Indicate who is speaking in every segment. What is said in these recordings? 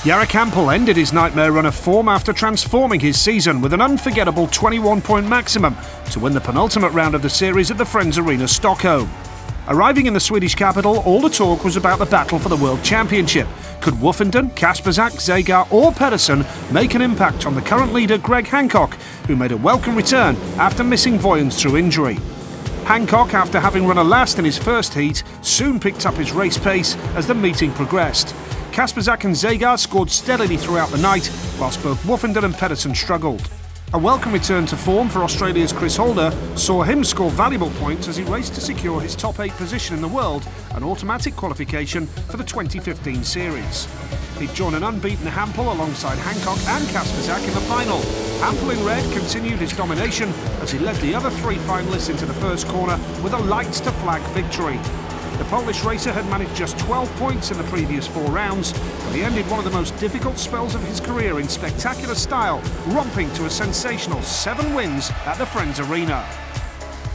Speaker 1: Jarek Hampel ended his nightmare run of form after transforming his season with an unforgettable 21-point maximum to win the penultimate round of the series at the Friends Arena, Stockholm. Arriving in the Swedish capital, all the talk was about the battle for the World Championship. Could Woffinden, Kasperzak, Zagar or Pedersen make an impact on the current leader Greg Hancock, who made a welcome return after missing Voyens through injury? Hancock, after having run a last in his first heat, soon picked up his race pace as the meeting progressed. Kasperzak and Zagar scored steadily throughout the night, whilst both Woffinden and Pedersen struggled. A welcome return to form for Australia's Chris Holder saw him score valuable points as he raced to secure his top 8 position in the world, an automatic qualification for the 2015 series. He'd join an unbeaten Hampel alongside Hancock and Kasperzak in the final. Hampel in red continued his domination as he led the other 3 finalists into the first corner with a lights-to-flag victory. The Polish racer had managed just 12 points in the previous 4 rounds, but he ended one of the most difficult spells of his career in spectacular style, romping to a sensational 7 wins at the Friends Arena.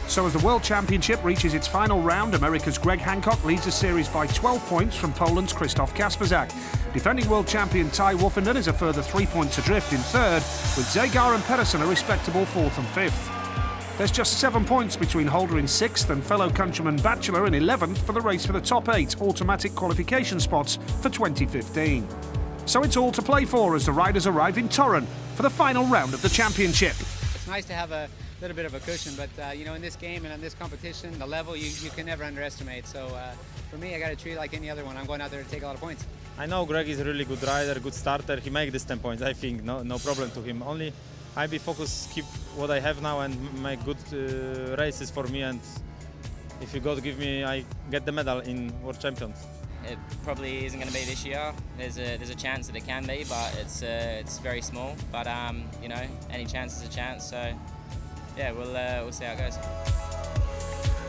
Speaker 1: So as the World Championship reaches its final round, America's Greg Hancock leads the series by 12 points from Poland's Krzysztof Kasperzak. Defending world champion Ty Woffinden is a further 3 points adrift in third, with Zagar and Pedersen a respectable 4th and 5th. There's just 7 points between Holder in 6th and fellow countryman Batchelor in 11th for the race for the top 8 automatic qualification spots for 2015. So it's all to play for as the riders arrive in Torun for the final round of the championship.
Speaker 2: It's nice to have a little bit of a cushion, but in this game and in this competition, the level you can never underestimate. So for me, I got to treat it like any other one. I'm going out there to take a lot of points.
Speaker 3: I know Greg is a really good rider, good starter. He makes this 10 points, I think, no problem to him. Only I be focused, keep what I have now and make good races for me, and if you God give me, I get the medal in World Champions.
Speaker 4: It probably isn't going to be this year. There's a chance that it can be, but it's very small. But any chance is a chance. So yeah, we'll see how it goes.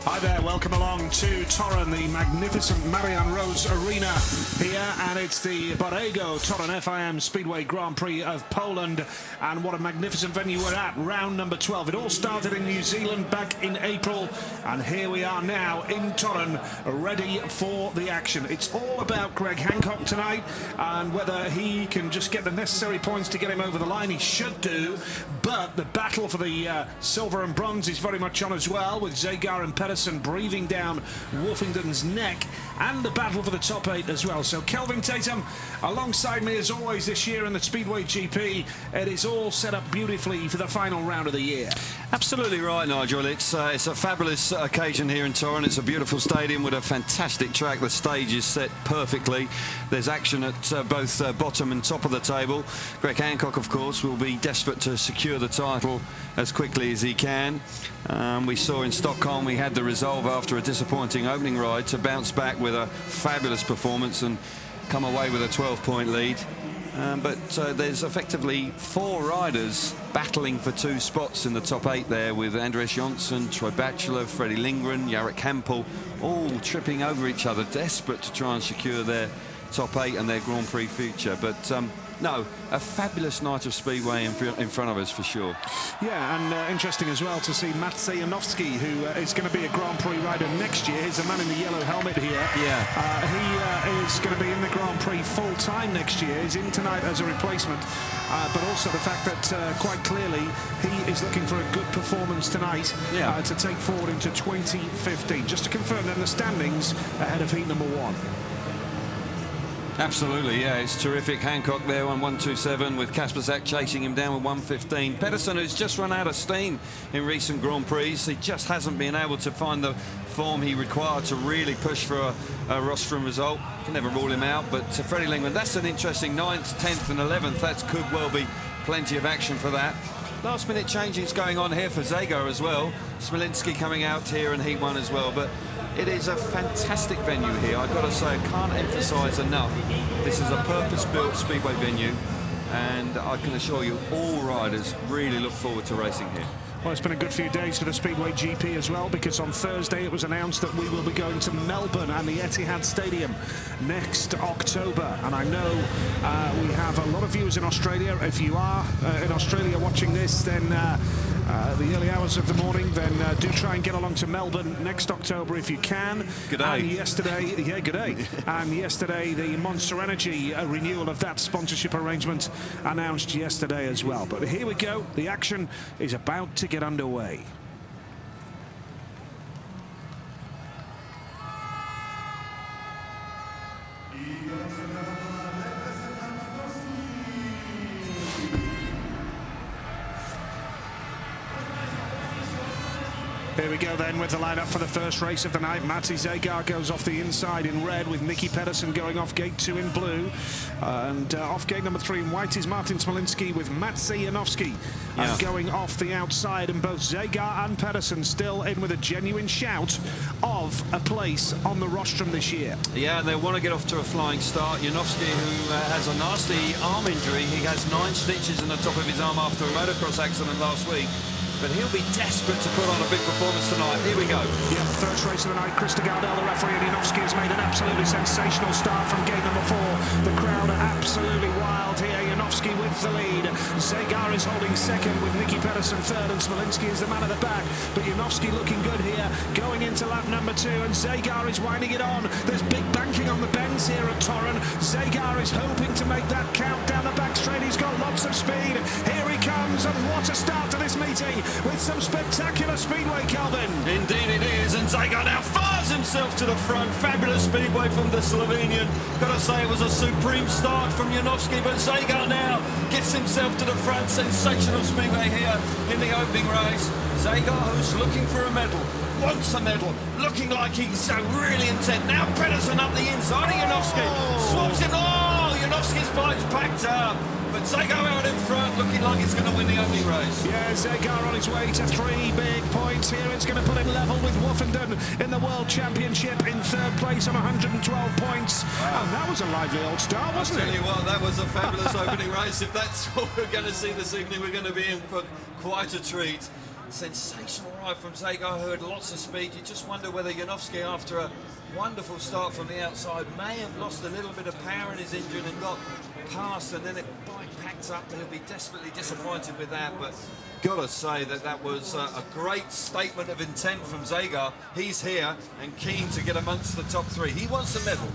Speaker 1: Hi there, welcome along to Torun, the magnificent Marianne Rose Arena here, and it's the Borrego Torun FIM Speedway Grand Prix of Poland, and what a magnificent venue we're at, round number 12. It all started in New Zealand back in April, and here we are now in Torun, ready for the action. It's all about Greg Hancock tonight, and whether he can just get the necessary points to get him over the line. He should do, but the battle for the silver and bronze is very much on as well, with Zagar and Pedersen breathing down Woffinden's neck, and the battle for the top 8 as well. So Kelvin Tatum alongside me as always this year in the Speedway GP. It is all set up beautifully for the final round of the year.
Speaker 5: Absolutely right, Nigel. It's a fabulous occasion here in Torun. It's a beautiful stadium with a fantastic track. The stage is set perfectly. There's action at both bottom and top of the table. Greg Hancock, of course, will be desperate to secure the title as quickly as he can. We saw in Stockholm he had the resolve after a disappointing opening ride to bounce back with a fabulous performance and come away with a 12-point lead. But there's effectively 4 riders battling for 2 spots in the top 8 there, with Andreas Jonsson, Troy Batchelor, Freddie Lindgren, Jarek Hampel, all tripping over each other, desperate to try and secure their top 8 and their Grand Prix future. But no, a fabulous night of Speedway in front of us for sure.
Speaker 1: Yeah, and interesting as well to see Maciej Janowski, who is going to be a Grand Prix rider next year. He's the man in the yellow helmet here.
Speaker 5: Yeah.
Speaker 1: He is going to be in the Grand Prix full-time next year. He's in tonight as a replacement, but also the fact that quite clearly he is looking for a good performance tonight to take forward into 2015. Just to confirm then the standings ahead of heat number 1.
Speaker 5: Absolutely, yeah, it's terrific. Hancock there on 127 with Kasperzak chasing him down with 115. Pedersen, who's just run out of steam in recent Grand Prix, he just hasn't been able to find the form he required to really push for a rostrum result. Can never rule him out, but Freddie Lingman, that's an interesting 9th, 10th and 11th. That could well be plenty of action for that. Last minute changing's going on here for Zagar as well. Smolinski coming out here in Heat 1 as well, but it is a fantastic venue here. I've got to say, I can't emphasise enough. This is a purpose-built Speedway venue, and I can assure you all riders really look forward to racing here.
Speaker 1: Well, it's been a good few days for the Speedway GP as well, because on Thursday it was announced that we will be going to Melbourne and the Etihad Stadium next October. And I know we have a lot of viewers in Australia. If you are in Australia watching this, then The early hours of the morning, then do try and get along to Melbourne next October if you can.
Speaker 5: Good day.
Speaker 1: And yesterday, yeah, good day. And yesterday, the Monster Energy renewal of that sponsorship arrangement announced yesterday as well. But here we go. The action is about to get underway. Here we go then with the lineup for the first race of the night. Matej Zegar goes off the inside in red, with Nicky Pedersen going off gate 2 in blue. And off gate number 3 in white is Martin Smolinski with Maciej Janowski going off the outside. And both Zegar and Pedersen still in with a genuine shout of a place on the rostrum this year.
Speaker 5: Yeah, and they want to get off to a flying start. Janowski, who has a nasty arm injury. He has 9 stitches in the top of his arm after a motocross accident last week. But he'll be desperate to put on a big performance tonight. Here we go.
Speaker 1: Yeah, first race of the night. Krista Gardell, the referee, and Janowski has made an absolutely sensational start from gate number 4. The crowd are absolutely wild here. Janowski with the lead. Zegar is holding second with Nicky Pedersen third, and Smolinski is the man of the back. But Janowski looking good here, going into lap number 2, and Zegar is winding it on. There's big banking on the bends here at Torun. Zegar is hoping to make that count down the back straight. He's got lots of speed. Here he comes, and what a start to this meeting, with some spectacular speedway, Calvin.
Speaker 5: Indeed it is, and Zegar now fires himself to the front. Fabulous speedway from the Slovenian. Gotta say it was a supreme start from Janowski, but Zegar now gets himself to the front. Sensational speedway here in the opening race. Zegar, who's looking for a medal, wants a medal, looking like he's so really intent. Now Pedersen up the inside of Janowski, swaps it. Oh, Janowski's bike's packed up. But Zegar out in front, looking like he's going to win the opening race.
Speaker 1: Yeah, Zegar on his way to 3 big points here. It's going to put him level with Woofenden in the World Championship in 3rd place on 112 points. Wow. And that was a lively old start, wasn't it?
Speaker 5: I'll tell you what, that was a fabulous opening race. If that's what we're going to see this evening, we're going to be in for quite a treat. Sensational ride from Zegar, who had lots of speed. You just wonder whether Janowski, after a wonderful start from the outside, may have lost a little bit of power in his engine and got past, and then it bike packed up. He'll be desperately disappointed with that, but gotta say that that was a great statement of intent from Zegar. He's here and keen to get amongst the top 3. He wants a medal.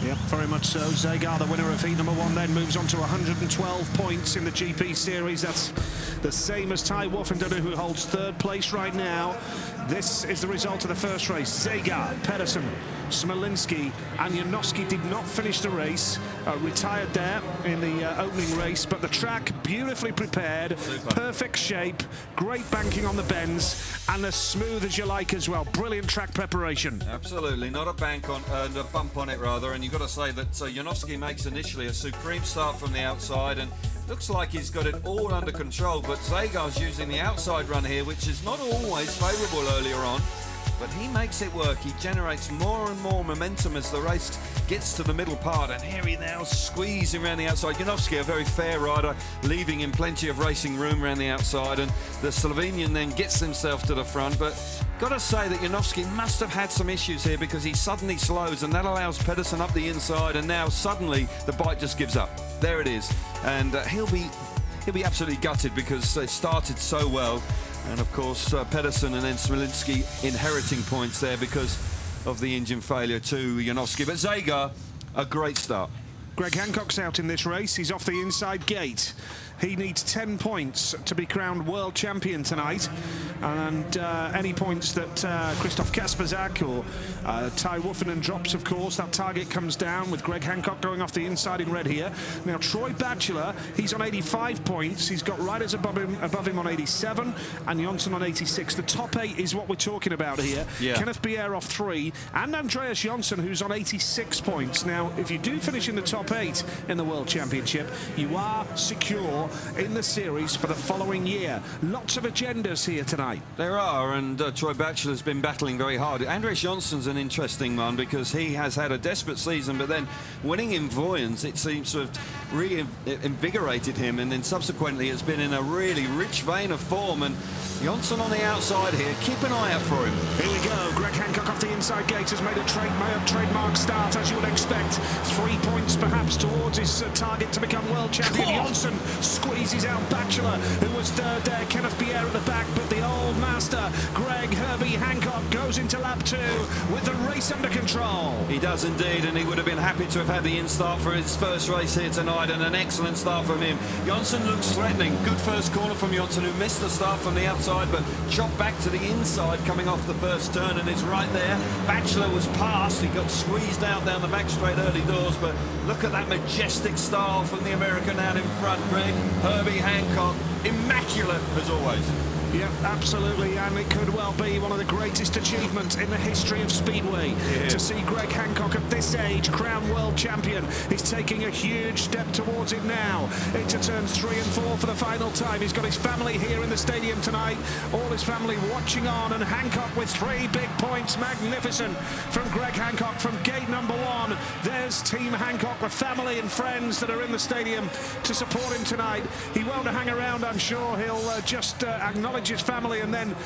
Speaker 1: Yep, very much so. Zegar, the winner of heat number 1, then moves on to 112 points in the GP series. That's the same as Ty Woofenden, who holds 3rd place right now. This is the result of the first race. Zegar, Pedersen, Smolinski and Janowski did not finish the race, retired there in the opening race, but the track beautifully prepared, perfect shape, great banking on the bends, and as smooth as you like as well. Brilliant track preparation.
Speaker 5: Absolutely, not a bank on, a bump on it rather, and you've got to say that Janowski makes initially a supreme start from the outside, and looks like he's got it all under control, but Zegar's using the outside run here, which is not always favourable earlier on. But he makes it work. He generates more and more momentum as the race gets to the middle part, and here he now squeezing around the outside. Janowski, a very fair rider, leaving him plenty of racing room around the outside, and the Slovenian then gets himself to the front. But gotta say that Janowski must have had some issues here, because he suddenly slows, and that allows Pedersen up the inside, and now suddenly the bike just gives up. There it is, and he'll be absolutely gutted, because they started so well. And of course, Pedersen and then Smolinski inheriting points there because of the engine failure to Janowski. But Zegar, a great start.
Speaker 1: Greg Hancock's out in this race. He's off the inside gate. He needs 10 points to be crowned world champion tonight. And any points that Christoph Kasperzak or Ty Woofenden drops, of course, that target comes down, with Greg Hancock going off the inside in red here. Now, Troy Batchelor, he's on 85 points. He's got riders above him on 87 and Jonsson on 86. The top 8 is what we're talking about here. Yeah. Kenneth Bier off 3 and Andreas Jonsson, who's on 86 points. Now, if you do finish in the top 8 in the World Championship, you are secure in the series for the following year. Lots of agendas here tonight.
Speaker 5: There are, and Troy Batchelor's been battling very hard. Andreas Jonsson's an interesting one, because he has had a desperate season, but then winning in Voyens, it seems to have reinvigorated him, and then subsequently it's been in a really rich vein of form. And Jonsson on the outside here, keep an eye out for him.
Speaker 1: Here we go. Greg Hancock off the inside gate has made a trademark start, as you would expect. 3 points perhaps towards his target to become world champion. Jonsson squeezes out Bachelor, who was third there. Kenneth Pierre at the back, but the old master, Greg Herbie Hancock, goes into lap 2 with the race under control.
Speaker 5: He does indeed, and he would have been happy to have had the in-start for his first race here tonight, and an excellent start from him. Johnson looks threatening. Good first corner from Johnson, who missed the start from the outside, but shot back to the inside coming off the first turn, and is right there. Bachelor was passed. He got squeezed out down the back straight early doors, but look at that majestic style from the American out in front. Greg Herbie Hancock, immaculate as always.
Speaker 1: Yeah, absolutely, and it could well be one of the greatest achievements in the history of Speedway. To see Greg Hancock at this age crowned world champion. He's taking a huge step towards it now. Into turns 3 and 4 for the final time. He's got his family here in the stadium tonight. All his family watching on, and Hancock with 3 big points. Magnificent from Greg Hancock from gate number 1. There's Team Hancock, the family and friends that are in the stadium to support him tonight. He won't hang around, I'm sure. He'll just acknowledge his family and then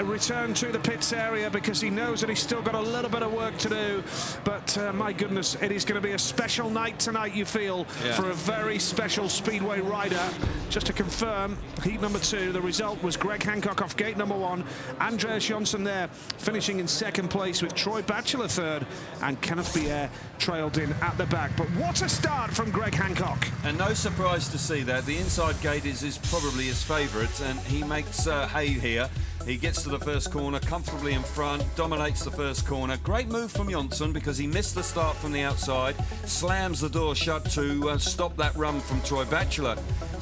Speaker 1: return to the pits area, because he knows that he's still got a little bit of work to do. But my goodness, it is going to be a special night tonight, you feel, for a very special Speedway rider. Just to confirm, heat number 2, the result was Greg Hancock off gate number 1, Andreas Johnson there finishing in 2nd place, with Troy Bachelor 3rd, and Kenneth Pierre trailed in at the back. But what a start from Greg Hancock.
Speaker 5: And no surprise to see that. The inside gate is probably his favourite, and he makes hay here. He gets to the first corner comfortably in front, dominates the first corner. Great move from Johnson, because he missed the start from the outside, slams the door shut to stop that run from Troy Bachelor.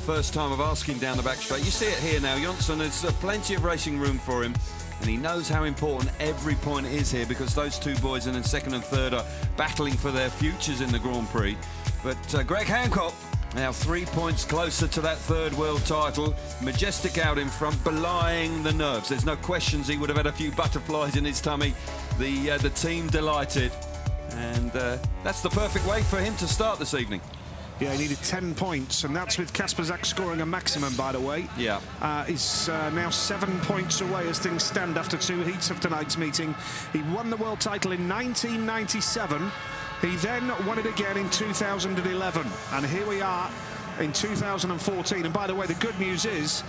Speaker 5: First time of asking down the back straight. You see it here now. Johnson has plenty of racing room for him, and he knows how important every point is here, because those two boys in 2nd and 3rd are battling for their futures in the Grand Prix. But Greg Hancock now 3 points closer to that 3rd world title. Majestic out in front, belying the nerves. There's no questions he would have had a few butterflies in his tummy. The team delighted, and that's the perfect way for him to start this evening.
Speaker 1: Yeah, he needed 10 points, and that's with Kasper Zak scoring a maximum, by the way.
Speaker 5: Yeah.
Speaker 1: He's now 7 points away as things stand after 2 heats of tonight's meeting. He won the world title in 1997. He then won it again in 2011, and here we are in 2014. And by the way, the good news is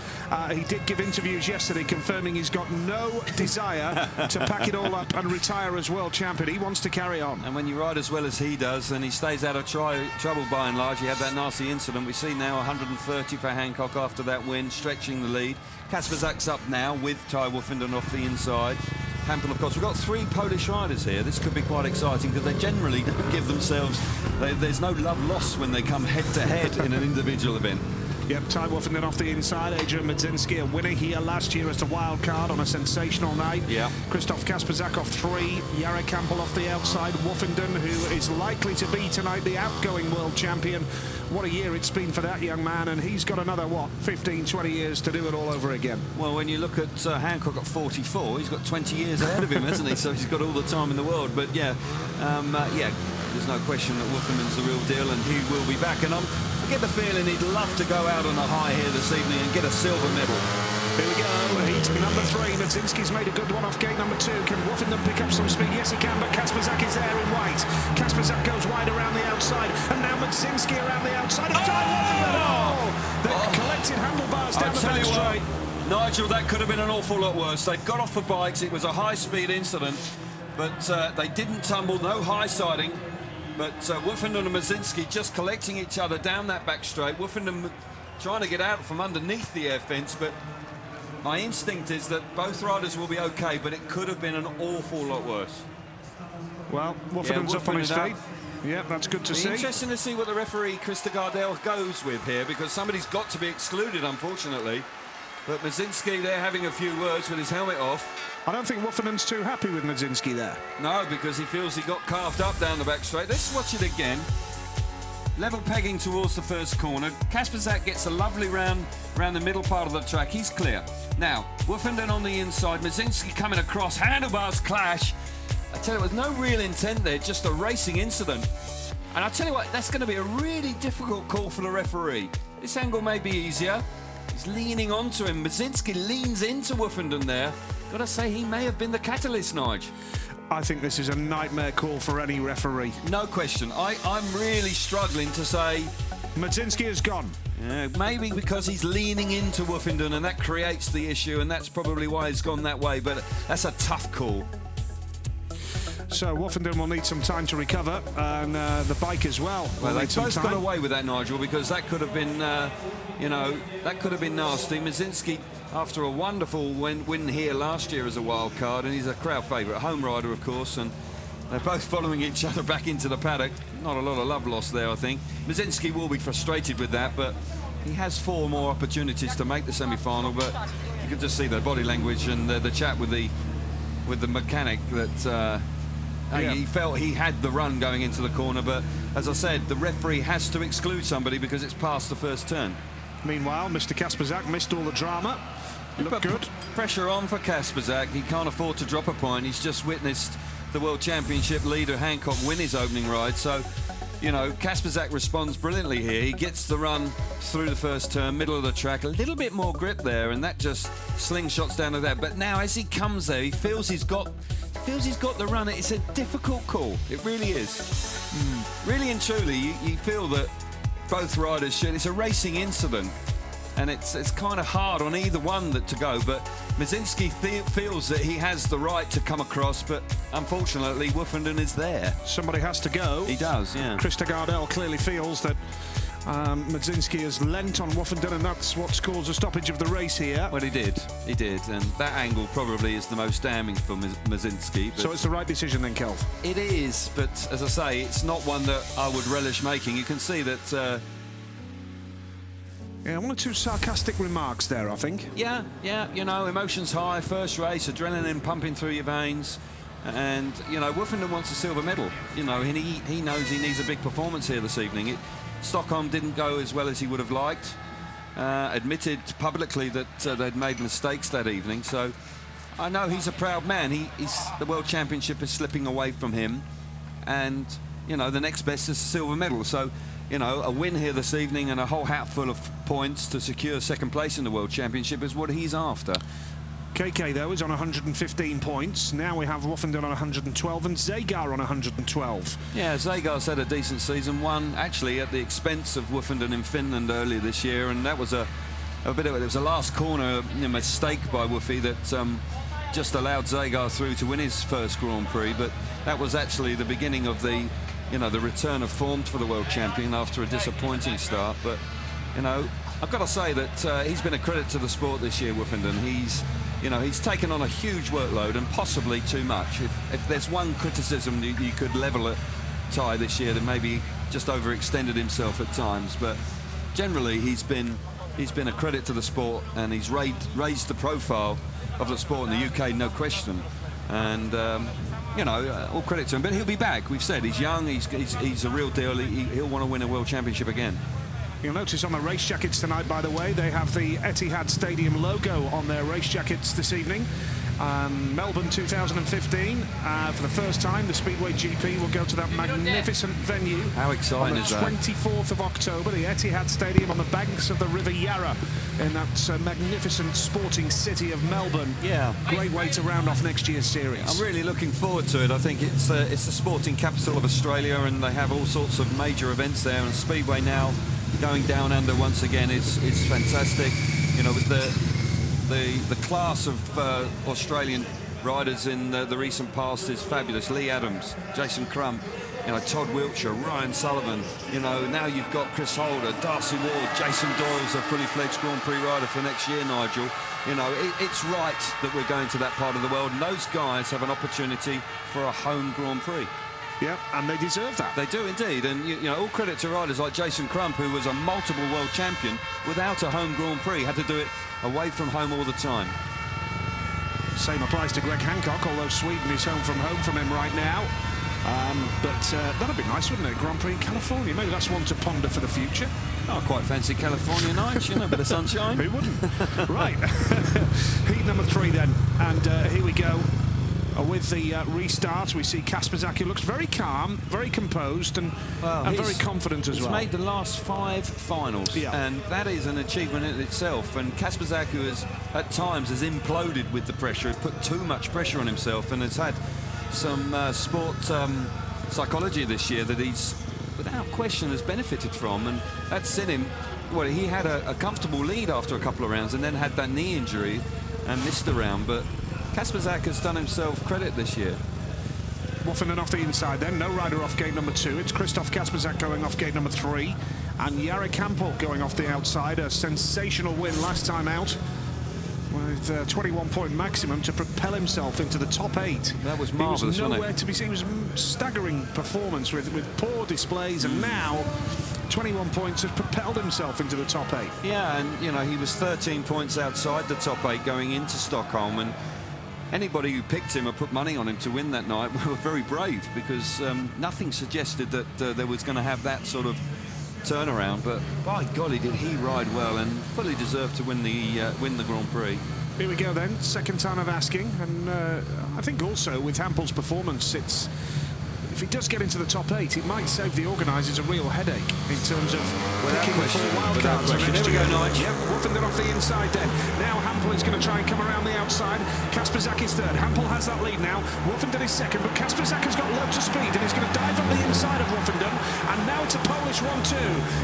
Speaker 1: he did give interviews yesterday confirming he's got no desire to pack it all up and retire as world champion. He wants to carry on.
Speaker 5: And when you ride as well as he does, and he stays out of trouble by and large, he had that nasty incident. We see now 130 for Hancock after that win, stretching the lead. Kasper Zak's up now with Ty Woofenden off the inside. Hampel, of course. We've got 3 Polish riders here. This could be quite exciting, because they generally don't give themselves... there's no love lost when they come head-to-head in an individual event.
Speaker 1: Yep, Ty Woofenden off the inside. Adrian Mudzinski, a winner here last year as the wild card on a sensational night.
Speaker 5: Yeah.
Speaker 1: Christoph Kasper Zak off 3. Jarek Hampel off the outside. Woofenden, who is likely to be tonight the outgoing world champion. What a year it's been for that young man, and he's got another, what, 15, 20 years to do it all over again.
Speaker 5: Well, when you look at Hancock at 44, he's got 20 years ahead of him, hasn't he? So he's got all the time in the world. But yeah, there's no question that Woofenden's the real deal, and he will be back. And I get the feeling he'd love to go out on a high here this evening and get a silver medal.
Speaker 1: Here we go, heat number 3. Mudzinski's made a good one off gate number 2. Can Woofenden pick up some speed? Yes, he can, but Kasper Zak is there in white. Kasper Zak goes wide around the outside, and now Mudzinski around the outside of Ty Woofenden. They've collected handlebars down the back straight.
Speaker 5: Nigel, that could have been an awful lot worse. They've got off the bikes. It was a high-speed incident, but they didn't tumble, no high-siding. But Woofenden and Mudzinski just collecting each other down that back straight. Woofenden trying to get out from underneath the air fence, but my instinct is that both riders will be okay, but it could have been an awful lot worse.
Speaker 1: Well, Woofenden's up on his feet. Yeah, that's good to see.
Speaker 5: Interesting to see what the referee, Krista Gardell, goes with here, because somebody's got to be excluded, unfortunately. But Mudzinski there having a few words with his helmet off.
Speaker 1: I don't think Woofenden's too happy with Mudzinski there.
Speaker 5: No, because he feels he got carved up down the back straight. Let's watch it again. Level pegging towards the first corner. Kasper Zak gets a lovely round the middle part of the track. He's clear. Now, Woofenden on the inside. Mudzinski coming across. Handlebars clash. I tell you, there's no real intent there, just a racing incident. And I tell you what, that's going to be a really difficult call for the referee. This angle may be easier. He's leaning onto him. Mudzinski leans into Woofenden there. got to say, he may have been the catalyst, Nigel.
Speaker 1: I think this is a nightmare call for any referee.
Speaker 5: No question. I'm really struggling to say...
Speaker 1: Madzinski is gone.
Speaker 5: Maybe because he's leaning into Woofenden and that creates the issue, and that's probably why he's gone that way, but that's a tough call.
Speaker 1: So Woofenden will need some time to recover, and the bike as well.
Speaker 5: Well, they both
Speaker 1: time.
Speaker 5: got away with that, Nigel, because that could have been, you know, that could have been nasty. Madzinski, after a wonderful win here last year as a wild card, and he's a crowd favourite, home rider, of course, and they're both following each other back into the paddock. Not a lot of love lost there, I think. Madzinski will be frustrated with that, but he has 4 more opportunities to make the semi-final, but you can just see the body language and the chat with the mechanic that he felt he had the run going into the corner, but as I said, the referee has to exclude somebody because it's past the first turn.
Speaker 1: Meanwhile, Mr. Kasperzak missed all the drama. Looked good.
Speaker 5: Pressure on for Kasperzak. He can't afford to drop a point. He's just witnessed the World Championship leader Hancock win his opening ride, so you know, Kasperzak responds brilliantly here. He gets the run through the first turn, middle of the track, a little bit more grip there, and that just slingshots down to that. But now, as he comes there, he feels he's got the run. It's a difficult call. It really is. Really and truly, you feel that both riders should. It's a racing incident, and it's kind of hard on either one to go. But Madzinski feels that he has the right to come across, but unfortunately, Woofenden is there.
Speaker 1: Somebody has to go.
Speaker 5: He does, yeah.
Speaker 1: Krista Gardell clearly feels that Madzinski has lent on Woofenden, and that's what's caused a stoppage of the race here.
Speaker 5: Well, he did, and that angle probably is the most damning for Madzinski.
Speaker 1: So it's the right decision then, Kelv?
Speaker 5: It is, but as I say, it's not one that I would relish making. You can see that...
Speaker 1: yeah, 1 or 2 sarcastic remarks there, I think.
Speaker 5: Yeah, you know, emotions high, first race, adrenaline pumping through your veins. And, you know, Woofenden wants a silver medal. You know, and he knows he needs a big performance here this evening. Stockholm didn't go as well as he would have liked. Admitted publicly that they'd made mistakes that evening. So I know he's a proud man. The World Championship is slipping away from him. And, you know, the next best is a silver medal. So, you know, a win here this evening and a whole hatful of points to secure second place in the World Championship is what he's after.
Speaker 1: KK, though, is on 115 points. Now we have Woofenden on 112 and Zagar on 112.
Speaker 5: Yeah, Zagar's had a decent season. Won, actually, at the expense of Woofenden in Finland earlier this year, and that was a bit of it was a last corner mistake by Woofy that just allowed Zagar through to win his first Grand Prix, but that was actually the beginning of the return of form for the world champion after a disappointing start. But, you know, I've got to say that he's been a credit to the sport this year, Woofenden. He's taken on a huge workload and possibly too much. If there's one criticism you could level at Ty this year, then maybe just overextended himself at times. But generally, he's been a credit to the sport, and he's raised the profile of the sport in the UK, no question. And you know, all credit to him. But he'll be back. We've said he's young. He's a real deal. He'll want to win a world championship again.
Speaker 1: You'll notice on the race jackets tonight, by the way, they have the Etihad Stadium logo on their race jackets this evening. Melbourne 2015, for the first time, the Speedway GP will go to that magnificent venue.
Speaker 5: How exciting is that?
Speaker 1: On the 24th of October, the Etihad Stadium on the banks of the River Yarra in that magnificent sporting city of Melbourne.
Speaker 5: Yeah.
Speaker 1: Great way to round off next year's series.
Speaker 5: I'm really looking forward to it. I think it's the sporting capital of Australia, and they have all sorts of major events there, and Speedway now going down under once again is fantastic. You know, with the class of Australian riders in the recent past is fabulous. Lee Adams, Jason Crump, you know, Todd Wiltshire, Ryan Sullivan. You know, now you've got Chris Holder, Darcy Ward, Jason Doyle's a fully fledged Grand Prix rider for next year, Nigel. You know, it's right that we're going to that part of the world, and those guys have an opportunity for a home Grand Prix.
Speaker 1: Yeah, and they deserve that.
Speaker 5: They do indeed, and you know, all credit to riders like Jason Crump, who was a multiple world champion without a home Grand Prix, had to do it away from home all the time.
Speaker 1: Same applies to Greg Hancock, although Sweden is home from him right now. But that'd be nice, wouldn't it? Grand Prix in California. Maybe that's one to ponder for the future.
Speaker 5: I quite fancy California nights, you know, a bit of sunshine.
Speaker 1: Who wouldn't? Right. Heat number 3 then, and here we go. With the restart, we see Kasprzak, who looks very calm, very composed, and very confident as well.
Speaker 5: He's made the last 5 finals, and that is an achievement in itself. And Kasprzak, who has, at times, has imploded with the pressure, has put too much pressure on himself, and has had some sport psychology this year that he's, without question, has benefited from. And that's in him. Well, he had a comfortable lead after a couple of rounds, and then had that knee injury and missed a round. But Kasprzak has done himself credit this year.
Speaker 1: Woffenden off the inside then, no rider off gate number 2. It's Christoph Kasprzak going off gate number 3. And Jarek Hampel going off the outside. A sensational win last time out, with a 21-point maximum to propel himself into the top 8.
Speaker 5: That was marvellous,
Speaker 1: He was nowhere to be seen. It was a staggering performance with poor displays, and now 21 points has propelled himself into the top 8.
Speaker 5: Yeah, and you know, he was 13 points outside the top 8 going into Stockholm, and anybody who picked him or put money on him to win that night were very brave, because nothing suggested that there was going to have that sort of turnaround. But by golly, did he ride well, and fully deserved to win the Grand Prix.
Speaker 1: Here we go then, second time of asking, and I think also with Hampel's performance, it's, if he does get into the top 8, it might save the organisers a real headache in terms of picking the 4 wildcards.
Speaker 5: There we go, Nigel.
Speaker 1: Yep, Woffenden off the inside then. Now Hampel is going to try and come around the outside. Kasprzak is third. Hampel has that lead now. Woffenden is second, but Kasprzak has got loads of speed and he's going to dive up the inside of Woffenden. And now it's a Polish 1-2.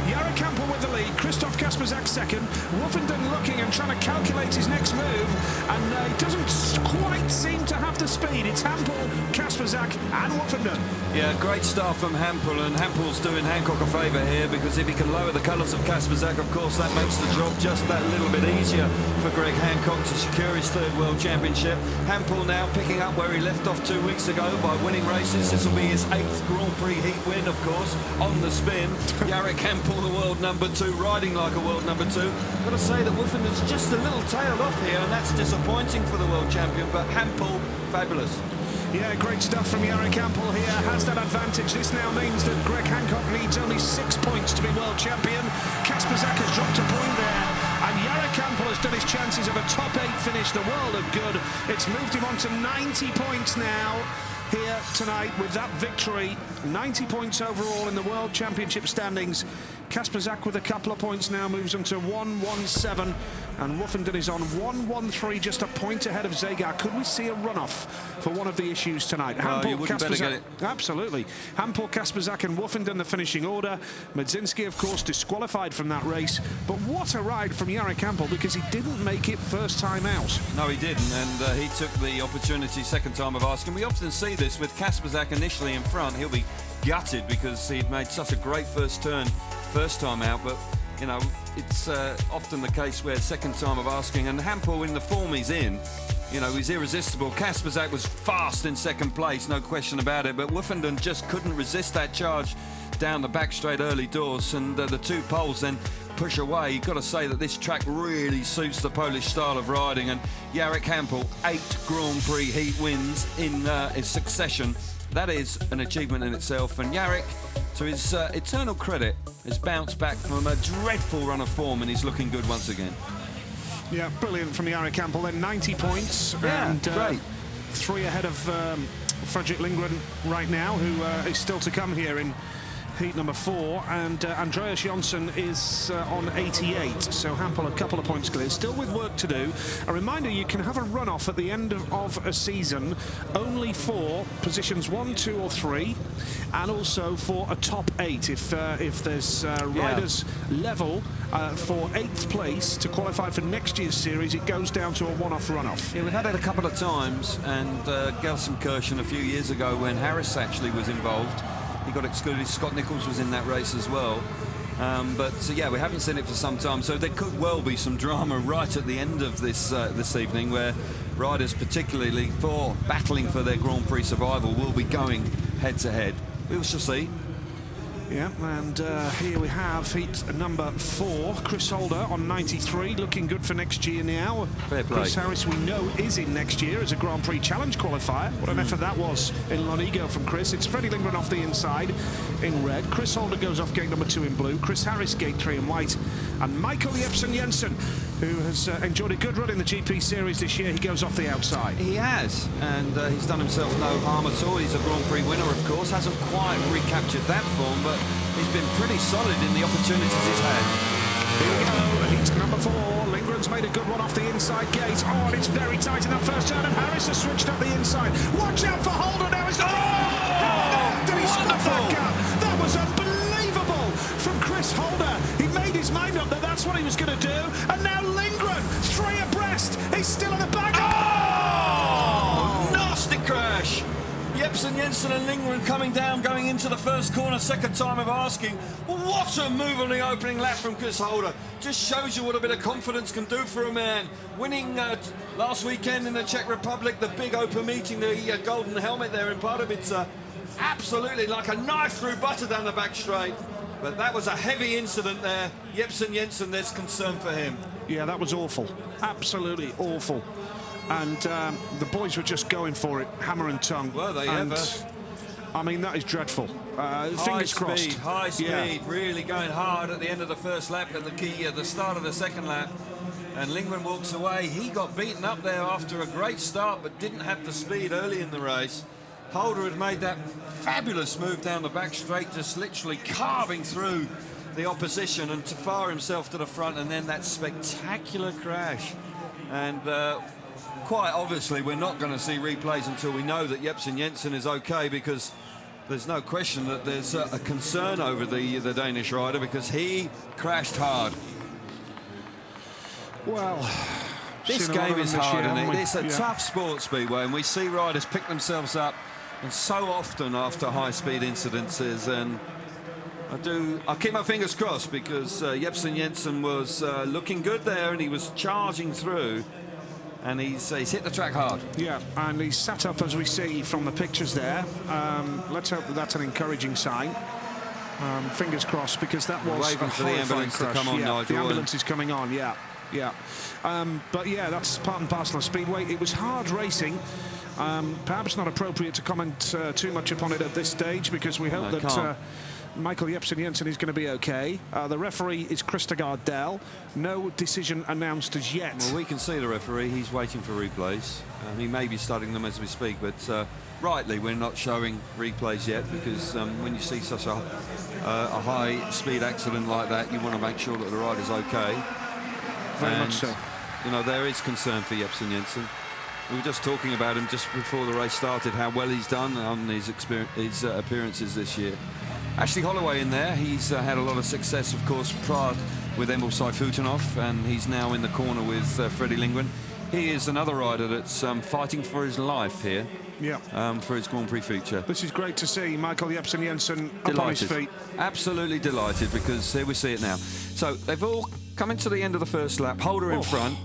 Speaker 1: Jarek Hampel with the lead. Christoph Kasprzak second. Woffenden looking and trying to calculate his next move, and he doesn't quite seem to have the speed. It's Hampel, Kasprzak and Woffenden.
Speaker 5: Yeah, great start from Hampel, and Hampel's doing Hancock a favour here, because if he can lower the colours of Kasprzak, of course, that makes the job just that little bit easier for Greg Hancock to secure his 3rd World Championship. Hampel now picking up where he left off 2 weeks ago by winning races. This will be his 8th Grand Prix heat win, of course, on the spin. Jarek Hampel, the world number 2, riding like a world number 2. Got to say that Woffenden's just a little tailed off here, and that's disappointing for the world champion, but Hampel, fabulous.
Speaker 1: Yeah, great stuff from Jarek Hampel here, has that advantage. This now means that Greg Hancock needs only 6 points to be world champion. Kasprzak has dropped a point there, and Jarek Hampel has done his chances of a top 8 finish the world of good. It's moved him on to 90 points now here tonight with that victory. 90 points overall in the World Championship standings. Kasprzak with a couple of points now moves on to 1-1-7, and Woffenden is on 1-1-3, just a point ahead of Zagar. Could we see a runoff for one of the issues tonight?
Speaker 5: Hampel, you wouldn't better get it.
Speaker 1: Absolutely. Hampel, Kasprzak and Woffenden the finishing order. Medzinski, of course, disqualified from that race, but what a ride from Jarek Hampel, because he didn't make it first time out.
Speaker 5: No, he didn't, and he took the opportunity second time of asking. We often see this with Kasprzak initially in front. He'll be gutted because he'd made such a great first turn first time out, but you know, it's often the case where second time of asking, and Hampel, in the form he's in, you know, he's irresistible. Kasprzak was fast in second place, no question about it, but Woffenden just couldn't resist that charge down the back straight early doors, and the 2 poles then push away. You've got to say that this track really suits the Polish style of riding, and Jarek Hampel, 8 Grand Prix heat wins in succession. That is an achievement in itself, and Jarek, to his eternal credit, has bounced back from a dreadful run of form, and he's looking good once again.
Speaker 1: Yeah, brilliant from Jarek Hampel then, 90 points, and
Speaker 5: great.
Speaker 1: 3 ahead of Fredrik Lindgren right now, who is still to come here in heat number 4, and Andreas Jonsson is on 88, so Hampel a couple of points clear, still with work to do. A reminder, you can have a runoff at the end of a season only for positions 1, 2 or 3, and also for a top 8 if there's riders level for 8th place to qualify for next year's series. It goes down to a one-off runoff.
Speaker 5: Yeah, we've had it a couple of times, and Gelsenkirchen a few years ago when Harris actually was involved, he got excluded. Scott Nichols was in that race as well. Yeah, we haven't seen it for some time, so there could well be some drama right at the end of this evening, where riders, particularly for battling for their Grand Prix survival, will be going head-to-head. We shall see.
Speaker 1: Yeah, and here we have heat number 4. Chris Holder on 93, looking good for next year now.
Speaker 5: Fair play.
Speaker 1: Chris Harris, we know, is in next year as a Grand Prix Challenge qualifier. What an effort that was in Lonigo from Chris. It's Freddie Lindgren off the inside in red. Chris Holder goes off gate number 2 in blue. Chris Harris gate 3 in white. And Michael Jepsen Jensen, who has enjoyed a good run in the GP series this year. He goes off the outside.
Speaker 5: He has, and he's done himself no harm at all. He's a Grand Prix winner, of course. Hasn't quite recaptured that form, but he's been pretty solid in the opportunities he's had.
Speaker 1: Here we go, heat number 4. Lindgren's made a good one off the inside gate. Oh, and it's very tight in that first turn, and Harris has switched up the inside. Watch out for Holder now. Did he spot that gap? That was unbelievable from Chris Holder. He made his mind up that that's what he was going to do, and now Lindgren, 3 abreast. He's still on the back.
Speaker 5: Oh! Nasty crash. Jepsen Jensen and Lindgren coming down, going into the first corner, second time of asking. What a move on the opening lap from Chris Holder. Just shows you what a bit of confidence can do for a man. Winning last weekend in the Czech Republic, the big open meeting, the golden helmet there in Pardubice. Absolutely like a knife through butter down the back straight. But that was a heavy incident there. Jepsen Jensen, there's concern for him.
Speaker 1: Yeah, that was awful. Absolutely awful. And the boys were just going for it, hammer and tongue.
Speaker 5: Were they
Speaker 1: and,
Speaker 5: ever?
Speaker 1: I mean, that is dreadful. Fingers crossed.
Speaker 5: High speed, really going hard at the end of the first lap at the start of the second lap. And Lindgren walks away. He got beaten up there after a great start, but didn't have the speed early in the race. Holder had made that fabulous move down the back straight, just literally carving through the opposition and to fire himself to the front, and then that spectacular crash. And quite obviously, we're not going to see replays until we know that Jepsen Jensen is okay, because there's no question that there's a concern over the Danish rider, because he crashed hard.
Speaker 1: Well,
Speaker 5: this game is hard, isn't it? It's a tough sport, Speedway, and we see riders pick themselves up, and so often after high-speed incidences. And I keep my fingers crossed, because Jepsen Jensen was looking good there, and he was charging through, and he's hit the track hard. Yeah,
Speaker 1: and he's sat up, as we see from the pictures there. Let's hope that that's an encouraging sign. Fingers crossed, because that was
Speaker 5: waving for the ambulance to come on, Nigel.
Speaker 1: The ambulance is coming on, yeah. But yeah, that's part and parcel of Speedway. It was hard racing. Perhaps not appropriate to comment too much upon it at this stage, because we hope that Michael Jepsen Jensen is going to be okay. The referee is Christer Gardell. No decision announced as yet.
Speaker 5: Well, we can see the referee. He's waiting for replays. He may be studying them as we speak, but rightly, we're not showing replays yet, because when you see such a high-speed accident like that, you want to make sure that the rider's okay.
Speaker 1: Very much so.
Speaker 5: You know, there is concern for Jepsen Jensen. We were just talking about him just before the race started, how well he's done on his appearances this year. Ashley Holloway in there, he's had a lot of success, of course, prior with Emil Sayfutunov, and he's now in the corner with Freddie Lindgren. He is another rider that's fighting for his life here, for his Grand Prix future.
Speaker 1: This is great to see Michael Jepsen Jensen up on his feet.
Speaker 5: Absolutely delighted, because here we see it now. So they've all come into the end of the first lap. Holder in front,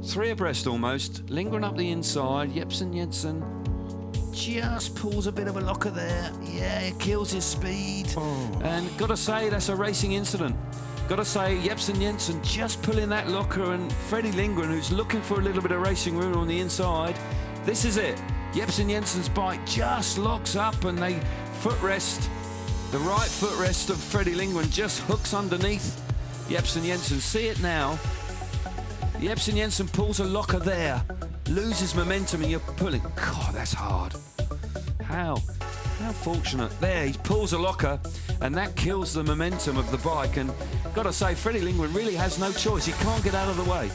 Speaker 5: 3 abreast almost. Lindgren up the inside. Jepsen Jensen just pulls a bit of a locker there. Yeah, it kills his speed. And got to say, that's a racing incident. Got to say, Jepsen Jensen just pulling that locker, and Freddie Lindgren, who's looking for a little bit of racing room on the inside. This is it. Jepsen Jensen's bike just locks up, and the footrest, the right footrest of Freddie Lindgren just hooks underneath Jepsen Jensen. See it now. Jepsen Jensen pulls a locker there, loses momentum, and you're pulling. God, that's hard. How fortunate. There, he pulls a locker, and that kills the momentum of the bike. And got to say, Freddie Lindgren really has no choice. He can't get out of the way.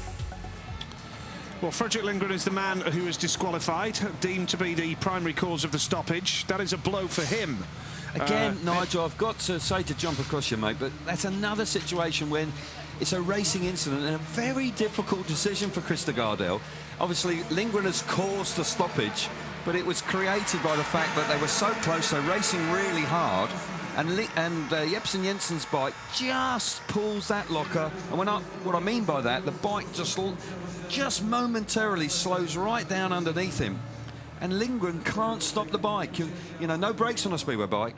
Speaker 1: Well, Fredrik Lindgren is the man who is disqualified, deemed to be the primary cause of the stoppage. That is a blow for him.
Speaker 5: Again, Nigel, I've got to say to jump across you, mate, but that's another situation when it's a racing incident and a very difficult decision for Christer Gardell. Obviously, Lindgren has caused the stoppage, but it was created by the fact that they were so close, they're racing really hard, and Jepsen Jensen's bike just pulls that locker. And what I mean by that, the bike just momentarily slows right down underneath him, and Lindgren can't stop the bike. You know, no brakes on a Speedway bike.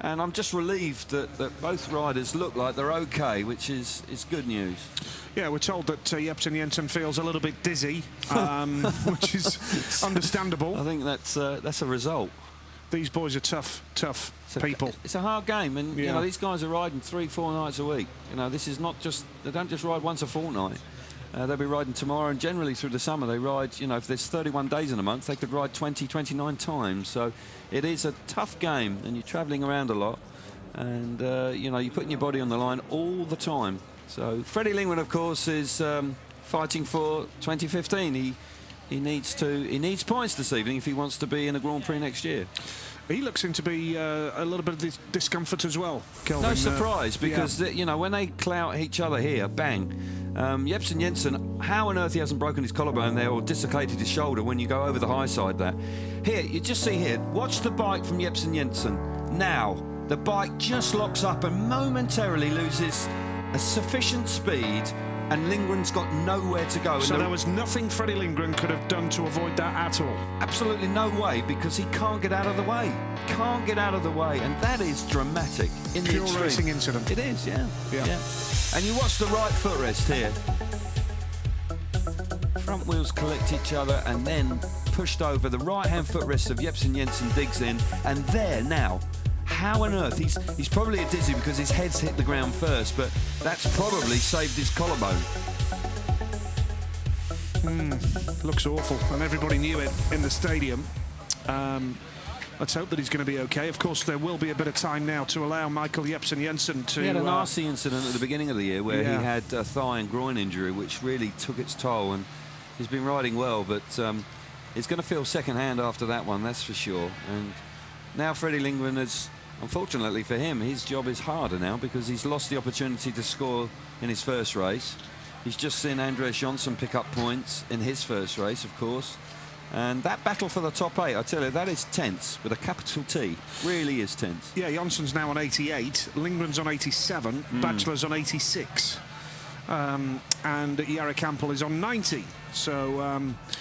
Speaker 5: And I'm just relieved that both riders look like they're okay, which is good news.
Speaker 1: Yeah, we're told that Jepsen Jensen feels a little bit dizzy, which is understandable.
Speaker 5: I think that's a result.
Speaker 1: These boys are tough people.
Speaker 5: It's a hard game, and you know, these guys are riding 3-4 nights a week. You know, this is not just, they don't just ride once a fortnight. They'll be riding tomorrow, and generally through the summer they ride, you know, if there's 31 days in a month, they could ride 20, 29 times. So it is a tough game, and you're travelling around a lot, and you know, you're putting your body on the line all the time. So Freddie Lingman, of course, is fighting for 2015. He needs points this evening if he wants to be in a Grand Prix next year.
Speaker 1: He looks into be a little bit of discomfort as well, Kelvin.
Speaker 5: No surprise, because
Speaker 1: yeah.
Speaker 5: you know, when they clout each other here, bang. Jepsen Jensen, how on earth he hasn't broken his collarbone there or dislocated his shoulder when you go over the high side there. Here, you just see here, watch the bike from Jepsen Jensen. Now, the bike just locks up and momentarily loses a sufficient speed, and Lindgren's got nowhere to go.
Speaker 1: So there was nothing Freddie Lindgren could have done to avoid that at all?
Speaker 5: Absolutely no way, because he can't get out of the way. Can't get out of the way, and that is dramatic in the
Speaker 1: pure
Speaker 5: extreme.
Speaker 1: racing incident.
Speaker 5: It is, yeah. And you watch the right footrest here. Front wheels collect each other and then pushed over. The right-hand footrest of Jepsen Jensen digs in, and there now. How on earth? He's probably a dizzy because his head's hit the ground first, but that's probably saved his collarbone.
Speaker 1: Looks awful, and everybody knew it in the stadium. Let's hope that he's going to be okay. Of course, there will be a bit of time now to allow Michael Jepsen Jensen to...
Speaker 5: He had a nasty incident at the beginning of the year where he had a thigh and groin injury, which really took its toll, and he's been riding well, but he's going to feel second-hand after that one, that's for sure. And now Freddie Lindgren has, unfortunately for him, his job is harder now because he's lost the opportunity to score in his first race. He's just seen Andreas Jonsson pick up points in his first race, of course. And that battle for the top 8, I tell you, that is tense, with a capital T. Really is tense. Yeah,
Speaker 1: Jonsson's now on 88, Lindgren's on 87, Bachelor's on 86. And Jari Campbell is on 90. So...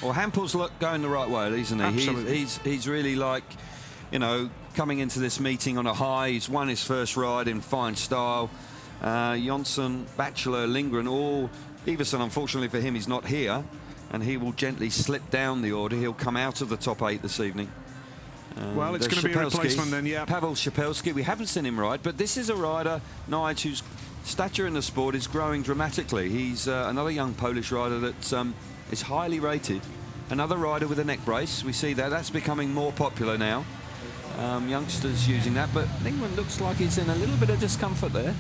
Speaker 5: well, Hampel's going the right way, isn't he?
Speaker 1: Absolutely.
Speaker 5: He's really, like, you know, coming into this meeting on a high. He's won his first ride in fine style. Jonsson, Bachelor, Lindgren, all... Iversen, unfortunately for him, he's not here, and he will gently slip down the order. He'll come out of the top 8 this evening.
Speaker 1: Well, it's going to be a replacement then, yeah.
Speaker 5: Pavel Szapelski, we haven't seen him ride, but this is a rider, Nige, whose stature in the sport is growing dramatically. He's another young Polish rider that is highly rated. Another rider with a neck brace. We see that. That's becoming more popular now. Youngsters using that, but Lindgren looks like he's in a little bit of discomfort there.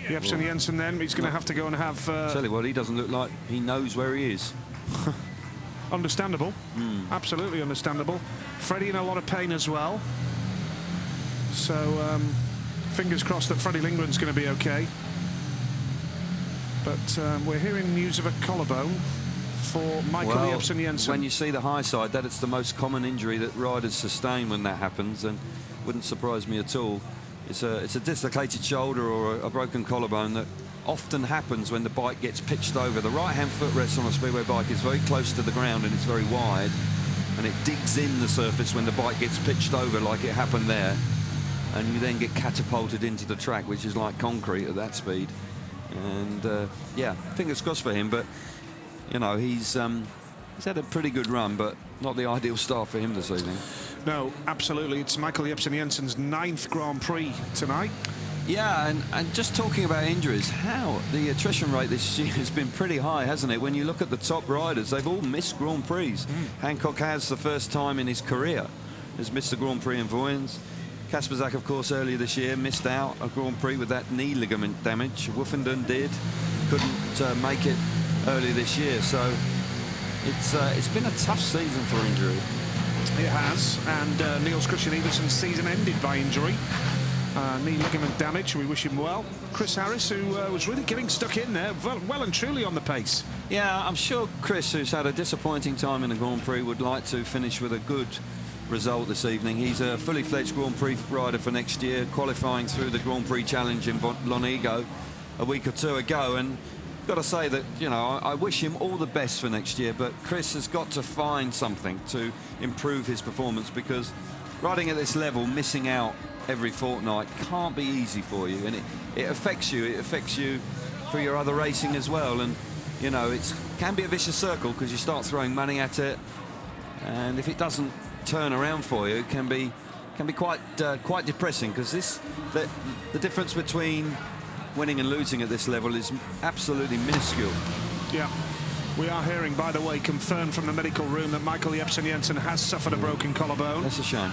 Speaker 1: Jepsen Jensen then, he's going to have to go and have...
Speaker 5: Tell you what, he doesn't look like he knows where he is.
Speaker 1: Understandable. Absolutely understandable. Freddie in a lot of pain as well. So, fingers crossed that Freddie Lindgren's going to be okay. But we're hearing news of a collarbone for Michael Jepsen Jensen.
Speaker 5: When you see the high side, that it's the most common injury that riders sustain when that happens, and wouldn't surprise me at all. It's a dislocated shoulder or a broken collarbone that often happens when the bike gets pitched over. The right-hand footrest on a speedway bike is very close to the ground and it's very wide, and it digs in the surface when the bike gets pitched over like it happened there, and you then get catapulted into the track, which is like concrete at that speed. And yeah, fingers crossed for him, but you know, he's had a pretty good run, but not the ideal start for him this evening.
Speaker 1: No, absolutely. It's Michael Jepsen Jensen's 9th Grand Prix tonight.
Speaker 5: Yeah, and just talking about injuries, how the attrition rate this year has been pretty high, hasn't it? When you look at the top riders, they've all missed Grand Prix. Hancock has, the first time in his career, has missed the Grand Prix in Voyens. Kasperzak, of course, earlier this year missed out a Grand Prix with that knee ligament damage. Woofenden did, couldn't make it earlier this year. So it's been a tough season for injury.
Speaker 1: It has, and Niels Christian Iversen's season ended by injury. Knee ligament damage, we wish him well. Chris Harris, who was really getting stuck in there, well and truly on the pace.
Speaker 5: Yeah, I'm sure Chris, who's had a disappointing time in the Grand Prix, would like to finish with a good result this evening. He's a fully fledged Grand Prix rider for next year, qualifying through the Grand Prix Challenge in Lonigo a week or two ago, and got to say that, you know, I wish him all the best for next year, but Chris has got to find something to improve his performance, because riding at this level, missing out every fortnight can't be easy for you, and it affects you. It affects you for your other racing as well, and you know, it can be a vicious circle because you start throwing money at it, and if it doesn't turn around for you, it can be quite depressing, because the difference between winning and losing at this level is absolutely minuscule.
Speaker 1: Yeah. We are hearing, by the way, confirmed from the medical room that Michael Jepsen-Jensen has suffered a broken collarbone.
Speaker 5: That's a shame.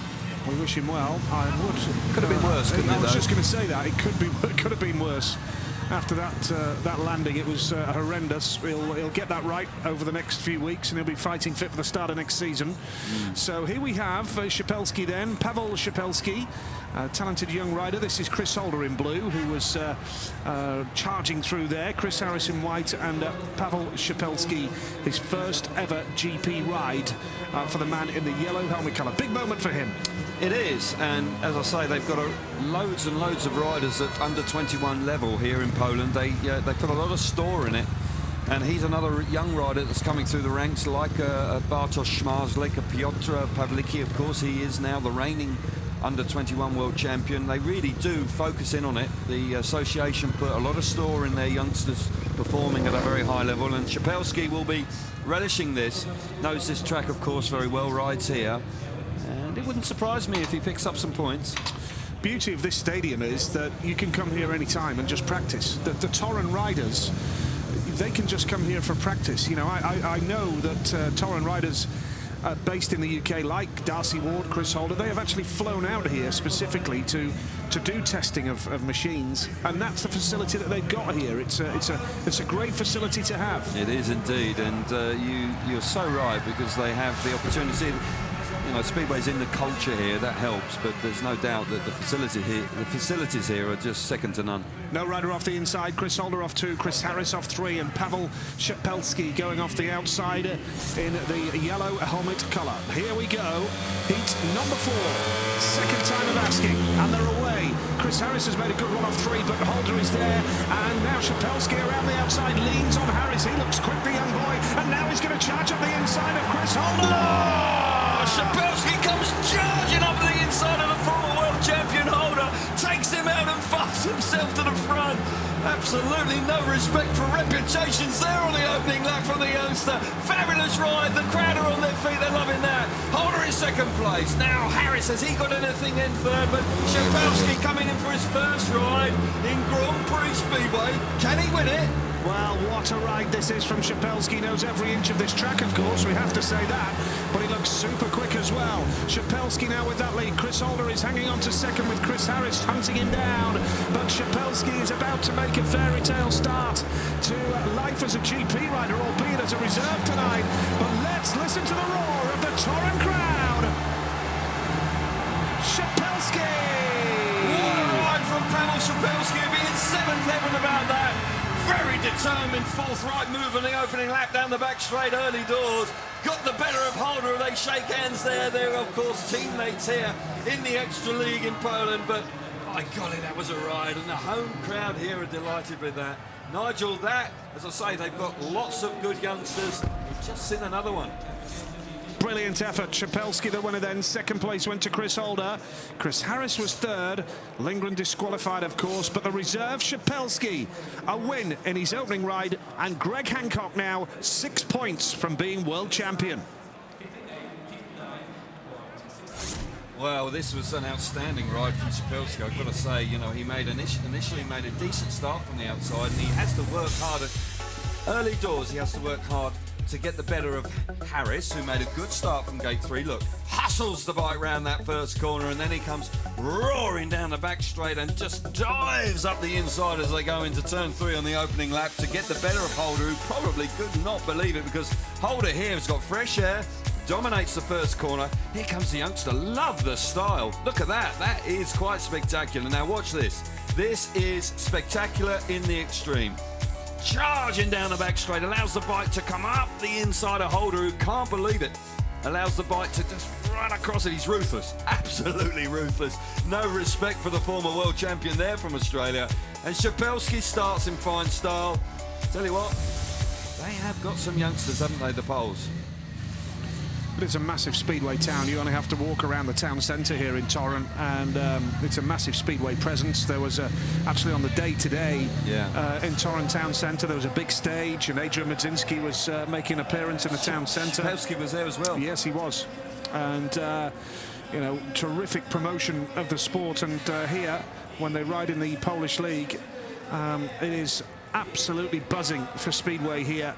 Speaker 1: We wish him well. I would.
Speaker 5: Could have been worse, couldn't it,
Speaker 1: I was
Speaker 5: though?
Speaker 1: just going to say that. It could have been worse. After that landing, it was horrendous. He'll get that right over the next few weeks, and he'll be fighting fit for the start of next season. So here we have Szpilski then, Paweł Szpilski, talented young rider. This is Chris Holder in blue, who was charging through there. Chris Harris in white, and Paweł Szpilski, his first ever GP ride for the man in the yellow helmet colour. Big moment for him.
Speaker 5: It is, and as I say, they've got loads and loads of riders at under 21 level here in Poland. They put a lot of store in it, and he's another young rider that's coming through the ranks, like a Bartosz Szmarzlik, a Piotr Pawlicki. Of course, he is now the reigning under 21 world champion. They really do focus in on it. The association put a lot of store in their youngsters performing at a very high level, and Szpilski will be relishing this. Knows this track, of course, very well, rides here. And it wouldn't surprise me if he picks up some points.
Speaker 1: Beauty of this stadium is that you can come here any time and just practice. The Torun riders, they can just come here for practice. You know, I know that Torun riders based in the UK, like Darcy Ward, Chris Holder, they have actually flown out here specifically to do testing of machines, and that's the facility that they've got here. It's a great facility to have.
Speaker 5: It is indeed, and you're so right, because they have the opportunity. You know, Speedway's in the culture here, that helps, but there's no doubt that the facilities here are just second to none.
Speaker 1: No rider off the inside, Chris Holder off 2, Chris Harris off 3, and Paweł Szpilski going off the outside in the yellow helmet colour. Here we go, heat number 4, second time of asking, and they're away. Chris Harris has made a good run off 3, but Holder is there, and now Szpilski around the outside leans on Harris. He looks quick, the young boy, and now he's going to charge up the inside of Chris Holder.
Speaker 5: Szpilski comes charging up the inside of the former world champion Holder, takes him out and fights himself to the front. Absolutely no respect for reputations there on the opening lap from the youngster. Fabulous ride, the crowd are on their feet, they're loving that. Holder in second place. Now Harris, has he got anything in third? But Szpilski coming in for his first ride in Grand Prix Speedway. Can he win it?
Speaker 1: Well, what a ride this is from Szpilski. Knows every inch of this track, of course, we have to say that. But he looks super quick as well. Szpilski now with that lead. Chris Holder is hanging on to second with Chris Harris hunting him down. But Szpilski is about to make a fairy tale start to life as a GP rider, albeit as a reserve tonight. But let's listen to the roar of the Torun crowd. Szpilski!
Speaker 5: What a ride from Paweł Szpilski. He'll be in 7th heaven about that. Very determined, forthright move on the opening lap down the back straight, early doors. Got the better of Holder. They shake hands there. They're, of course, teammates here in the extra league in Poland. But, by golly, that was a ride. And the home crowd here are delighted with that. Nigel, that, as I say, they've got lots of good youngsters. We've just seen another one.
Speaker 1: Brilliant effort. Szpilski the winner then. Second place went to Chris Holder. Chris Harris was third. Lindgren disqualified, of course, but the reserve Szpilski, a win in his opening ride, and Greg Hancock now 6 points from being world champion.
Speaker 5: Well, this was an outstanding ride from Szpilski. I've got to say, you know, he initially made a decent start from the outside, and he has to work harder. Early doors, he has to work hard to get the better of Harris, who made a good start from gate 3. Look, hustles the bike round that first corner, and then he comes roaring down the back straight and just dives up the inside as they go into turn 3 on the opening lap to get the better of Holder, who probably could not believe it, because Holder here has got fresh air, dominates the first corner. Here comes the youngster. Love the style. Look at that. That is quite spectacular. Now watch this. This is spectacular in the extreme. Charging down the back straight, allows the bike to come up the inside of Holder, who can't believe it. Allows the bike to just run across it. He's ruthless, absolutely ruthless. No respect for the former world champion there from Australia. And Szpilski starts in fine style. Tell you what, they have got some youngsters, haven't they, the Poles?
Speaker 1: But it's a massive speedway town. You only have to walk around the town centre here in Torun, and it's a massive speedway presence. There was actually on the day today in Torun town centre, there was a big stage, and Adrian Madzinski was making an appearance in the town centre.
Speaker 5: Szpilski was there as well.
Speaker 1: Yes, he was. And, you know, terrific promotion of the sport. And here, when they ride in the Polish league, It is absolutely buzzing for Speedway here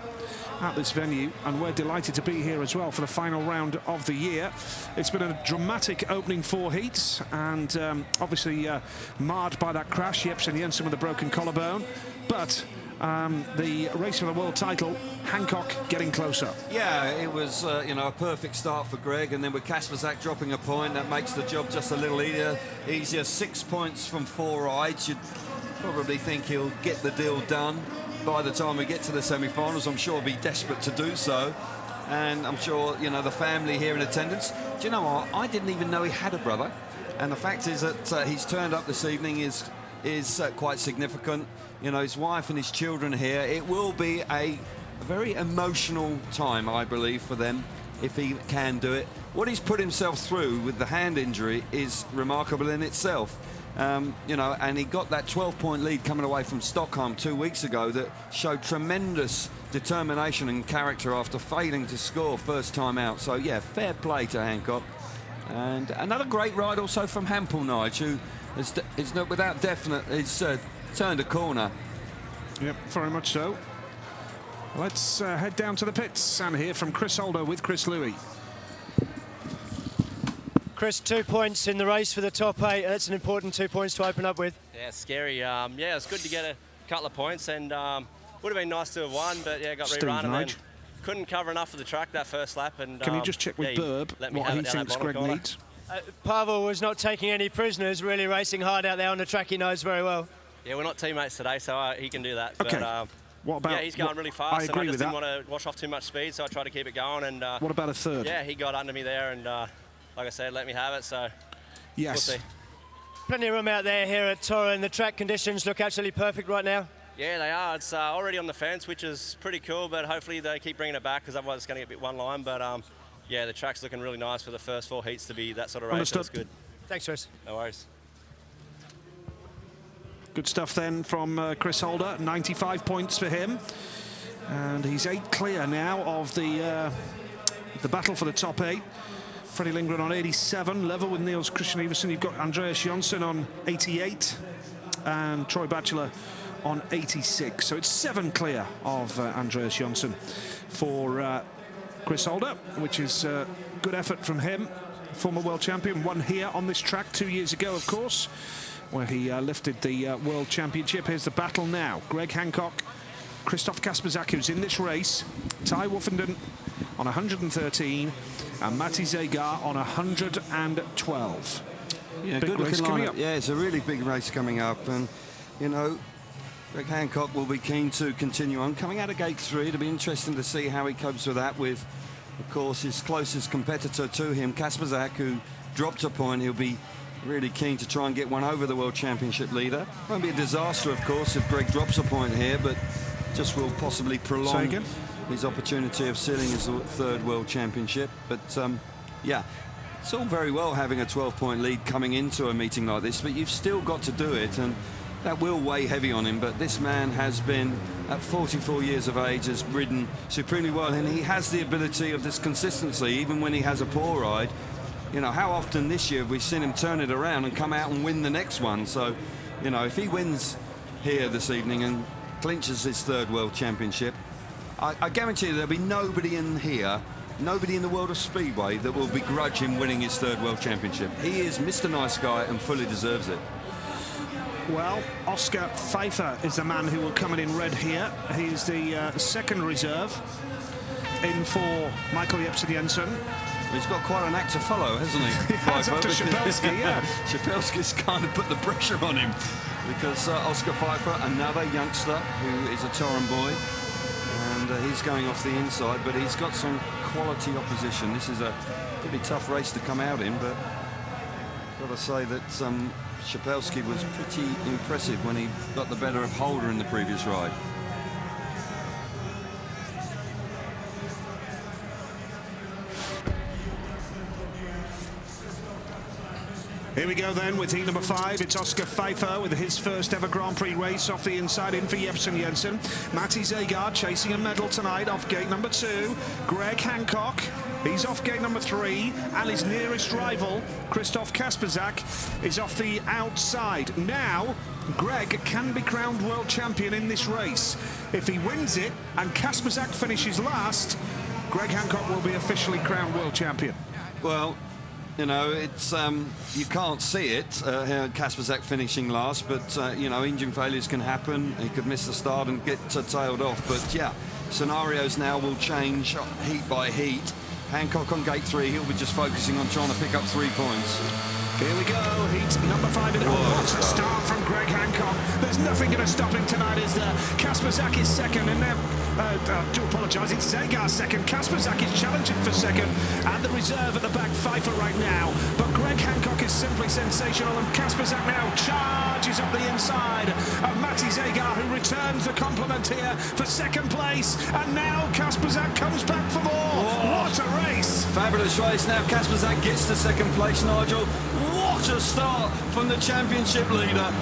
Speaker 1: at this venue, and we're delighted to be here as well for the final round of the year. It's been a dramatic opening 4 heats, and obviously marred by that crash, Jepsen Jensen with a broken collarbone, but the race for the world title, Hancock getting closer.
Speaker 5: Yeah, it was you know, a perfect start for Greg, and then with Kasperzak dropping a point, that makes the job just a little easier. 6 points from 4 rides. You'd probably think he'll get the deal done by the time we get to the semi-finals. I'm sure he'll be desperate to do so, and I'm sure, you know, the family here in attendance. Do you know what? I didn't even know he had a brother, and the fact is that he's turned up this evening is quite significant. You know, his wife and his children here. It will be a very emotional time, I believe, for them, if he can do it. What he's put himself through with the hand injury is remarkable in itself. You know, and he got that 12-point lead coming away from Stockholm 2 weeks ago that showed tremendous determination and character after failing to score first time out. So, yeah, fair play to Hancock. And another great ride also from Hampel Nige, who is without definite, he's turned a corner.
Speaker 1: Yep, very much so. Let's head down to the pits and hear from Chris Holder with Chris Louis.
Speaker 6: Chris, 2 points in the race for the top 8. That's an important 2 points to open up with.
Speaker 7: Yeah, it's scary. Yeah, it's good to get a couple of points, and would have been nice to have won, but yeah, got rerun and then couldn't cover enough of the track that first lap. And
Speaker 1: can you just check with Burb what he thinks Greg needs?
Speaker 6: Pavel was not taking any prisoners, really racing hard out there on the track he knows very well.
Speaker 7: Yeah, we're not teammates today, so he can do that.
Speaker 1: Okay.
Speaker 7: But,
Speaker 1: what about?
Speaker 7: Yeah, he's going really fast,
Speaker 1: I agree
Speaker 7: and I just
Speaker 1: with
Speaker 7: didn't
Speaker 1: that.
Speaker 7: want to wash off too much speed, so I tried to keep it going. And
Speaker 1: what about a third?
Speaker 7: Yeah, he got under me there, and like I said, let me have it. So
Speaker 1: yes.
Speaker 7: We'll see.
Speaker 6: Plenty of room out there here at Torun. The track conditions look absolutely perfect right now.
Speaker 7: Yeah, they are. It's already on the fence, which is pretty cool, but hopefully they keep bringing it back, because otherwise it's going to get a bit one line. But yeah, the track's looking really nice for the first 4 heats to be that sort of race. That's good.
Speaker 6: Thanks, Chris.
Speaker 7: No worries.
Speaker 1: Good stuff then from Chris Holder. 95 points for him, and he's 8 clear now of the battle for the top 8. Freddie Lindgren on 87, level with Niels Christian Iversen. You've got Andreas Jonsson on 88 and Troy Batchelor on 86. So it's 7 clear of Andreas Jonsson for Chris Holder, which is a good effort from him. Former world champion, won here on this track 2 years ago, of course, where he lifted the world championship. Here's the battle now. Greg Hancock, Christoph Kasperzak, who's in this race, Ty Woffenden on 113, and Matti Zegar on 112.
Speaker 5: Yeah,
Speaker 1: big
Speaker 5: good
Speaker 1: race
Speaker 5: looking
Speaker 1: coming
Speaker 5: lineup.
Speaker 1: up.
Speaker 5: Yeah, it's a really big race coming up, and you know, Greg Hancock will be keen to continue on. Coming out of gate 3, it'll be interesting to see how he copes with that, with, of course, his closest competitor to him, Kasperzak, who dropped a point. He'll be really keen to try and get one over the World Championship leader. Won't be a disaster, of course, if Greg drops a point here, but just will possibly prolong his opportunity of sealing his 3rd World Championship. But yeah, it's all very well having a 12-point lead coming into a meeting like this, but you've still got to do it, and that will weigh heavy on him. But this man has been, at 44 years of age, has ridden supremely well, and he has the ability of this consistency, even when he has a poor ride. You know, how often this year have we seen him turn it around and come out and win the next one? So, you know, if he wins here this evening and clinches his 3rd World Championship, I guarantee you there'll be nobody in here, nobody in the world of Speedway that will begrudge him winning his 3rd World Championship. He is Mr. Nice Guy and fully deserves it.
Speaker 1: Well, Oscar Pfeiffer is the man who will come in red here. He's the 2nd reserve in for Michael Jepsen Jensen.
Speaker 5: He's got quite an act to follow, hasn't he?
Speaker 1: That's after Szapelski, yeah.
Speaker 5: Szapelski's kind of put the pressure on him, because Oscar Pfeiffer, another youngster who is a Torun boy, and he's going off the inside, but he's got some quality opposition. This is a pretty tough race to come out in, but got to say that Szapelski was pretty impressive when he got the better of Holder in the previous ride.
Speaker 1: Here we go then with heat number 5. It's Oscar Pfeiffer with his first ever Grand Prix race off the inside in for Jepsen Jensen. Matti Zegar chasing a medal tonight off gate number 2. Greg Hancock He's off gate number 3, and his nearest rival, Krzysztof Kasperzak, is off the outside. Now, Greg can be crowned world champion in this race. If he wins it and Kasperzak finishes last, Greg Hancock will be officially crowned world champion.
Speaker 5: Well, you know, it's you can't see it, Kasperzak finishing last, but you know, engine failures can happen. He could miss the start and get tailed off. But yeah, scenarios now will change heat by heat. Hancock on gate 3, he'll be just focusing on trying to pick up 3 points.
Speaker 1: Here we go, heat number 5 in the what a start from Greg Hancock. There's nothing going to stop him tonight, is there? Kasperzak is second, and then, I do apologise, it's Zagar second. Kasperzak is challenging for second, and the reserve at the back, Pfeiffer right now. But Greg Hancock is simply sensational, and Kasperzak now charges up the inside of Matty Zagar, who returns the compliment here for second place. And now Kasperzak comes back for more.
Speaker 5: Whoa.
Speaker 1: What a race!
Speaker 5: Fabulous race. Now Kasperzak gets to second place, Nigel. What a start from the championship leader.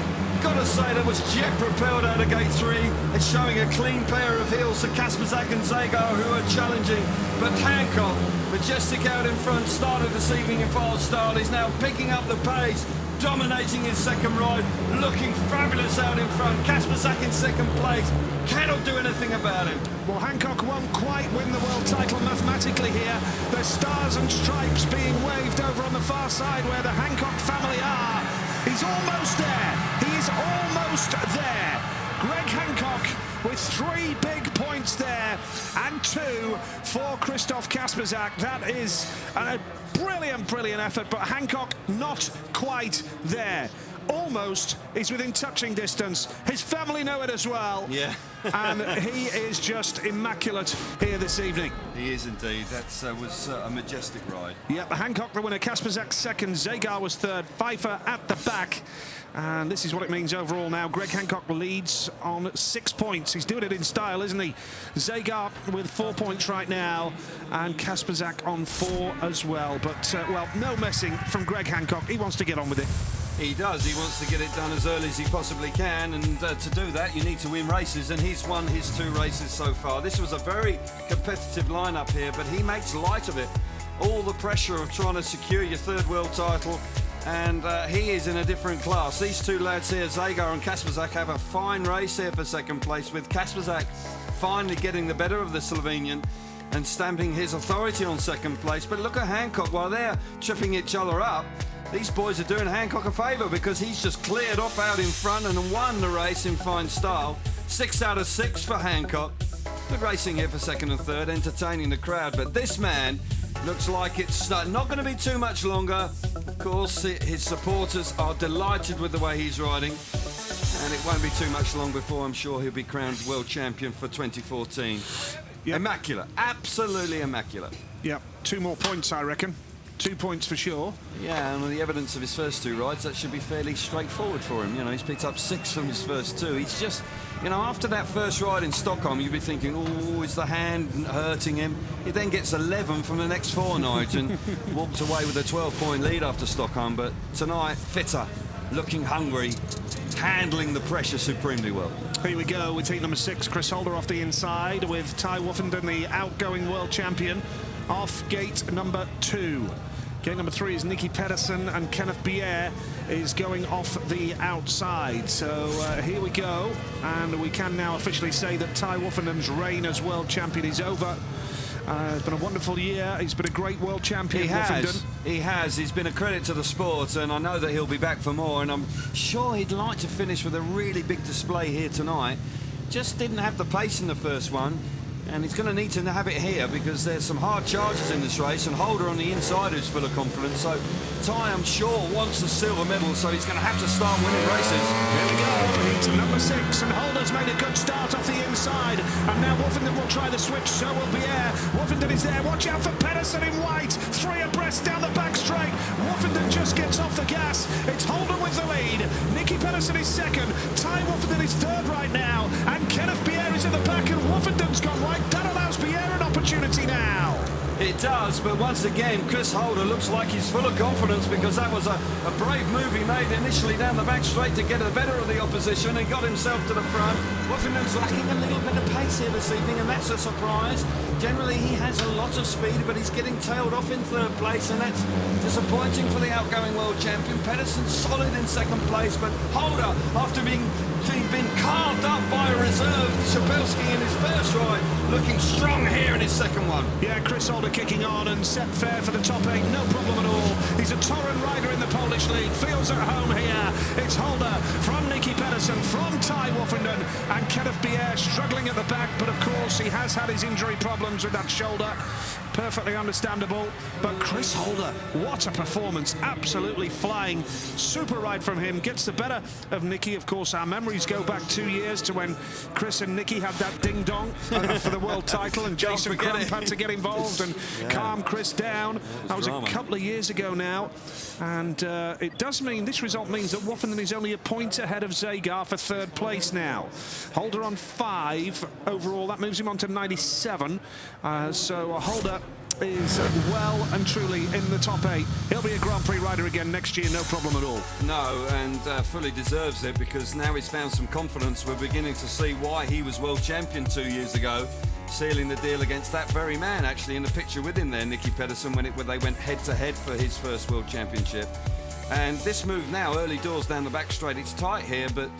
Speaker 5: Gotta say, that was jet propelled out of gate 3. It's showing a clean pair of heels to Kasperzak and Zagar, who are challenging. But Hancock, majestic out in front, started this evening in fast style. He's now picking up the pace, dominating his second ride, looking fabulous out in front. Kasperzak in second place, cannot do anything about him.
Speaker 1: Well, Hancock won't quite win the world title mathematically here. There's stars and stripes being waved over on the far side where the Hancock family are. He's almost there. He is almost there. Greg Hancock with 3 big points there and 2 for Krzysztof Kasperzak. That is a brilliant, brilliant effort, but Hancock not quite there. Almost is within touching distance. His family know it as well.
Speaker 5: Yeah.
Speaker 1: And he is just immaculate here this evening.
Speaker 5: He is indeed. That was a majestic ride.
Speaker 1: Yep, Hancock the winner, Kasperzak second, Zagar was third, Pfeiffer at the back. And this is what it means overall now. Greg Hancock leads on 6 points. He's doing it in style, isn't he? Zagar with 4 points right now, and Kasperzak on 4 as well. But, well, no messing from Greg Hancock. He wants to get on with it.
Speaker 5: He does. He wants to get it done as early as he possibly can, and to do that, you need to win races, and he's won his 2 races so far. This was a very competitive lineup here, but he makes light of it. All the pressure of trying to secure your 3rd world title, and he is in a different class. These 2 lads here, Zagar and Kasperzak, have a fine race here for second place, with Kasperzak finally getting the better of the Slovenian and stamping his authority on second place. But look at Hancock, while they're tripping each other up, these boys are doing Hancock a favour, because he's just cleared off out in front and won the race in fine style. 6 out of 6 for Hancock. Good racing here for second and third, entertaining the crowd. But this man looks like it's not going to be too much longer. Of course, his supporters are delighted with the way he's riding. And it won't be too much long before I'm sure he'll be crowned world champion for 2014. Yep. Immaculate. Absolutely immaculate.
Speaker 1: Yep, 2 more points, I reckon. 2 points for sure.
Speaker 5: Yeah, and on the evidence of his first 2 rides, that should be fairly straightforward for him. You know, he's picked up 6 from his first 2. He's just, you know, after that first ride in Stockholm, you'd be thinking, oh, is the hand hurting him? He then gets 11 from the next 4 nights and walked away with a 12-point lead after Stockholm. But tonight, fitter, looking hungry, handling the pressure supremely well.
Speaker 1: Here we go with heat number 6, Chris Holder off the inside, with Ty Woffenden, the outgoing world champion, off gate number 2. Gate number 3 is Nicky Pedersen, and Kenneth Bier is going off the outside. So here we go, and we can now officially say that Ty Woffenden's reign as world champion is over. It's been a wonderful year. He's been a great world champion.
Speaker 5: He has. He's been a credit to the sport, and I know that he'll be back for more, and I'm sure he'd like to finish with a really big display here tonight. Just didn't have the pace in the first one, and he's going to need to have it here, because there's some hard charges in this race, and Holder on the inside who's full of confidence. So Ty, I'm sure, wants a silver medal, so he's going to have to start winning races.
Speaker 1: Here we go, heat number 6, and Holder's made a good start off the inside, and now Woffenden will try the switch, so will Bier. Woffenden is there, watch out for Pedersen in white, 3 abreast down the back straight. Woffenden just gets off the gas. It's Holder with the lead. Nicky Pedersen is second, Ty Woffenden is third right now, and Kenneth Bier is at the back, and Woffenden's gone right. That allows Bier an opportunity now.
Speaker 5: It does, but once again, Chris Holder looks like he's full of confidence because that was a brave move he made initially down the back straight to get the better of the opposition and got himself to the front. Woffington's lacking a little bit of pace here this evening, and that's a surprise. Generally, he has a lot of speed, but he's getting tailed off in third place, and that's disappointing for the outgoing world champion. Pedersen's solid in second place, but Holder, after being carved up by a reserve Szapelski in his first ride, looking strong here in his second one.
Speaker 1: Yeah, Chris Holder kicking on and set fair for the top 8, no problem at all. He's a Torun rider in the Polish league, feels at home here. It's Holder from Nicky Pedersen, from Ty Woffington, and Kenneth Bier struggling at the back, but of course he has had his injury problems with that shoulder. Perfectly understandable, but Chris Holder, what a performance, absolutely flying. Super ride from him, gets the better of Nicky. Of course, our memories go back 2 years to when Chris and Nicky had that ding-dong for the world title, and Jason Crump had to get involved and calm Chris down. That was a couple of years ago now, and it does mean, this result means that Woffington is only a point ahead of Zagar for third place now. Holder on 5 overall, that moves him on to 97, so Holder is well and truly in the top 8. He'll be a Grand Prix rider again next year, no problem at all.
Speaker 5: No, and fully deserves it, because now he's found some confidence. We're beginning to see why he was world champion 2 years ago, sealing the deal against that very man, actually in the picture with him there, Nicky Pedersen, when they went head-to-head for his first world championship. And this move now, early doors down the back straight, it's tight here, but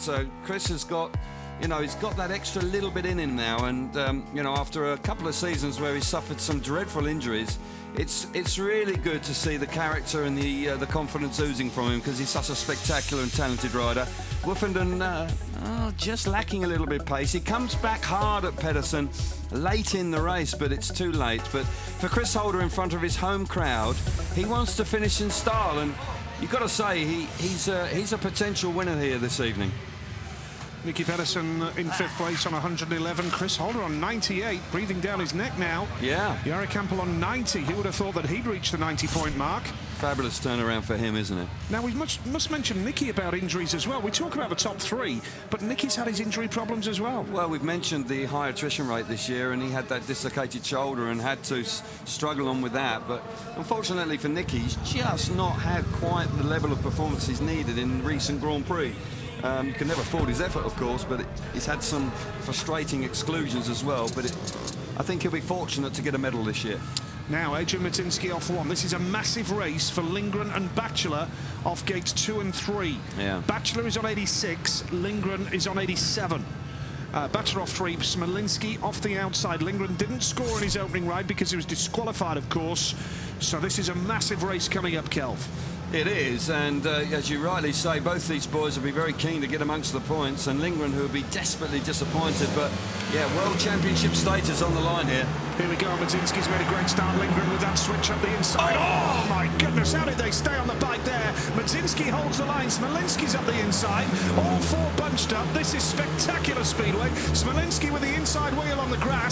Speaker 5: Chris has got, you know, he's got that extra little bit in him now, and you know, after a couple of seasons where he suffered some dreadful injuries, it's really good to see the character and the confidence oozing from him, because he's such a spectacular and talented rider. Woffington just lacking a little bit of pace. He comes back hard at Pedersen late in the race, but it's too late. But for Chris Holder in front of his home crowd, he wants to finish in style, and you've got to say he's a potential winner here this evening.
Speaker 1: Nicky Pedersen in 5th place on 111. Chris Holder on 98, breathing down his neck now.
Speaker 5: Yeah.
Speaker 1: Jari Campbell on 90. Who would have thought that he'd reach the 90-point mark?
Speaker 5: Fabulous turnaround for him, isn't it?
Speaker 1: Now, we must mention Nicky about injuries as well. We talk about the top 3, but Nicky's had his injury problems as well.
Speaker 5: Well, we've mentioned the high attrition rate this year, and he had that dislocated shoulder and had to struggle on with that. But unfortunately for Nicky, he's just not had quite the level of performance he's needed in recent Grand Prix. You can never fault his effort, of course, but he's had some frustrating exclusions as well. But I think he'll be fortunate to get a medal this year.
Speaker 1: Now, Adrian Matinsky off 1. This is a massive race for Lindgren and Bachelor off gates 2 and 3.
Speaker 5: Yeah.
Speaker 1: Bachelor is on 86, Lindgren is on 87. Bachelor off 3, Smolinski off the outside. Lindgren didn't score in his opening ride because he was disqualified, of course. So this is a massive race coming up, Kelv.
Speaker 5: It is, and as you rightly say, both these boys will be very keen to get amongst the points, and Lindgren, who will be desperately disappointed, but yeah, World Championship status on the line here.
Speaker 1: Here we go, Matinsky's made a great start. Lindgren with that switch up the inside. Oh my goodness, how did they stay on the bike there? Matinsky holds the line, Smolinski's up the inside, all 4 bunched up. This is spectacular speedway. Smolinski with the inside wheel on the grass.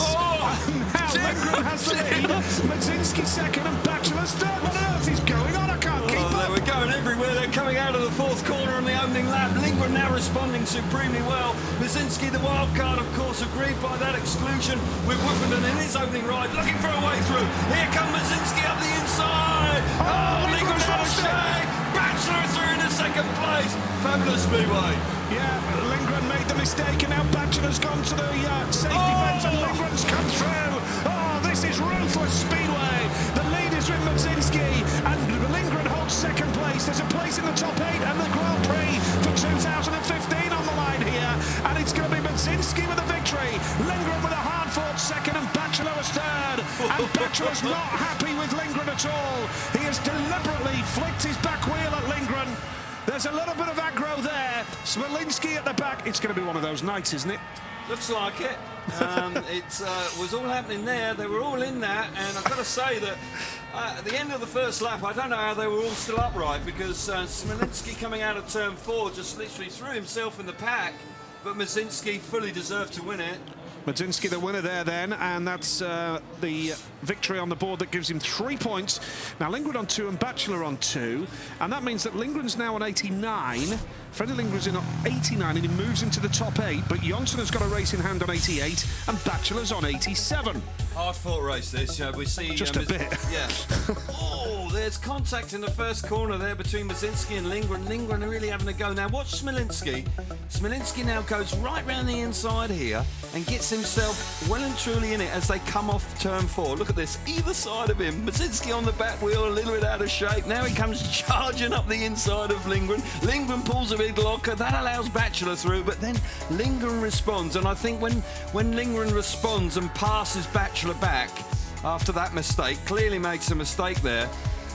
Speaker 1: And now Lindgren has the lead. Matinsky second and Bachelor's third. What on earth is going on? I can't keep up.
Speaker 5: We're going everywhere. They're coming out of the 4th corner on the opening lap. Lindgren now responding supremely well. Matinsky, the wild card, of course, agreed by that exclusion with Woffington in his opening ride, looking for a way through. Here comes Matinsky up the inside. Lindgren's on shade. Bachelor through into 2nd place. Fabulous speedway.
Speaker 1: Yeah, Lindgren made the mistake, and now Bachelor's gone to the safety fence, and Lindgren's come through. Oh, this is ruthless speedway. The lead is with Matinsky, and Lindgren holds 2nd place. There's a place in the top 8 and the Grand Prix for 2015 on the line here, and it's going to be Matinsky with the victory. Lindgren with a hard-fought 2nd, and Bachelor was 3rd. And Bachelor's not happy with Lindgren at all. He has deliberately flicked his back wheel at Lindgren. There's a little bit of aggro there. Smolinski at the back. It's going to be one of those nights, isn't it?
Speaker 5: Looks like it. It was all happening there. They were all in that, and I've got to say that at the end of the first lap, I don't know how they were all still upright, because Smolinski coming out of turn 4 just literally threw himself in the pack, but Matinsky fully deserved to win it.
Speaker 1: Madzinski the winner there then, and that's the victory on the board that gives him 3 points. Now Lindgren on 2 and Bachelor on 2, and that means that Lindgren's now on 89. Freddie Lindgren's in on 89 and he moves into the top 8, but Jonsson has got a race in hand on 88 and Bachelor's on 87.
Speaker 5: Hard fought race this. We see
Speaker 1: just a bit.
Speaker 5: Yeah. Oh, there's contact in the first corner there between Madzinski and Lindgren. Lindgren are really having a go. Now watch Smolinski. Smolinski now goes right round the inside here and gets himself well and truly in it as they come off turn 4. Look at this, either side of him. Madzinski on the back wheel, a little bit out of shape. Now he comes charging up the inside of Lindgren. Lindgren pulls a big locker. That allows Bachelor through, but then Lindgren responds. And I think when Lindgren responds and passes Bachelor back after that mistake, clearly makes a mistake there.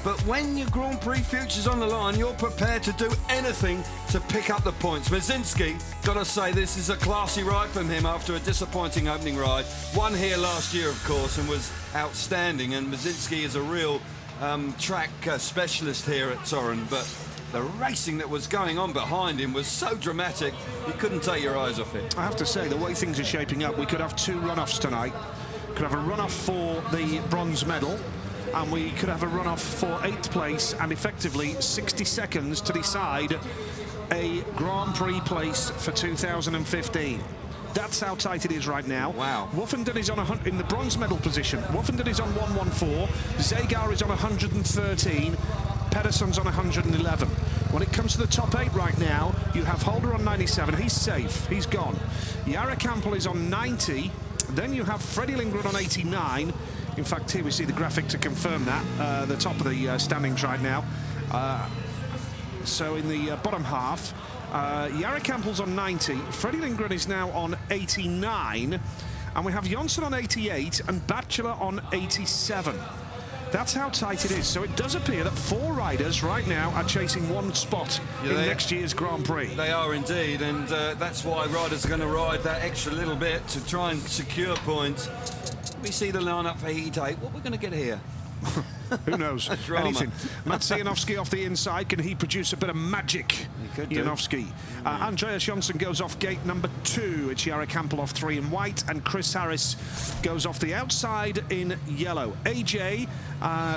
Speaker 5: But when your Grand Prix future's on the line, you're prepared to do anything to pick up the points. Madzinski, gotta say, this is a classy ride from him after a disappointing opening ride. Won here last year, of course, and was outstanding. And Madzinski is a real track specialist here at Torun. But the racing that was going on behind him was so dramatic, you couldn't take your eyes off it.
Speaker 1: I have to say, the way things are shaping up, we could have 2 runoffs tonight. Could have a runoff for the bronze medal, and we could have a runoff for 8th place and effectively 60 seconds to decide a Grand Prix place for 2015. That's how tight it is right now.
Speaker 5: Wow.
Speaker 1: Woffenden is on in the bronze medal position. Woffenden is on 114. Zagar is on 113. Pedersen's on 111. When it comes to the top 8 right now, you have Holder on 97. He's safe. He's gone. Jari Campbell is on 90. Then you have Freddie Lindgren on 89. In fact, here we see the graphic to confirm that. The top of the standings right now. So in the bottom half, Jari Campbell's on 90. Freddie Lindgren is now on 89. And we have Jonsson on 88 and Bachelor on 87. That's how tight it is. So it does appear that 4 riders right now are chasing 1 spot in next year's Grand Prix.
Speaker 5: They are indeed, and that's why riders are going to ride that extra little bit to try and secure points. We see the lineup for Heat 8. What we're going to get here?
Speaker 1: Who knows? Anything. Mats Janowski off the inside. Can he produce a bit of magic?
Speaker 5: He could do.
Speaker 1: Janowski. Andreas Jonsson goes off gate number 2. It's Jari Campbell off 3 in white, and Chris Harris goes off the outside in yellow. AJ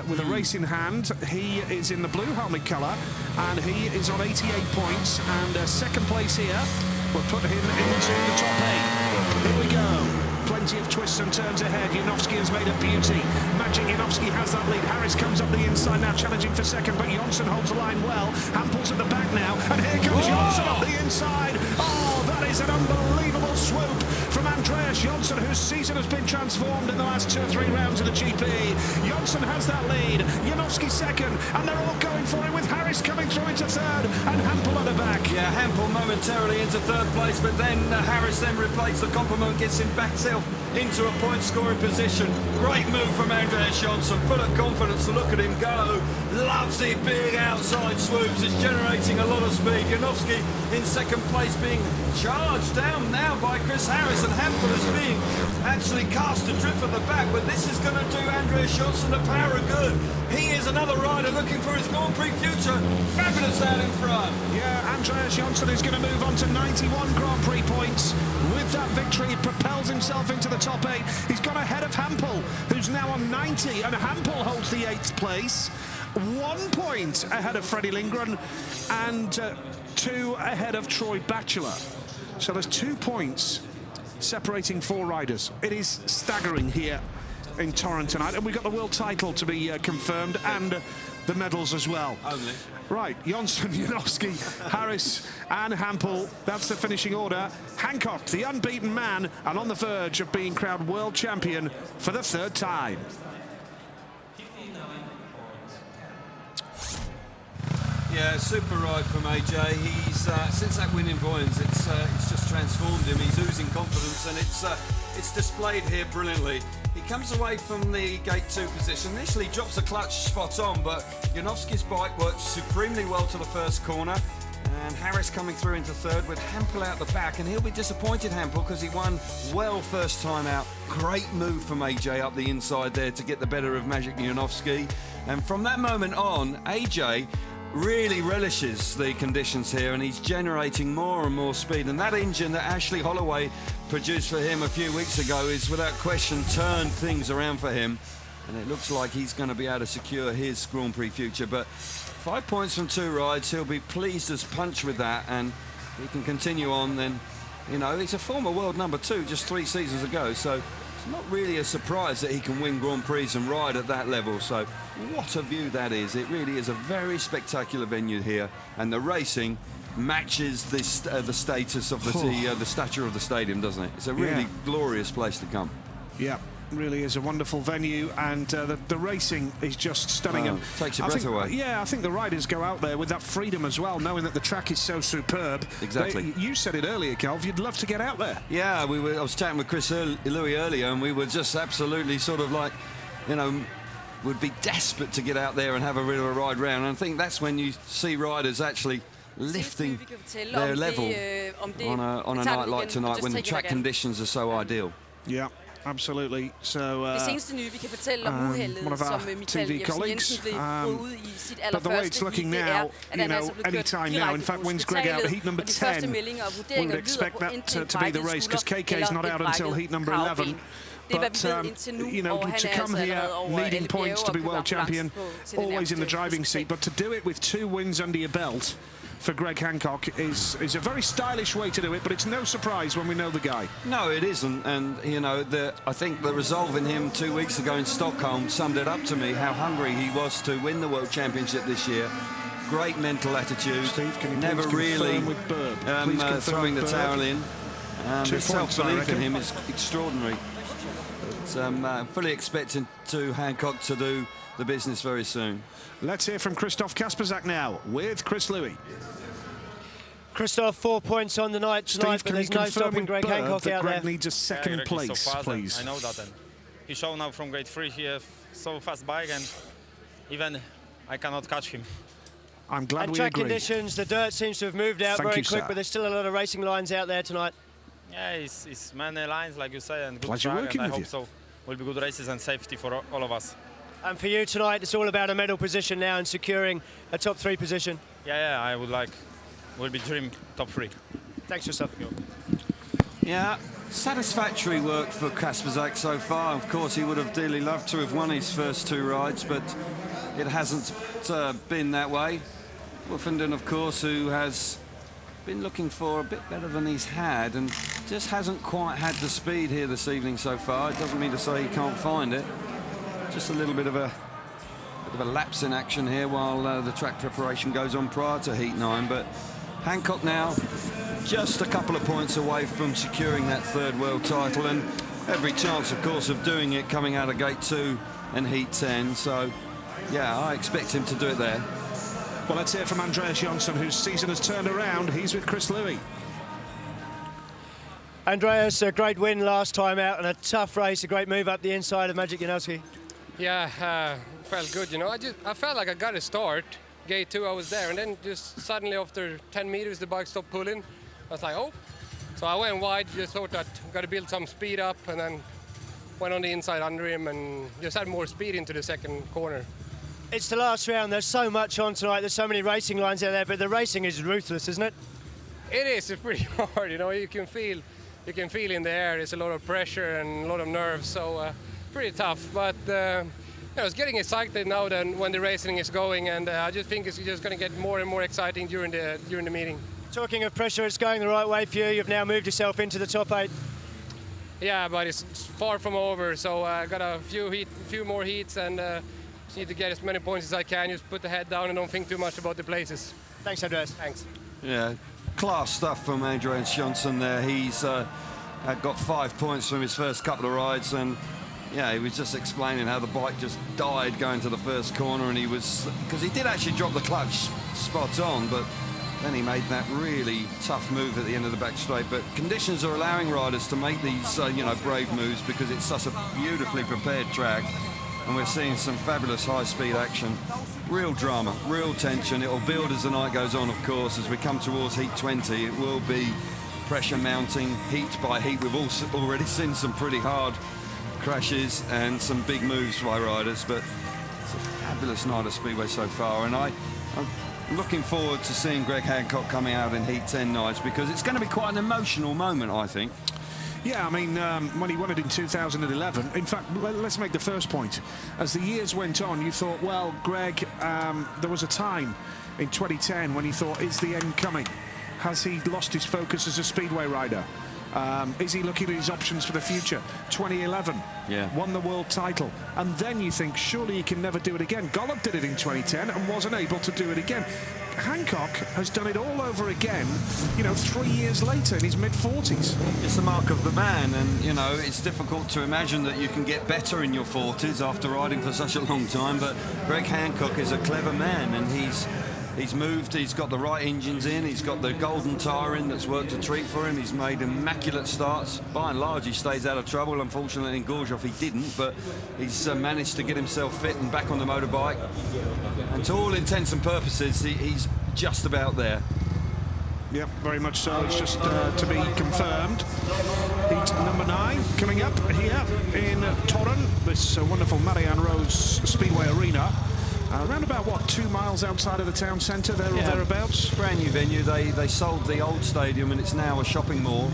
Speaker 1: with a race in hand. He is in the blue helmet colour, and he is on 88 points. And second place here will put him into the top 8. Here we go. Plenty of twists and turns ahead. Janowski has made a beauty. Magic Janowski has that lead. Harris comes up the inside now, challenging for second, but Jonsson holds the line well. Hampel's at the back now, and here comes Jonsson up the inside. Oh, that is an unbelievable swoop from Andreas Jonsson, whose season has been transformed in the last 2 or 3 rounds of the GP. Jonsson has that lead. Janowski second, and they're all going for it with Harris coming through into third, and Hampel at the back.
Speaker 5: Yeah, Hampel momentarily into 3rd place, but then Harris then replaces the compliment, gets him back into a point-scoring position. Great move from Andreas Jonsson, full of confidence to look at him go. Loves the big outside swoops, it's generating a lot of speed. Janowski in 2nd place being charged down now by Chris Harris, and Hampel is being actually cast adrift at the back, but this is going to do Andreas Jonsson the power of good. He is another rider looking for his Grand Prix future. Fabulous out in front.
Speaker 1: Yeah, Andreas Jonsson is going to move on to 91 Grand Prix points. With that victory, he propels himself into the top 8. He's got ahead of Hampel, who's now on 90, and Hampel holds the 8th place. 1 point ahead of Freddie Lindgren, and 2 ahead of Troy Bachelor. So there's 2 points separating 4 riders. It is staggering here in Torun tonight, and we've got the world title to be confirmed, and the medals as well.
Speaker 5: Only.
Speaker 1: Right, Jonsson, Janowski, Harris and Hampel. That's the finishing order. Hancock, the unbeaten man, and on the verge of being crowned world champion for the 3rd time.
Speaker 5: Yeah, super ride from AJ. He's since that win in Voyens, it's just transformed him. He's oozing confidence, and it's displayed here brilliantly. He comes away from the gate 2 position. Initially drops the clutch spot on, but Janowski's bike works supremely well to the 1st corner. And Harris coming through into 3rd with Hampel out the back, and he'll be disappointed, Hampel, because he won well 1st time out. Great move from AJ up the inside there to get the better of Magic Janowski. And from that moment on, AJ really relishes the conditions here, and he's generating more and more speed. And that engine that Ashley Holloway produced for him a few weeks ago is without question turned things around for him, and it looks like he's going to be able to secure his Grand Prix future. But 5 points from 2 rides, he'll be pleased as punch with that, and if he can continue on, then, you know, he's a former world number 2 just 3 seasons ago, so it's not really a surprise that he can win Grand Prix and ride at that level. So what a view that is. It really is a very spectacular venue here, and the racing matches this the status of the stature of the stadium, doesn't it? It's a really glorious place to come.
Speaker 1: Yeah, really is a wonderful venue, and the racing is just stunning. And
Speaker 5: takes your breath away.
Speaker 1: Yeah, I think the riders go out there with that freedom as well, knowing that the track is so superb.
Speaker 5: Exactly.
Speaker 1: You said it earlier, Calv, you'd love to get out there.
Speaker 5: Yeah, I was chatting with Chris Louis earlier, and we were just absolutely sort of like, you know, would be desperate to get out there and have a real ride round. And I think that's when you see riders actually lifting their level on a night like tonight, when the track conditions are so ideal.
Speaker 1: Yeah, absolutely. So
Speaker 8: Det seneste nye, vi kan fortælle om uheldet,
Speaker 1: one of our
Speaker 8: som Michael
Speaker 1: TV colleagues,
Speaker 8: Jensen blev ude i sit
Speaker 1: but the way it's
Speaker 8: allerførste
Speaker 1: looking
Speaker 8: heat,
Speaker 1: now,
Speaker 8: det
Speaker 1: you know, any time now, in fact, wins Greg out heat number 10, we would expect that to be the race, because KK's not out until heat number 11. But, you know, to come here needing points to be world champion, always in the driving seat, but to do it with 2 wins under your belt for Greg Hancock is a very stylish way to do it, but it's no surprise when we know the guy.
Speaker 5: No, it isn't, and, you know, I think the resolve in him 2 weeks ago in Stockholm summed it up to me, how hungry he was to win the World Championship this year. Great mental attitude,
Speaker 1: Steve, can you
Speaker 5: never really throwing the towel in. The self-belief in him is extraordinary. I'm fully expecting Hancock to do the business very soon.
Speaker 1: Let's hear from Christoph Kasperzak now with Chris Louis.
Speaker 6: Christoph, 4 points on the night tonight,
Speaker 1: Steve,
Speaker 6: but there's no stopping Greg Hancock out
Speaker 1: Greg
Speaker 6: there.
Speaker 1: needs a second place,
Speaker 3: so fast,
Speaker 1: please.
Speaker 3: I know that, and he showed now from grade 3 he has so fast bike, and even I cannot catch him.
Speaker 1: I'm glad
Speaker 6: And
Speaker 1: we
Speaker 6: track
Speaker 1: agree.
Speaker 6: conditions, the dirt seems to have moved out
Speaker 1: Thank
Speaker 6: very
Speaker 1: you,
Speaker 6: quick,
Speaker 1: sir.
Speaker 6: but there's still a lot of racing lines out there tonight.
Speaker 3: Yeah, it's many lines, like you say, and good
Speaker 1: Pleasure
Speaker 3: track,
Speaker 1: working
Speaker 3: and I
Speaker 1: with
Speaker 3: hope
Speaker 1: you.
Speaker 3: so. Will be good races and safety for all of us.
Speaker 6: And for you tonight, it's all about a medal position now and securing a top 3 position.
Speaker 3: Yeah, I would like, will be dream top 3.
Speaker 6: Thanks, Christoph.
Speaker 5: Yeah, satisfactory work for Kasperzak so far. Of course, he would have dearly loved to have won his first 2 rides, but it hasn't been that way. Wolfenden, of course, who has been looking for a bit better than he's had, and just hasn't quite had the speed here this evening so far. It doesn't mean to say he can't find it. Just a little bit of a lapse in action here while the track preparation goes on prior to Heat 9. But Hancock now just a couple of points away from securing that 3rd world title, and every chance, of course, of doing it coming out of Gate 2 and Heat 10. So, yeah, I expect him to do it there.
Speaker 1: Well, let's hear from Andreas Jonsson, whose season has turned around. He's with Chris Louis.
Speaker 6: Andreas, a great win last time out and a tough race, a great move up the inside of Magic Janowski.
Speaker 9: Yeah, felt good, you know. I felt like I got a start. Gate 2, I was there, and then just suddenly after 10 meters, the bike stopped pulling. I was like, oh. So I went wide, just thought that I got to build some speed up, and then went on the inside under him and just had more speed into the 2nd corner.
Speaker 6: It's the last round. There's so much on tonight. There's so many racing lines out there, but the racing is ruthless, isn't it?
Speaker 9: It is. It's pretty hard, you know. You can feel in the air. There's a lot of pressure and a lot of nerves, so pretty tough. But you know, it's getting excited now than when the racing is going, and I just think it's just going to get more and more exciting during the meeting.
Speaker 6: Talking of pressure, it's going the right way for you. You've now moved yourself into the top 8.
Speaker 9: Yeah, but it's far from over. So I got a few more heats, and just need to get as many points as I can. Just put the head down and don't think too much about the places.
Speaker 6: Thanks, Andreas.
Speaker 9: Thanks.
Speaker 5: Yeah, class stuff from Andreas Jonsson there. He's got 5 points from his first couple of rides, and yeah, he was just explaining how the bike just died going to the first corner, and because he did actually drop the clutch spot on, but then he made that really tough move at the end of the back straight. But conditions are allowing riders to make these you know, brave moves, because it's such a beautifully prepared track, and we're seeing some fabulous high-speed action. Real drama, real tension. It'll build as the night goes on, of course. As we come towards Heat 20, it will be pressure mounting heat by heat. We've already seen some pretty hard crashes and some big moves by riders, but it's a fabulous night of Speedway so far. And I'm looking forward to seeing Greg Hancock coming out in Heat 10 nights, because it's going to be quite an emotional moment, I think.
Speaker 1: Yeah, I mean, when he won it in 2011, in fact, let's make the first point. As the years went on, you thought, well, Greg, there was a time in 2010 when he thought, is the end coming? Has he lost his focus as a speedway rider? Is he looking at his options for the future? 2011, won the world title. And then you think, surely he can never do it again. Gollop did it in 2010 and wasn't able to do it again. Hancock has done it all over again, you know, 3 years later in his mid-40s.
Speaker 5: It's the mark of the man, and, you know, it's difficult to imagine that you can get better in your 40s after riding for such a long time, but Greg Hancock is a clever man, and he's moved, he's got the right engines in, he's got the golden tyre in that's worked a treat for him, he's made immaculate starts. By and large, he stays out of trouble. Unfortunately, in Gorzow he didn't, but he's managed to get himself fit and back on the motorbike. And to all intents and purposes, he's just about there.
Speaker 1: Yep, very much so. It's just to be confirmed. Heat number 9 coming up here in Torun, this wonderful Marianne Rose Speedway Arena. Around about, what, 2 miles outside of the town centre, there or thereabouts?
Speaker 5: Brand new venue. They sold the old stadium, and it's now a shopping mall.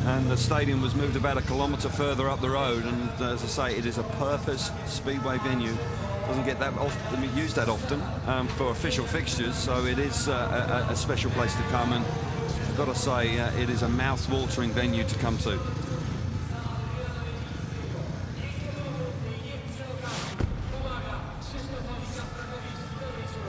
Speaker 5: And the stadium was moved about 1 kilometre further up the road. And as I say, it is a purpose speedway venue. Doesn't get that often, used that often for official fixtures, so it is a special place to come. And I've got to say, it is a mouth-watering venue to come to.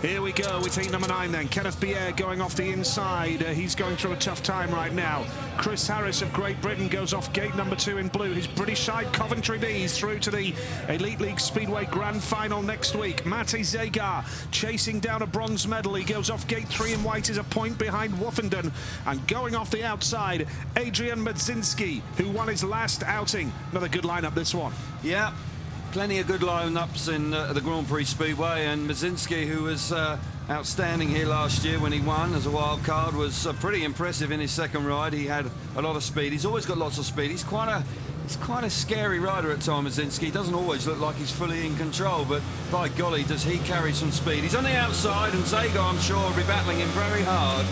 Speaker 1: Here we go with heat number 9 then. Kenneth Bier going off the inside. He's going through a tough time right now. Chris Harris of Great Britain goes off gate number 2 in blue. His British side, Coventry Bees, through to the Elite League Speedway Grand Final next week. Mate Zegar chasing down a bronze medal. He goes off gate 3 in white, is a point behind Woofenden. And going off the outside, Adrian Medzinski, who won his last outing. Another good lineup, this one.
Speaker 5: Yeah. Plenty of good lineups in the Grand Prix Speedway, and Medzinski, who was outstanding here last year when he won as a wild card, was pretty impressive in his second ride. He had a lot of speed. He's always got lots of speed. He's quite a scary rider at times, Medzinski. He doesn't always look like he's fully in control, but by golly, does he carry some speed. He's on the outside, and Zago, I'm sure, will be battling him very hard.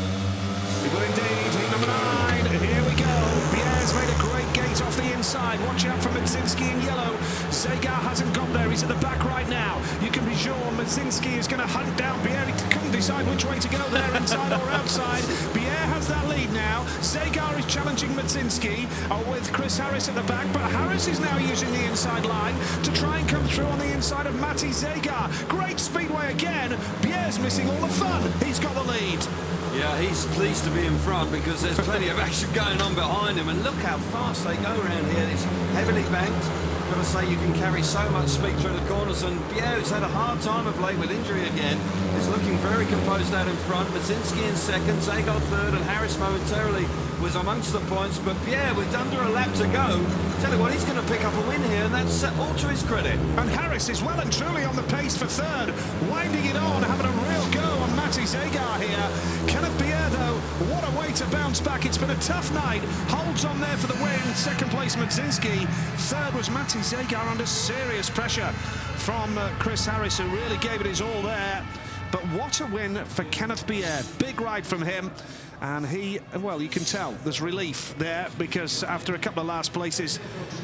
Speaker 1: He will indeed. Heat number 9. Here we go. Bier's made a great gate off the inside. Watch out for Medzinski in yellow. Zegar hasn't got there. He's at the back right now. You can be sure Medzinski is going to hunt down Bier. He couldn't decide which way to go there, inside or outside. Bier has that lead now. Zegar is challenging Medzinski with Chris Harris at the back, but Harris is now using the inside line to try and come through on the inside of Mate Zegar. Great speedway again. Bier's missing all the fun. He's got the lead.
Speaker 5: Yeah, he's pleased to be in front because there's plenty of action going on behind him, and look how fast they go around here. It's heavily banked. I've got to say, you can carry so much speed through the corners, and Bier, who's had a hard time of late with injury again, is looking very composed out in front. Medzinski in second, Zago third, and Harris momentarily was amongst the points, but Bier, with under a lap to go, tell you what, he's going to pick up a win here, and that's all to his credit.
Speaker 1: And Harris is well and truly on the pace for third, winding it on, having a real go on Mate Zegar here. Kenneth Bier, though, what a way to bounce back. It's been a tough night. Holds on there for the win. Second place, Medzinski. Third was Mate Zegar, under serious pressure from Chris Harris, who really gave it his all there. But what a win for Kenneth Bier. Big ride from him. And he, well, you can tell there's relief there, because after a couple of last places,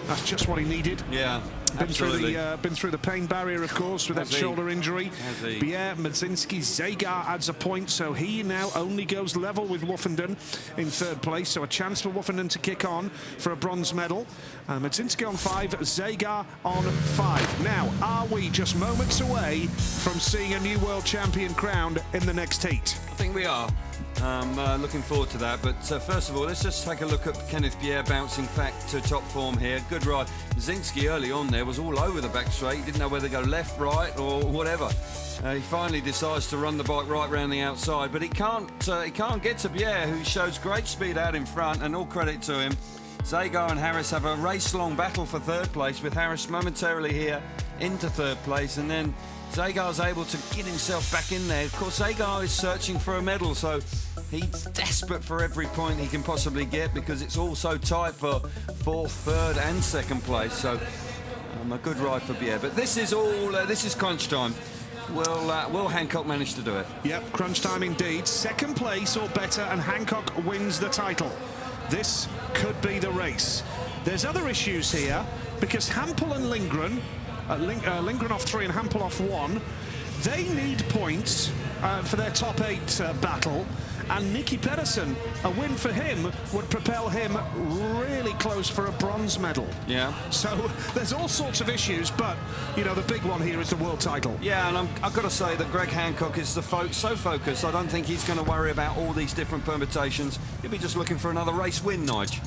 Speaker 1: that's just what he needed.
Speaker 5: Yeah,
Speaker 1: absolutely. Been through the pain barrier, of course, with that shoulder injury. Bier, Medzinski, Zegar adds a point, so he now only goes level with Woofenden in third place. So a chance for Woofenden to kick on for a bronze medal. Medzinski on 5, Zegar on 5. Now, are we just moments away from seeing a new world champion crowned in the next heat?
Speaker 5: I think we are. Looking forward to that, but first of all, let's just take a look at Kenneth Bier bouncing back to top form here. Good ride. Medzinski early on there was all over the back straight. He didn't know whether to go left, right, or whatever. He finally decides to run the bike right round the outside, but he can't get to Bier, who shows great speed out in front, and all credit to him. Zago and Harris have a race-long battle for third place, with Harris momentarily here into third place, and then Zagar's able to get himself back in there. Of course, Zagar is searching for a medal, so he's desperate for every point he can possibly get, because it's all so tight for fourth, third and second place. So a good ride for Bier. But this is all, this is crunch time. Will Hancock manage to do it?
Speaker 1: Yep, crunch time indeed. Second place or better, and Hancock wins the title. This could be the race. There's other issues here, because Hampel and Lindgren, Lindgren off 3 and Hampel off 1, they need points for their top 8 battle, and Nicky Pedersen, a win for him would propel him really close for a bronze medal.
Speaker 5: Yeah.
Speaker 1: So there's all sorts of issues, but, you know, the big one here is the world title.
Speaker 5: Yeah, and I've got to say that Greg Hancock is so focused, I don't think he's going to worry about all these different permutations. He'll be just looking for another race win, Nige.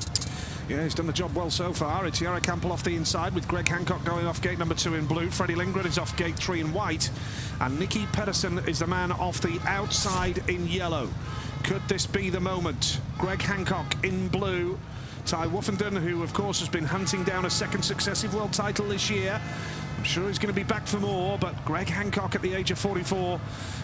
Speaker 1: Yeah, he's done the job well so far. It's Jarek Hampel off the inside with Greg Hancock going off gate number 2 in blue. Freddie Lindgren is off gate 3 in white. And Nicky Pedersen is the man off the outside in yellow. Could this be the moment? Greg Hancock in blue. Ty Woffenden, who of course has been hunting down a second successive world title this year. I'm sure he's going to be back for more, but Greg Hancock at the age of 44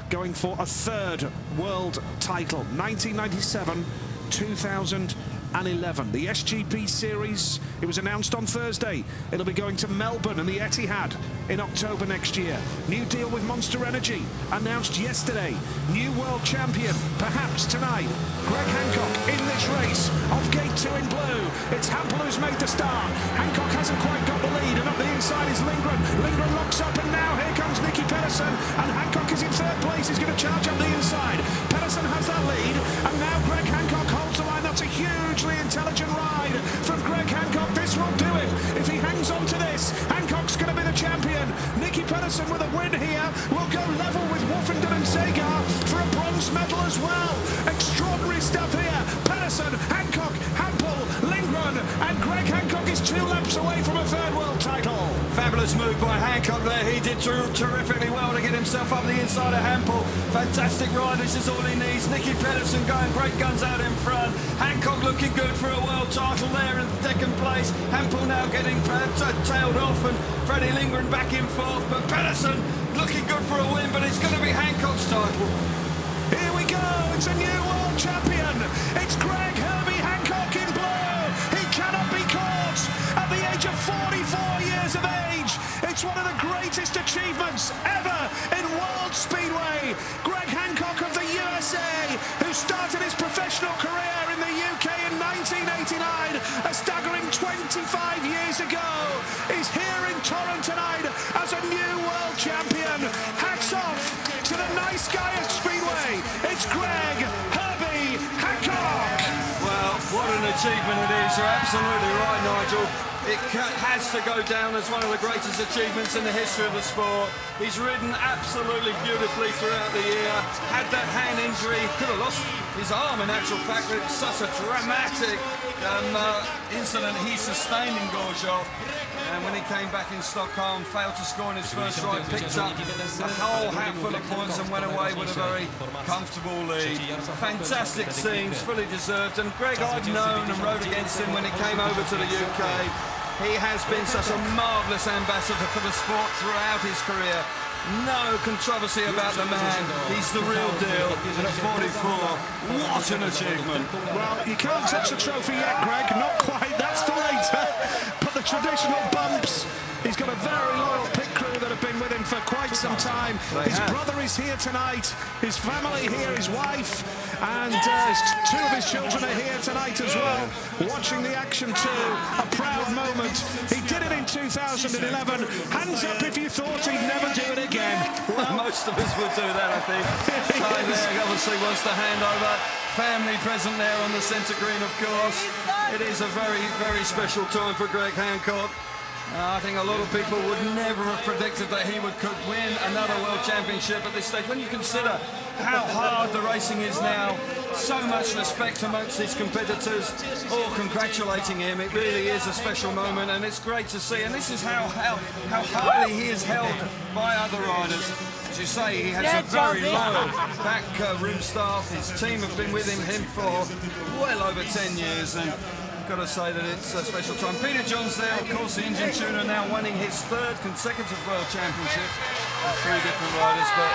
Speaker 1: going for a 3rd world title. 1997, 2011. The SGP series, it was announced on Thursday. It'll be going to Melbourne and the Etihad in October next year. New deal with Monster Energy announced yesterday. New world champion, perhaps tonight. Greg Hancock in this race, off gate 2 in blue. It's Hampel who's made the start. Hancock hasn't quite got the lead, and up the inside is Lindgren. Lindgren locks up, and now here comes Nicky Pedersen, and Hancock is in 3rd place. He's going to charge up the inside. Pedersen has that lead, and now Greg Hancock holds the line. That's a hugely intelligent ride from Greg Hancock. This will do it. If he hangs on to this, Hancock's going to be the champion. Nicky Pedersen with a win here will go level with Woffenden and Sagar for a bronze medal as well. Extraordinary stuff here. Pedersen, Hancock, Hampel, Lindgren, and Greg Hancock is 2 laps away from a 3rd world title.
Speaker 5: Fabulous move by Hancock there. He did terrifically well to get himself up the inside of Hampel. Fantastic ride. This is all he needs. Nicky Pedersen going great guns out in front. Hancock looking good for a world title there in 2nd place. Hampel now getting tailed off, and Freddie Lindgren back in 4th. But Pedersen looking good for a win, but it's going to be Hancock's title.
Speaker 1: Here we go. It's a new world champion. It's Greg Herbie Hancock in blue. He cannot be caught at the age of 44 years of age. It's one of the greatest achievements ever in World Speedway. Greg Hancock of the USA, who started his professional career in the UK in 1989, a staggering 25 years ago, is here in Torun tonight as a new world champion. Hats off to the nice guy at Speedway. It's Greg Herbie Hancock.
Speaker 5: Well, what an achievement it is. You're absolutely right, Nigel. It has to go down as one of the greatest achievements in the history of the sport. He's ridden absolutely beautifully throughout the year. Had that hand injury, could have lost his arm in actual fact. It's such a dramatic incident he sustained in Gorshov. And when he came back in Stockholm, failed to score in his first ride, picked up a whole hatful of points and went away with a very comfortable lead. Fantastic scenes, fully deserved. And Greg, I've known and rode against him when he came over to the UK. He has been such a marvellous ambassador for the sport throughout his career. No controversy about the man. He's the real deal. And at 44, what an achievement.
Speaker 1: Well, you can't touch the trophy yet, Greg. Not quite. That's for later. But the traditional bumps. He's got a very loyal pit crew that have been with him for quite some time. His brother is here tonight. His family here, his wife, and 2 of his children are here tonight as well, watching the action too. A proud moment. He did it in 2011. Hands up if you thought he'd never do it again.
Speaker 5: Well, most of us would do that, I think. Ty there obviously wants to hand over. Family present there on the centre green, of course. It is a very, very special time for Greg Hancock. I think a lot of people would never have predicted that he could win another world championship at this stage. When you consider how hard the racing is now, so much respect amongst his competitors, all congratulating him. It really is a special moment, and it's great to see. And this is how highly he is held by other riders. As you say, he has a very loyal back room staff. His team have been with him for well over 10 years. And got to say that it's a special time. Peter John's there, of course, the engine tuner, now winning his 3rd consecutive world championship. 3 different riders, but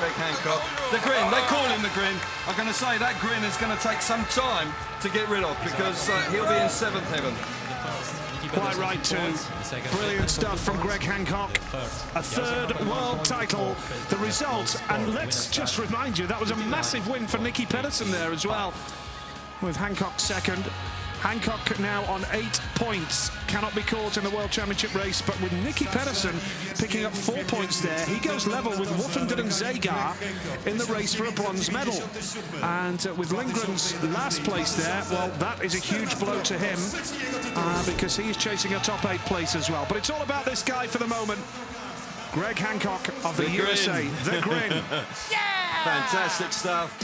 Speaker 5: Greg Hancock. The grin, they call him the grin. I'm going to say that grin is going to take some time to get rid of, because he'll be in 7th heaven.
Speaker 1: Quite right too. Brilliant stuff from Greg Hancock. A third world title, the result. And let's just remind you, that was a massive win for Nicky Pedersen there as well, with Hancock second. Hancock now on 8 points, cannot be caught in the World Championship race, but with Nicky Pedersen picking up 4 points there, he goes level with Woffenden and Zagar in the race for a bronze medal. And with Lindgren's last place there, well, that is a huge blow to him because he's chasing a top 8 place as well. But it's all about this guy for the moment, Greg Hancock of the USA, the grin.
Speaker 5: Yeah! Fantastic stuff.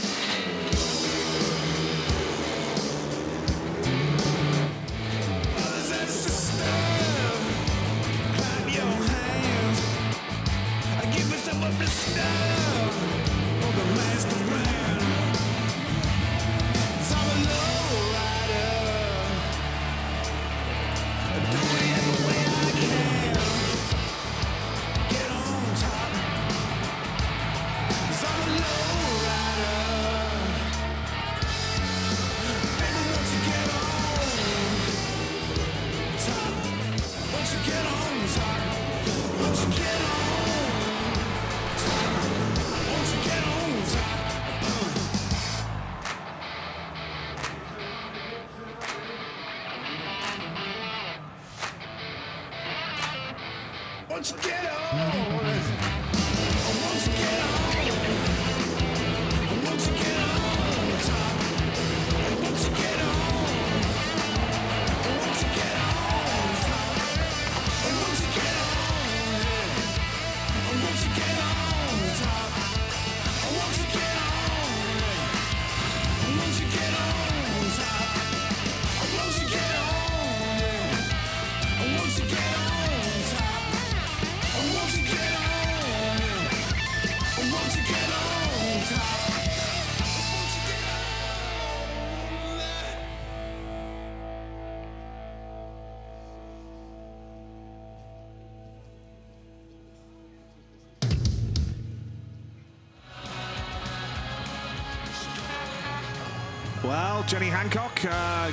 Speaker 1: Well, Jenny Hancock,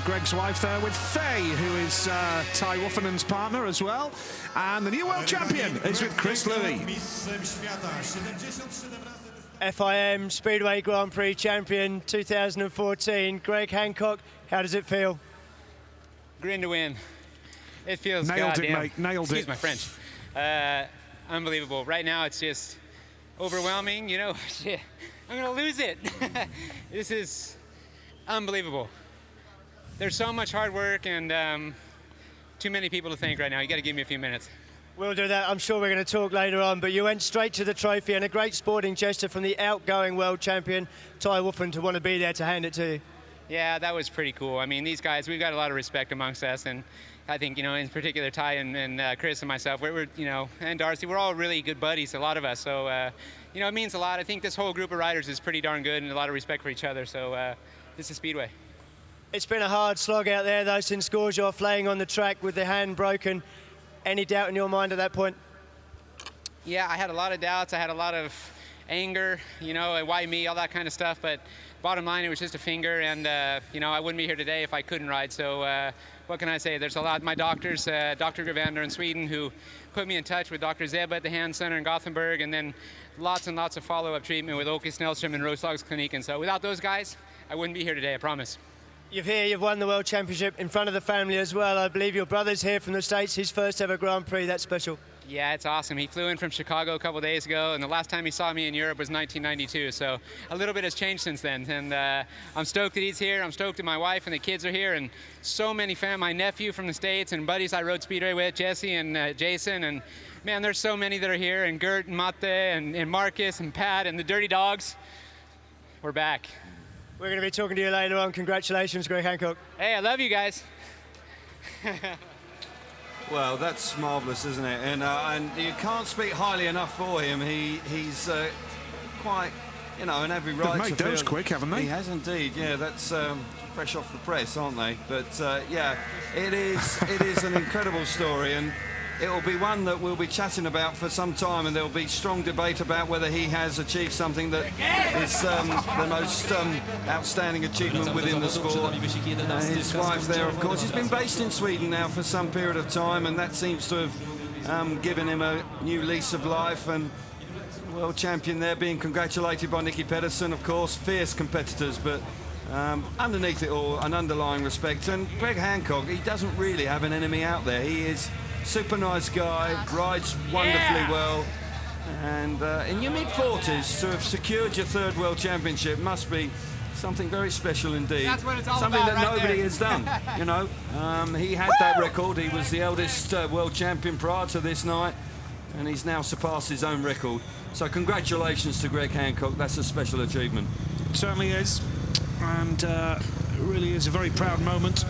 Speaker 1: Greg's wife there with Faye, who is Ty Woffenden's partner as well. And the new world champion is with Chris Louis.
Speaker 6: FIM Speedway Grand Prix champion 2014, Greg Hancock. How does it feel?
Speaker 2: Grin to win. It feels
Speaker 1: nailed
Speaker 2: goddamn.
Speaker 1: it, mate. Nailed
Speaker 2: Excuse
Speaker 1: it.
Speaker 2: my French. Unbelievable. Right now, it's just overwhelming. You know, shit, I'm gonna lose it. This is unbelievable. There's so much hard work and too many people to thank right now. You got to give me a few minutes.
Speaker 6: We'll do that. I'm sure we're going to talk later on, but you went straight to the trophy and a great sporting gesture from the outgoing world champion, Ty Woffenden, to want to be there to hand it to you.
Speaker 2: Yeah, that was pretty cool. I mean, these guys, we've got a lot of respect amongst us, and I think, you know, in particular, Ty and Chris and myself, we're, you know, and Darcy, we're all really good buddies, a lot of us. So, you know, it means a lot. I think this whole group of riders is pretty darn good and a lot of respect for each other. So this is Speedway.
Speaker 6: It's been a hard slog out there, though, since Gorzoff laying on the track with the hand broken. Any doubt in your mind at that point?
Speaker 2: Yeah, I had a lot of doubts. I had a lot of anger, you know, why me, all that kind of stuff. But bottom line, it was just a finger, and, you know, I wouldn't be here today if I couldn't ride. So what can I say? There's a lot. My doctors, Dr. Gravander in Sweden, who put me in touch with Dr. Zeba at the Hand Center in Gothenburg, and then lots and lots of follow-up treatment with Åke Snellström and Roslags Clinic. And so without those guys, I wouldn't be here today, I promise.
Speaker 6: You've won the World Championship in front of the family as well. I believe your brother's here from the States, his first ever Grand Prix. That's special.
Speaker 2: Yeah, it's awesome. He flew in from Chicago a couple days ago, and the last time he saw me in Europe was 1992. So a little bit has changed since then. And I'm stoked that he's here. I'm stoked that my wife and the kids are here, and so many my nephew from the States and buddies I rode Speedway with, Jesse and Jason. And man, there's so many that are here, and Gert and Mate and Marcus and Pat and the Dirty Dogs. We're back.
Speaker 6: We're going to be talking to you later on. Congratulations, Greg Hancock.
Speaker 2: Hey, I love you guys.
Speaker 5: Well, that's marvellous, isn't it? And you can't speak highly enough for him. He's quite, you know, in every right.
Speaker 1: They've made those quick, haven't they?
Speaker 5: He has indeed. Yeah, that's fresh off the press, aren't they? But yeah, it is an incredible story, and it will be one that we'll be chatting about for some time, and there will be strong debate about whether he has achieved something that is the most outstanding achievement within the sport. His wife there, of course, he's been based in Sweden now for some period of time, and that seems to have given him a new lease of life. And world champion there, being congratulated by Nicky Pedersen, of course, fierce competitors, but underneath it all, an underlying respect. And Greg Hancock, he doesn't really have an enemy out there. He is super nice guy, rides wonderfully well, and in your mid-40s to have secured your third world championship must be something very special indeed.
Speaker 2: That's what it's all
Speaker 5: something
Speaker 2: about
Speaker 5: that
Speaker 2: right
Speaker 5: nobody
Speaker 2: there.
Speaker 5: has done. You know, he had that record. He was the eldest world champion prior to this night, and he's now surpassed his own record. So congratulations to Greg Hancock. That's a special achievement.
Speaker 1: It certainly is, and it really is a very proud moment.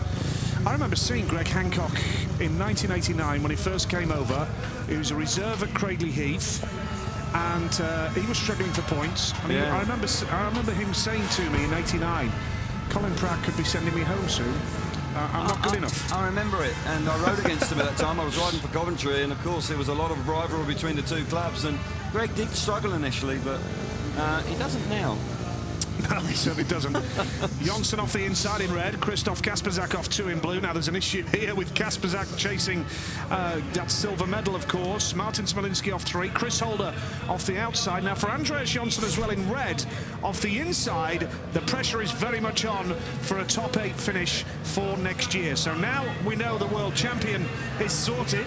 Speaker 1: I remember seeing Greg Hancock in 1989 when he first came over. He was a reserve at Cradley Heath, and he was struggling for points. I mean, I remember him saying to me in '89, "Colin Pratt could be sending me home soon. I'm not good enough."
Speaker 5: I remember it, and I rode against him at that time. I was riding for Coventry, and of course there was a lot of rivalry between the two clubs, and Greg did struggle initially, but he doesn't now.
Speaker 1: No, he certainly doesn't. Jonsson off the inside in red, Krzysztof Kasperzak off 2 in blue. Now there's an issue here with Kasperzak chasing that silver medal, of course. Martin Smolinski off 3, Chris Holder off the outside. Now for Andreas Jonsson as well in red off the inside, the pressure is very much on for a top 8 finish for next year. So now we know the world champion is sorted.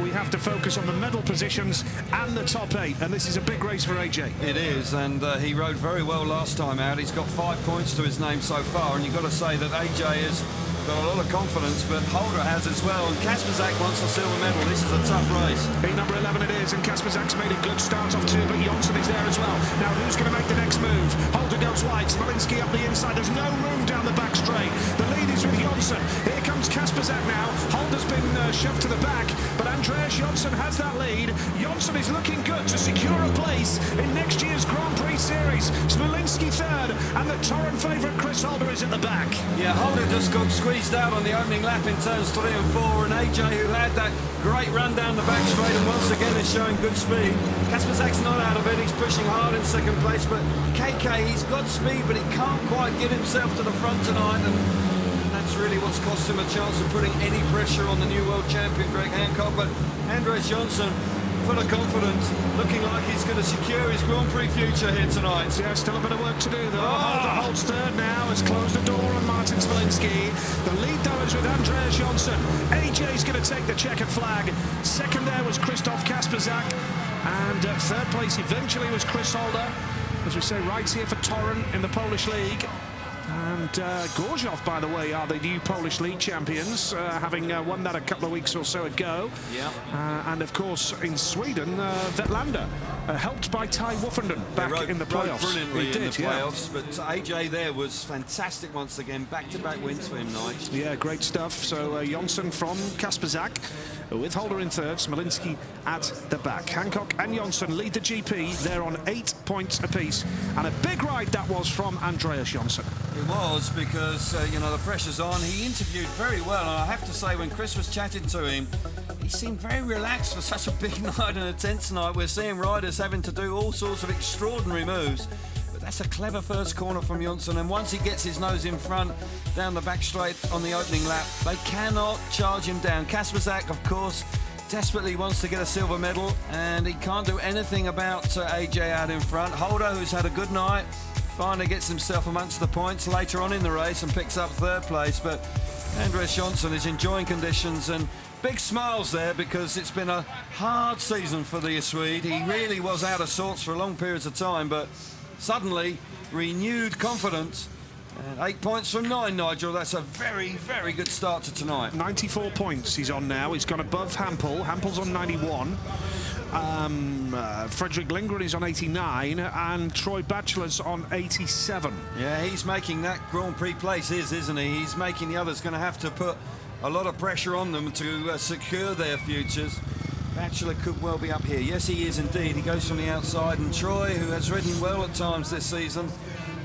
Speaker 1: We have to focus on the medal positions and the top 8, and this is a big race for AJ.
Speaker 5: It is, and he rode very well last time out. He's got 5 points to his name so far, and you've got to say that AJ has got a lot of confidence, but Holder has as well, and Kasperzak wants the silver medal. This is a tough race.
Speaker 1: Heat number 11 it is, and Kasperzak's made a good start off 2, but Jonsson is there as well. Now who's going to make the next move? Holder goes wide, Smolinski up the inside. There's no room down the back straight. The lead is with Jonsson. Here comes Kasperzak now. Holder's been shoved to the back, but Andreas Jonsson has that lead. Jonsson is looking good to secure a place in next year's Grand Prix series. Smolinski third, and the Torun favourite Chris Holder is at the back.
Speaker 5: Yeah, Holder just got squeezed out on the opening lap in turns 3 and 4, and AJ, who had that great run down the back straight and once again is showing good speed. Kasperzak's not out of it, he's pushing hard in second place, but KK, he's got speed, but he can't quite get himself to the front tonight, and that's really what's cost him a chance of putting any pressure on the new world champion, Greg Hancock. But Andreas Jonsson, full of confidence, looking like he's going to secure his Grand Prix future here tonight.
Speaker 1: Yeah, still a bit of work to do though. Holder holds third now, has closed the door on Martin Smolinski. The lead though is with Andreas Jonsson. AJ's going to take the checkered flag. Second there was Krzysztof Kasperzak, and third place eventually was Chris Holder. As we say, rides here for Torun in the Polish League. And Gorzów, by the way, are the new Polish League champions, having won that a couple of weeks or so ago.
Speaker 5: Yeah.
Speaker 1: And of course, in Sweden, Vetlanda, helped by Ty Woofenden back in the playoffs.
Speaker 5: Brilliantly
Speaker 1: He did,
Speaker 5: in the playoffs, but AJ there was fantastic once again. Back-to-back wins for him tonight.
Speaker 1: Yeah, great stuff. So Jonsson from Kasperzak, with Holder in third, Smolinski at the back. Hancock and Jonsson lead the GP. They're on 8 points apiece, and a big ride that was from Andreas Jonsson.
Speaker 5: It was, because, you know, the pressure's on. He interviewed very well, and I have to say, when Chris was chatting to him, he seemed very relaxed for such a big night and a tense night. We're seeing riders having to do all sorts of extraordinary moves. But that's a clever first corner from Jonsson, and once he gets his nose in front, down the back straight on the opening lap, they cannot charge him down. Kasperzak, of course, desperately wants to get a silver medal, and he can't do anything about AJ out in front. Holder, who's had a good night, finally gets himself amongst the points later on in the race and picks up third place, but Andreas Jonsson is enjoying conditions, and big smiles there, because it's been a hard season for the Swede. He really was out of sorts for long periods of time, but suddenly renewed confidence. And 8 points from 9, Nigel. That's a very, very good start to tonight.
Speaker 1: 94 points he's on now. He's gone above Hampel. Hampel's on 91. Frederick Lindgren is on 89, and Troy Batchelor's on 87.
Speaker 5: Yeah, he's making that Grand Prix place isn't he? He's making the others going to have to put a lot of pressure on them to secure their futures. Batchelor could well be up here. Yes, he is indeed. He goes from the outside, and Troy, who has ridden well at times this season,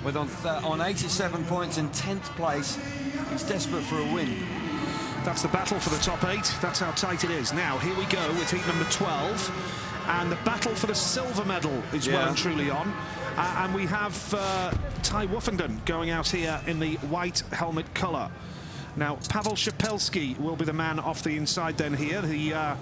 Speaker 5: with on 87 points in 10th place, he's desperate for a win.
Speaker 1: That's the battle for the top 8. That's how tight it is. Now, here we go with heat number 12. And the battle for the silver medal is well and truly on. And we have Ty Woffenden going out here in the white helmet colour. Now, Pavel Shapelski will be the man off the inside then here. The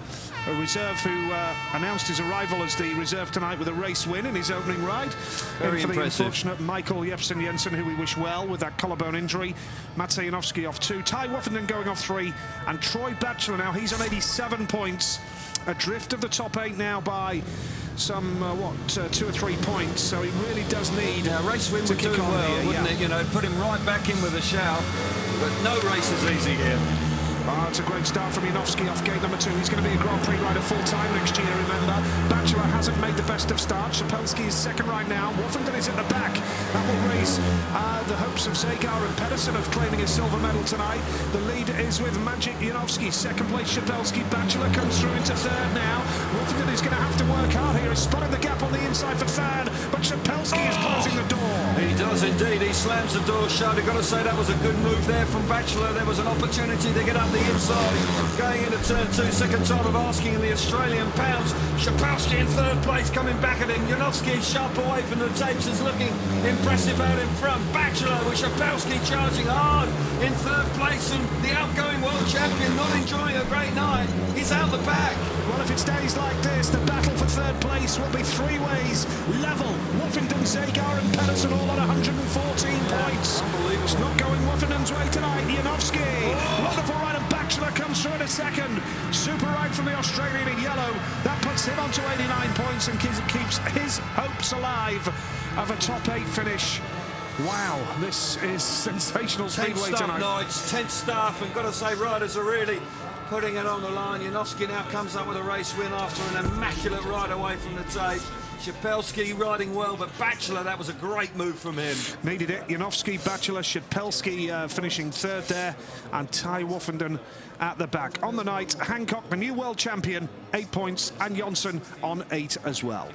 Speaker 1: reserve who announced his arrival as the reserve tonight with a race win in his opening ride.
Speaker 5: Very
Speaker 1: for
Speaker 5: impressive.
Speaker 1: the unfortunate Michael Jepsen-Jensen, who we wish well with that collarbone injury. Matsej Janowski off 2. Ty Woffenden going off 3. And Troy Batchelor now, he's on 87 points. Adrift of the top 8 now by some, 2 or 3 points, so he really does need
Speaker 5: race win
Speaker 1: to
Speaker 5: would
Speaker 1: kick
Speaker 5: do
Speaker 1: on
Speaker 5: well,
Speaker 1: here,
Speaker 5: wouldn't it? You know, put him right back in with a shout, but no race is easy here.
Speaker 1: It's a great start from Janowski off gate number 2. He's going to be a Grand Prix rider full-time next year, remember. Batchelor hasn't made the best of starts. Shapelski is second right now. Woffenden is at the back. That will raise the hopes of Zagar and Pedersen of claiming a silver medal tonight. The lead is with Maciej Janowski. Second place, Shapelski. Batchelor comes through into third now. Woffenden is going to have to work hard here. He's spotted the gap on the inside for third, but Shapelski is closing the door.
Speaker 5: He does indeed. He slams the door shut. I've got to say that was a good move there from Batchelor. There was an opportunity to get up the inside. Going into turn 2, second time of asking in the Australian pounds. Shapelski in third place, coming back at him. Janowski sharp away from the tapes, is looking impressive out in front. Batchelor with Shapelski charging hard in third place, and the outgoing world champion not enjoying a great night. He's out the back.
Speaker 1: Well, if it stays like this, the battle for third place will be 3 ways. Level. Woffenden, Zagar and Pedersen all on 114 points.
Speaker 5: Unbelievable.
Speaker 1: It's not going Woffenden's way tonight. Janowski. Wonderful ride, and Batchelor comes through in a second. Super ride from the Australian in yellow. That puts him onto 89 points and keeps his hopes alive of a top 8 finish. Wow, this is sensational speedway tonight.
Speaker 5: Nights, tense stuff, and got to say, riders are really putting it on the line. Janowski now comes up with a race win after an immaculate ride away from the tape. Shapelski riding well, but Batchelor, that was a great move from him.
Speaker 1: Needed it. Janowski, Batchelor, Shapelski finishing third there, and Ty Woffenden at the back. On the night, Hancock, the new world champion, 8 points, and Jonsson on 8 as well.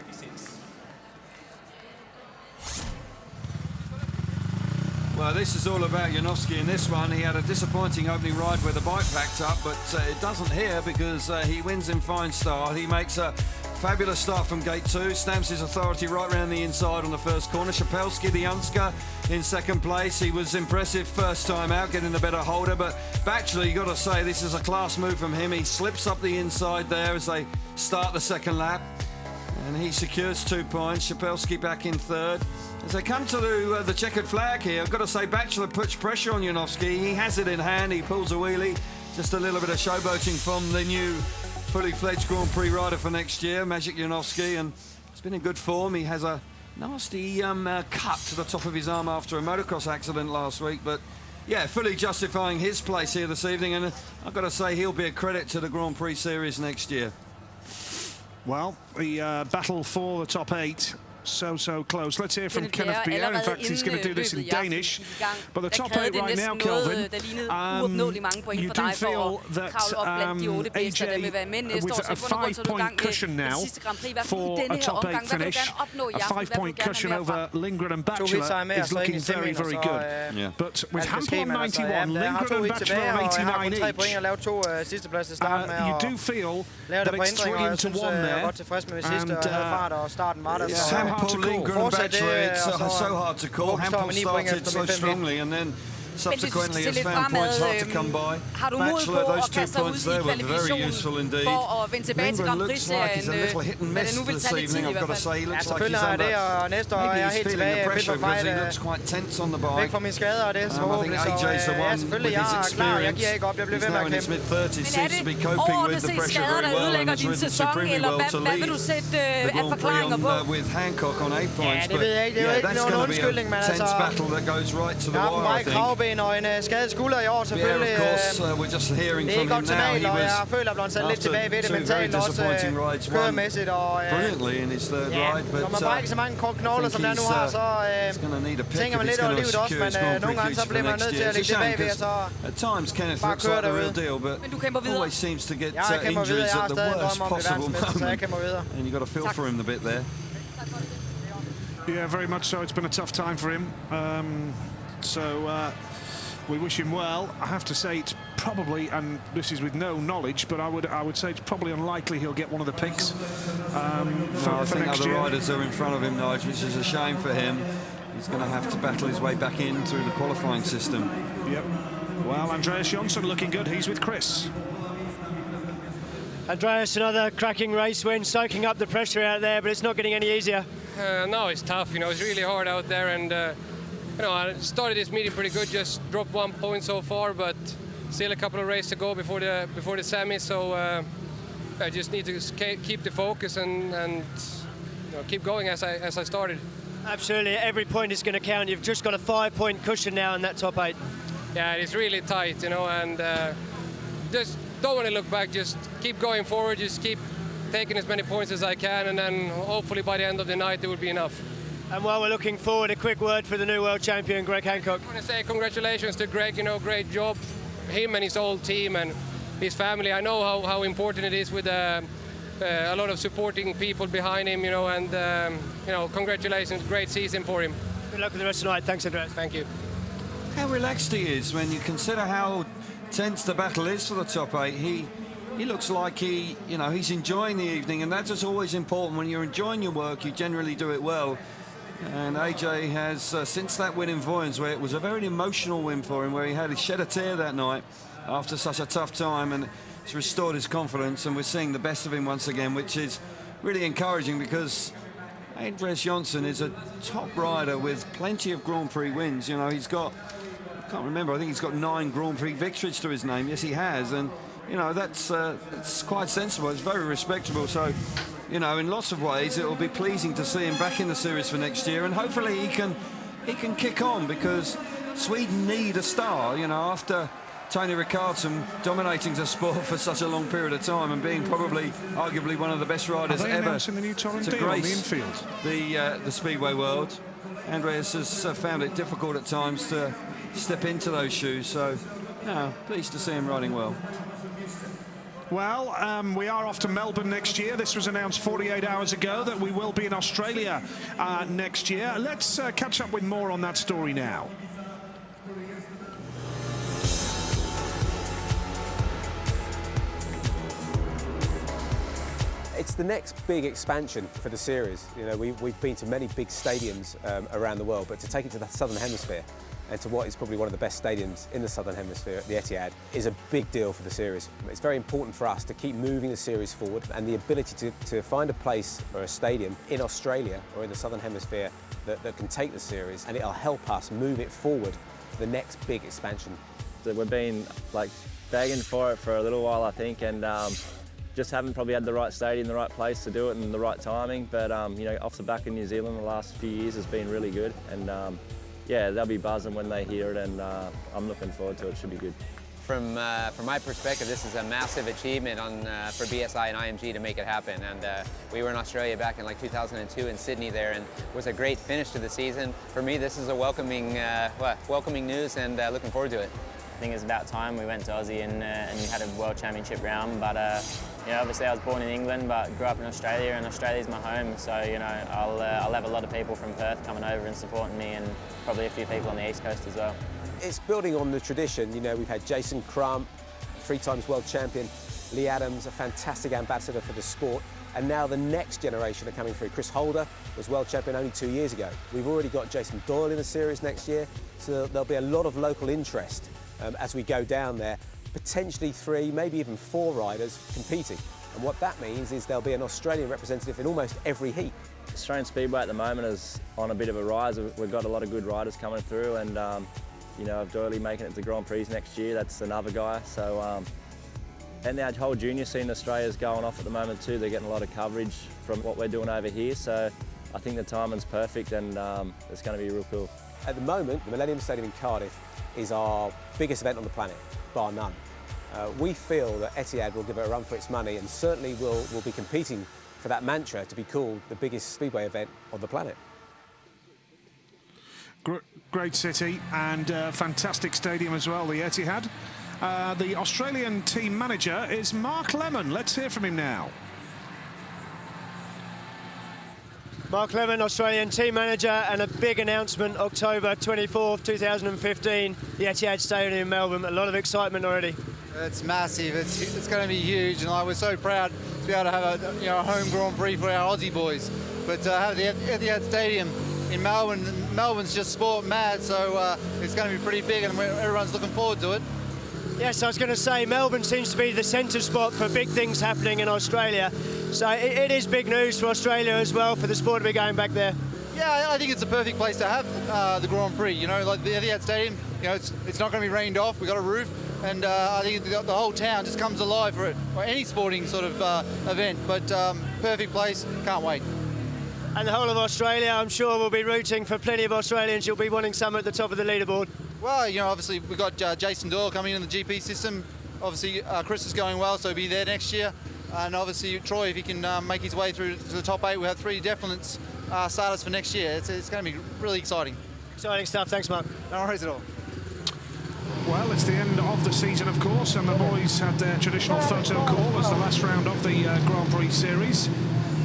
Speaker 5: Well, this is all about Janowski in this one. He had a disappointing opening ride where the bike packed up, but it doesn't here because he wins in fine style. He makes a fabulous start from gate 2, stamps his authority right round the inside on the first corner. Shapelski, the Youngster, in second place. He was impressive first time out, getting the better holder, but Batchelor, you got to say, this is a class move from him. He slips up the inside there as they start the second lap, and he secures 2 points. Shapelski back in third. As they come to the checkered flag here, I've got to say Batchelor puts pressure on Janowski. He has it in hand, he pulls a wheelie. Just a little bit of showboating from the new fully fledged Grand Prix rider for next year, Maciej Janowski, and he's been in good form. He has a nasty cut to the top of his arm after a motocross accident last week, but yeah, fully justifying his place here this evening, and I've got to say he'll be a credit to the Grand Prix series next year.
Speaker 1: Well, the battle for the top 8. So close. Let's hear from Kenneth Pierre. In fact, he's going to do this in Danish. But the top 8 right now, Kelvin, you do feel that AJ, with a 5-point cushion now for a top 8 finish, a 5-point cushion over Lindgren and Batchelor is looking very, very good. But with Hampel on 91, Lindgren and Batchelor on 89 each, you do feel that it's 3-1 there. And
Speaker 5: Hampel, Lindgren and Batchelor, it's so hard to call. Hampel started so strongly, and then subsequently has found points hard to come by. Batchelor, those 2 points there were very useful indeed. Lindgren looks like he's a little hit and miss this evening, I've got to say. He looks like he's under, maybe he's feeling the pressure because he looks quite tense on the bike. I think AJ's the one with his experience. He's now in his mid-30s, seems to be coping with the pressure very well and has ridden supremely well to lead the Grand Prix with Hancock on 8 points. But yeah, that's going to be a tense battle that goes right to the wire, I think.
Speaker 6: Og en skadet skulder i år selvfølgelig.
Speaker 5: Yeah, of course, we're just hearing from him now. He was,
Speaker 6: jeg føler, at han er lidt tilbage ved det mentalt også køremæssigt og
Speaker 5: brilliantly in his third ride, but
Speaker 6: når man bare ikke så mange knogler som der nu har, så tænker man lidt over livet også, men nogle gange så bliver man nødt til at ligge tilbage ved, så
Speaker 5: at times Kenneth looks like the real deal, but always seems to get injuries at the worst possible moment, and you got to feel for him a bit there.
Speaker 1: Yeah, very much so. It's been a tough time for him. So we wish him well. I have to say, it's probably, and this is with no knowledge, but I would say it's probably unlikely he'll get one of the picks
Speaker 5: I think
Speaker 1: next
Speaker 5: other
Speaker 1: year.
Speaker 5: riders are in front of him, Nigel, which is a shame for him. He's going to have to battle his way back in through the qualifying system.
Speaker 1: Yep. Well, Andreas Jonsson looking good. He's with Chris.
Speaker 6: Andreas, another cracking race win, soaking up the pressure out there, but it's not getting any easier.
Speaker 9: No, it's tough. You know, it's really hard out there, and you know, I started this meeting pretty good. Just dropped 1 point so far, but still a couple of races to go before the semi. So I just need to keep the focus and you know, keep going as I started.
Speaker 6: Absolutely, every point is going to count. You've just got a 5-point cushion now in that top 8.
Speaker 9: Yeah, it's really tight, you know, and just don't want to look back. Just keep going forward. Just keep taking as many points as I can, and then hopefully by the end of the night it will be enough.
Speaker 6: And while we're looking forward, a quick word for the new world champion, Greg Hancock.
Speaker 9: I want to say congratulations to Greg. You know, great job, him and his whole team and his family. I know how important it is with a lot of supporting people behind him. You know, and you know, congratulations, great season for him.
Speaker 6: Good luck with the rest of the night. Thanks, Andreas.
Speaker 9: Thank you.
Speaker 5: How relaxed he is when you consider how tense the battle is for the top 8. He looks like he's enjoying the evening, and that's just always important. When you're enjoying your work, you generally do it well. And AJ has, since that win in Voyens, where it was a very emotional win for him, where he shed a tear that night after such a tough time, and it's restored his confidence, and we're seeing the best of him once again, which is really encouraging, because Andreas Jonsson is a top rider with plenty of Grand Prix wins. You know, he's got, I can't remember, I think he's got 9 Grand Prix victories to his name. Yes, he has, and you know, that's quite sensible. It's very respectable. So, you know, in lots of ways, it will be pleasing to see him back in the series for next year, and hopefully he can kick on, because Sweden need a star. You know, after Tony Rickardsson dominating the sport for such a long period of time and being probably, arguably, one of the best riders ever
Speaker 1: the new Torun
Speaker 5: to
Speaker 1: deal on the
Speaker 5: grace
Speaker 1: infield?
Speaker 5: the Speedway world. Andreas has found it difficult at times to step into those shoes. So, yeah, pleased to see him riding well.
Speaker 1: Well, we are off to Melbourne next year. This was announced 48 hours ago that we will be in Australia next year. Let's catch up with more on that story now.
Speaker 10: It's the next big expansion for the series. You know, we've been to many big stadiums around the world, but to take it to the Southern Hemisphere and to what is probably one of the best stadiums in the Southern Hemisphere, the Etihad, is a big deal for the series. It's very important for us to keep moving the series forward, and the ability to find a place or a stadium in Australia or in the Southern Hemisphere that can take the series, and it'll help us move it forward to the next big expansion.
Speaker 11: So we've been like begging for it for a little while, I think, and just haven't probably had the right stadium, the right place to do it, and the right timing. But you know, off the back of New Zealand, the last few years has been really good, and yeah, they'll be buzzing when they hear it, and I'm looking forward to it. It should be good.
Speaker 12: From my perspective, this is a massive achievement for BSI and IMG to make it happen. And we were in Australia back in like 2002 in Sydney there, and it was a great finish to the season. For me, this is a welcoming news, and looking forward to it.
Speaker 4: I think it's about time we went to Aussie and had a World Championship round. But you know, obviously I was born in England, but grew up in Australia, and Australia's my home. So you know, I'll have a lot of people from Perth coming over and supporting me, and probably a few people on the East Coast as well.
Speaker 10: It's building on the tradition. You know, we've had Jason Crump, 3 times world champion, Lee Adams, a fantastic ambassador for the sport, and now the next generation are coming through. Chris Holder was world champion only 2 years ago. We've already got Jason Doyle in the series next year, so there'll be a lot of local interest as we go down there. Potentially 3, maybe even 4 riders competing. And what that means is there'll be an Australian representative in almost every heat.
Speaker 11: Australian Speedway at the moment is on a bit of a rise. We've got a lot of good riders coming through, and you know, Doyley making it to Grand Prix next year, that's another guy. So, and our whole junior scene in Australia is going off at the moment too. They're getting a lot of coverage from what we're doing over here. So I think the timing's perfect, and it's going to be real cool.
Speaker 10: At the moment, the Millennium Stadium in Cardiff is our biggest event on the planet, bar none. We feel that Etihad will give it a run for its money, and certainly will be competing for that mantra to be called the biggest speedway event on the planet.
Speaker 1: Great city and fantastic stadium as well, the Etihad. The Australian team manager is Mark Lemon. Let's hear from him now.
Speaker 6: Mark Lemon, Australian team manager, and a big announcement, October 24th, 2015, the Etihad Stadium in Melbourne. A lot of excitement already.
Speaker 13: It's massive. It's going to be huge, and we're so proud to be able to have a home Grand Prix for our Aussie boys. But have the Etihad Stadium in Melbourne. Melbourne's just sport mad, so it's going to be pretty big, and everyone's looking forward to it.
Speaker 6: Yes, I was going to say, Melbourne seems to be the centre spot for big things happening in Australia. So it is big news for Australia as well, for the sport to be going back there.
Speaker 13: Yeah, I think it's a perfect place to have the Grand Prix. Like the Etihad Stadium, it's not going to be rained off. We've got a roof, and I think the whole town just comes alive for it, or any sporting sort of event. But perfect place, can't wait.
Speaker 6: And the whole of Australia, I'm sure, will be rooting for plenty of Australians. You'll be wanting some at the top of the leaderboard.
Speaker 13: Well, obviously we've got Jason Doyle coming in the GP system. Obviously Chris is going well, so he'll be there next year. And obviously Troy, if he can make his way through to the top 8, we'll have 3 definite starters for next year. It's going to be really exciting.
Speaker 6: Exciting stuff. Thanks, Mark.
Speaker 13: No worries at all.
Speaker 1: Well, it's the end of the season, of course, and the boys had their traditional photo call as the last round of the Grand Prix series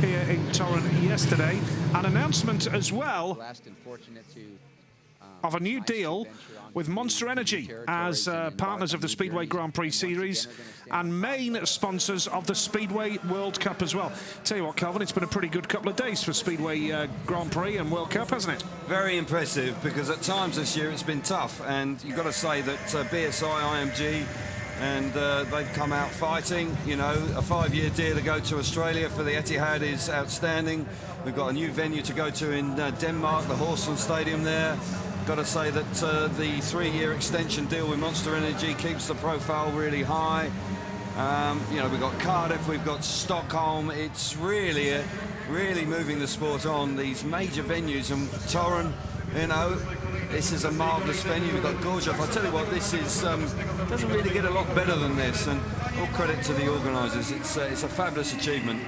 Speaker 1: here in Torun yesterday. An announcement as well of a new deal with Monster Energy as partners of the Speedway Grand Prix series and main sponsors of the Speedway World Cup as well. Tell you what, Calvin, it's been a pretty good couple of days for Speedway Grand Prix and World Cup, hasn't it?
Speaker 5: Very impressive, because at times this year it's been tough, and you've got to say that BSI, IMG, and they've come out fighting. A 5-year deal to go to Australia for the Etihad is outstanding. We've got a new venue to go to in Denmark, the Horsens Stadium there. Got to say that the 3-year extension deal with Monster Energy keeps the profile really high. We've got Cardiff, we've got Stockholm. It's really moving the sport on, these major venues. And Torun, this is a marvellous venue. We've got Gorgev. I tell you what, this is doesn't really get a lot better than this, and all credit to the organisers. It's a fabulous achievement.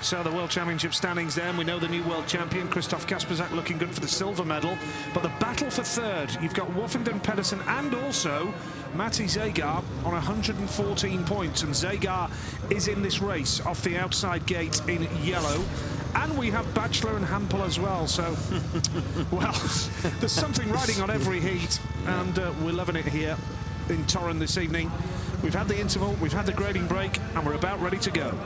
Speaker 1: So the World Championship standings there, and we know the new world champion, Christoph Kasperzak, looking good for the silver medal. But the battle for third, you've got Woffington Pedersen and also Matti Zagar on 114 points. And Zagar is in this race off the outside gate in yellow. And we have Batchelor and Hampel as well. So, well, there's something riding on every heat. And we're loving it here in Torun this evening. We've had the interval, we've had the grading break, and we're about ready to go.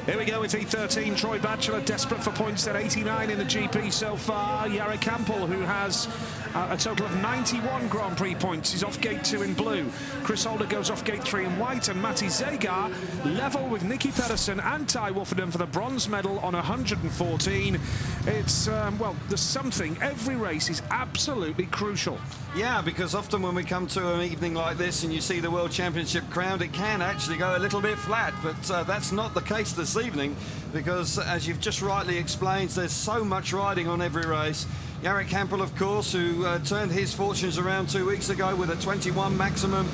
Speaker 1: Here we go, it's E13, Troy Batchelor, desperate for points at 89 in the GP so far. Jarek Hampel, who has a total of 91 Grand Prix points, is off gate 2 in blue. Chris Holder goes off gate 3 in white, and Matti Zagar level with Nicky Pedersen and Ty Woffington for the bronze medal on 114. It's, well, there's something. Every race is absolutely crucial.
Speaker 5: Yeah, because often when we come to an evening like this and you see the World Championship crowned, it can actually go a little bit flat, but that's not the case this evening, because as you've just rightly explained, there's so much riding on every race. Jarek Hampel, of course, who turned his fortunes around 2 weeks ago with a 21 maximum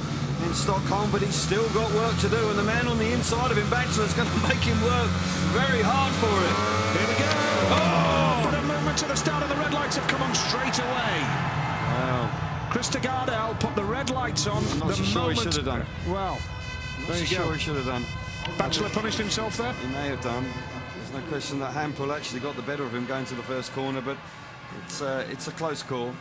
Speaker 5: in Stockholm, but he's still got work to do, and the man on the inside of him, Batchelor, is going to make him work very hard for it.
Speaker 1: Here we go! Oh! But a movement to the start, of the red lights have come on straight away.
Speaker 5: Wow.
Speaker 1: Krista Gardell put the red lights on.
Speaker 5: I'm not so sure he should have done.
Speaker 1: Well,
Speaker 5: there you go. Sure he should have done.
Speaker 1: Batchelor punished himself there?
Speaker 5: He may have done. There's no question that Hampel actually got the better of him going to the first corner, but it's a close call.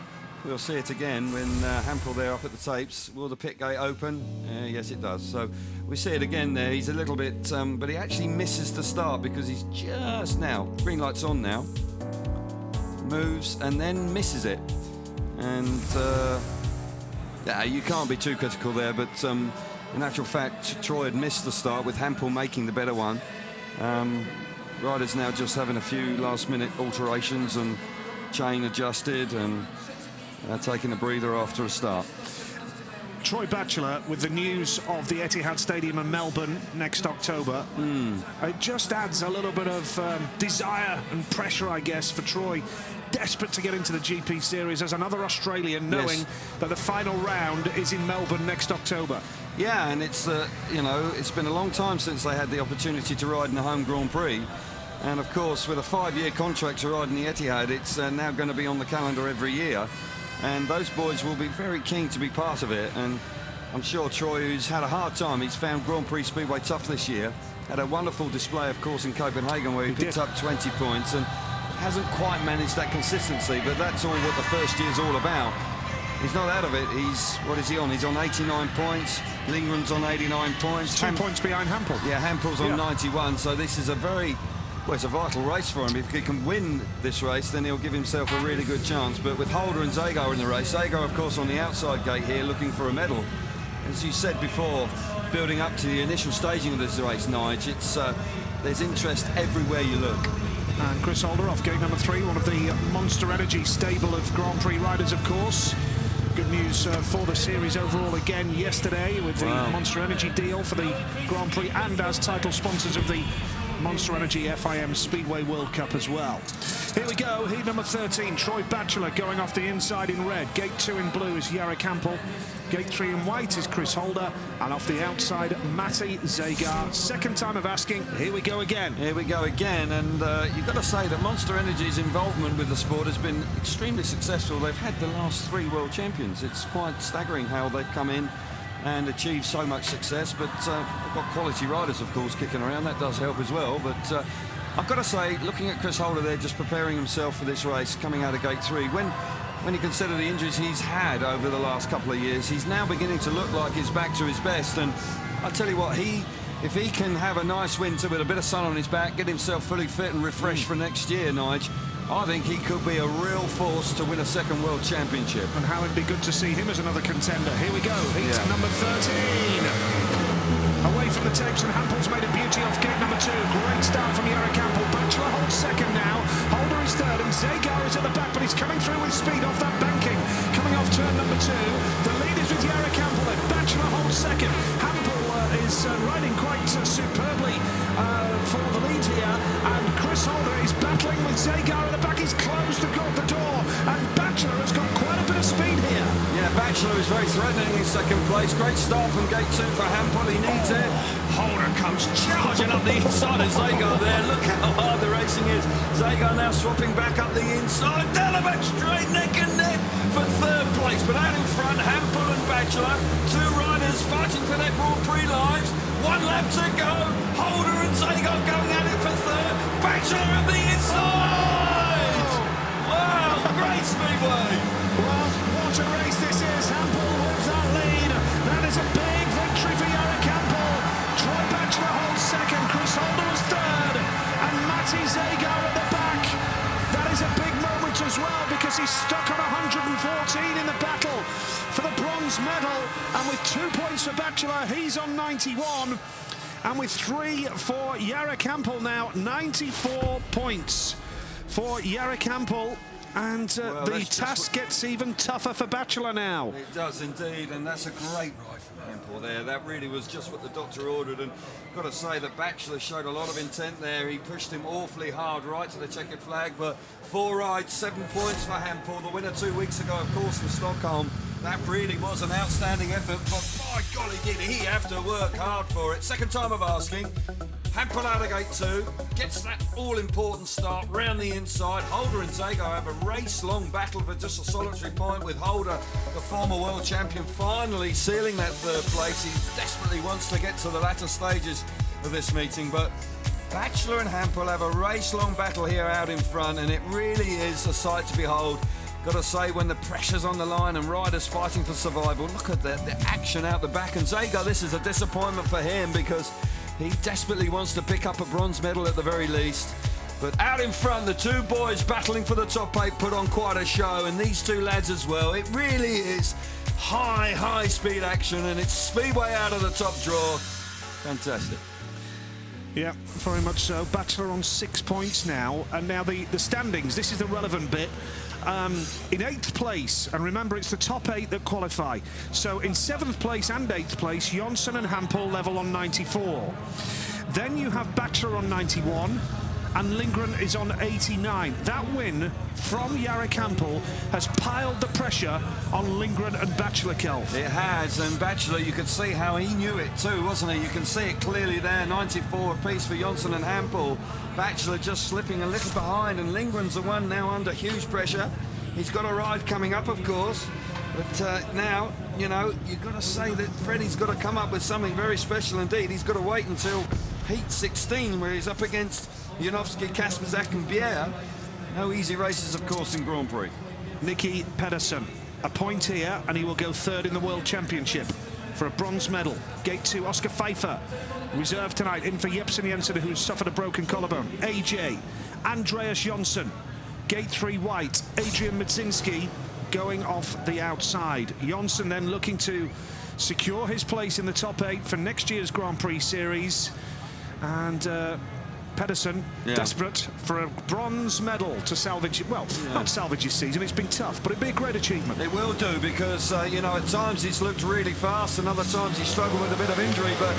Speaker 5: We'll see it again when Hampel there up at the tapes. Will the pit gate open? Yes, it does. So we see it again there. He's a little bit, but he actually misses the start because he's just now, green light's on now, moves and then misses it. And yeah, you can't be too critical there, but in actual fact, Troy had missed the start with Hampel making the better one. Riders now just having a few last-minute alterations and chain adjusted and taking a breather after a start.
Speaker 1: Troy Batchelor with the news of the Etihad Stadium in Melbourne next October. It just adds a little bit of desire and pressure, I guess, for Troy. Desperate to get into the GP series as another Australian, knowing that the final round is in Melbourne next October.
Speaker 5: Yeah, and it's you know, it's been a long time since they had the opportunity to ride in a home Grand Prix, and of course with a 5-year contract to ride in the Etihad, it's now going to be on the calendar every year. and those boys will be very keen to be part of it. And I'm sure Troy, who's had a hard time, he's found Grand Prix Speedway tough this year, had a wonderful display, of course, in Copenhagen, where he picked up 20 points and hasn't quite managed that consistency, but that's all what the first year's all about. He's not out of it. What is he on? He's on 89 points. Lindgren's on 89 points.
Speaker 1: 2 points behind Hampel.
Speaker 5: Yeah, Hampel's on 91, so this is it's a vital race for him. If he can win this race, then he'll give himself a really good chance. But with Holder and Zagar in the race, Zagar, of course, on the outside gate here, looking for a medal. As you said before, building up to the initial staging of this race, Nige, there's interest everywhere you look.
Speaker 1: And Chris Holder off gate number 3, one of the Monster Energy stable of Grand Prix riders, of course. Good news for the series overall again yesterday with the Monster Energy deal for the Grand Prix and as title sponsors of the Monster Energy FIM Speedway World Cup as well. Here we go, heat number 13, Troy Batchelor going off the inside in red. Gate 2 in blue is Jarek Hampel. Gate 3 in white is Chris Holder. And off the outside, Matti Zagar. Second time of asking, here we go again.
Speaker 5: Here we go again, and you've got to say that Monster Energy's involvement with the sport has been extremely successful. They've had the last 3 world champions. It's quite staggering how they've come in and achieved so much success, but they've got quality riders, of course, kicking around. That does help as well, but I've got to say, looking at Chris Holder there, just preparing himself for this race, coming out of gate 3, when you consider the injuries he's had over the last couple of years, he's now beginning to look like he's back to his best. And I tell you what, if he can have a nice winter with a bit of sun on his back, get himself fully fit and refreshed for next year, Nige, I think he could be a real force to win a second world championship.
Speaker 1: And how it'd be good to see him as another contender. Here we go, heat number 13. Away from the tapes, and Hampel's made a beauty off gate number 2. Great start from Jarek Hampel. Batchelor holds second now. Holder is third, and Zagar is at the back, but he's coming through with speed off that banking. Coming off turn number 2. The lead is with Jarek Hampel, and Batchelor holds second. Hampel is riding quite superbly for the lead here, and Chris Holder is battling with Zagar at the back. He's closed the door, and Batchelor has got quite a bit of speed here.
Speaker 5: Yeah, Batchelor is very threatening in second place. Great start from gate 2 for Hampel. He needs it. Holder comes charging up the inside of Zagar there. Look how hard the racing is. Zagar now swapping back up the inside. Delavan straight neck and neck for third place. But out in front, Hampel and Batchelor, 2 riders fighting for their Grand Prix lives. 1 lap to go. Holder and Zagar going at it for third. Batchelor at the inside. Wow, great speedway.
Speaker 1: Well, what a race this is. Hampel with that lead. That is a big victory for Jarek Hampel. Troy Batchelor holds second. Chris Holder was third. And Matti Zagar at the back. That is a big moment as well, because he's stuck on 114 in the battle for the bronze medal. And with 2 points for Batchelor, he's on 91. And with 3 for Jarek Hampel now, 94 points for Jarek Hampel. And the task gets even tougher for Batchelor now.
Speaker 5: It does indeed, and that's a great ride from Hampel there. That really was just what the doctor ordered, and got to say that Batchelor showed a lot of intent there. He pushed him awfully hard right to the checkered flag, but 4 rides, 7 points for Hampel. The winner 2 weeks ago, of course, in Stockholm. That really was an outstanding effort, but by golly, did he have to work hard for it. Second time of asking. Hampel out of gate 2, gets that all-important start round the inside. Holder and Zagar have a race-long battle for just a solitary point, with Holder, the former world champion, finally sealing that third place. He desperately wants to get to the latter stages of this meeting, but Batchelor and Hampel have a race-long battle here out in front, and it really is a sight to behold. Got to say, when the pressure's on the line and riders fighting for survival, look at the action out the back. And Zagar, this is a disappointment for him, because he desperately wants to pick up a bronze medal at the very least. But out in front, the 2 boys battling for the top 8 put on quite a show, and these 2 lads as well. It really is high speed action, and it's speedway out of the top draw. Fantastic.
Speaker 1: Yeah, very much so. Batchelor on 6 points now, and now the standings. This is the relevant bit. In 8th place, and remember, it's the top 8 that qualify. So in 7th place and 8th place, Jonsson and Hampel level on 94. Then you have Batchelor on 91, and Lindgren is on 89. That win from Jarek Hampel has piled the pressure on Lindgren and Batchelor, Kelf.
Speaker 5: It has, and Batchelor, you could see how he knew it too, wasn't he? You can see it clearly there, 94 apiece for Jonsson and Hampel. Batchelor just slipping a little behind, and Lindgren's the one now under huge pressure. He's got a ride coming up, of course. But now, you know, you've got to say that Freddie's got to come up with something very special indeed. He's got to wait until heat 16, where he's up against Janowski, Kasperzak and Bier. No easy races, of course, in Grand Prix.
Speaker 1: Nicky Pedersen, a point here, and he will go third in the World Championship for a bronze medal. Gate 2, Oscar Pfeiffer, reserved tonight, in for Jepsen Jensen, who's suffered a broken collarbone. AJ, Andreas Jonsson. Gate 3, White, Adrian Mudzinski going off the outside. Jonsson then looking to secure his place in the top 8 for next year's Grand Prix series. And Pedersen, desperate for a bronze medal to salvage, well, not salvage his season, it's been tough, but it'd be a great achievement.
Speaker 5: It will do, because, you know, at times he's looked really fast and other times he's struggled with a bit of injury, but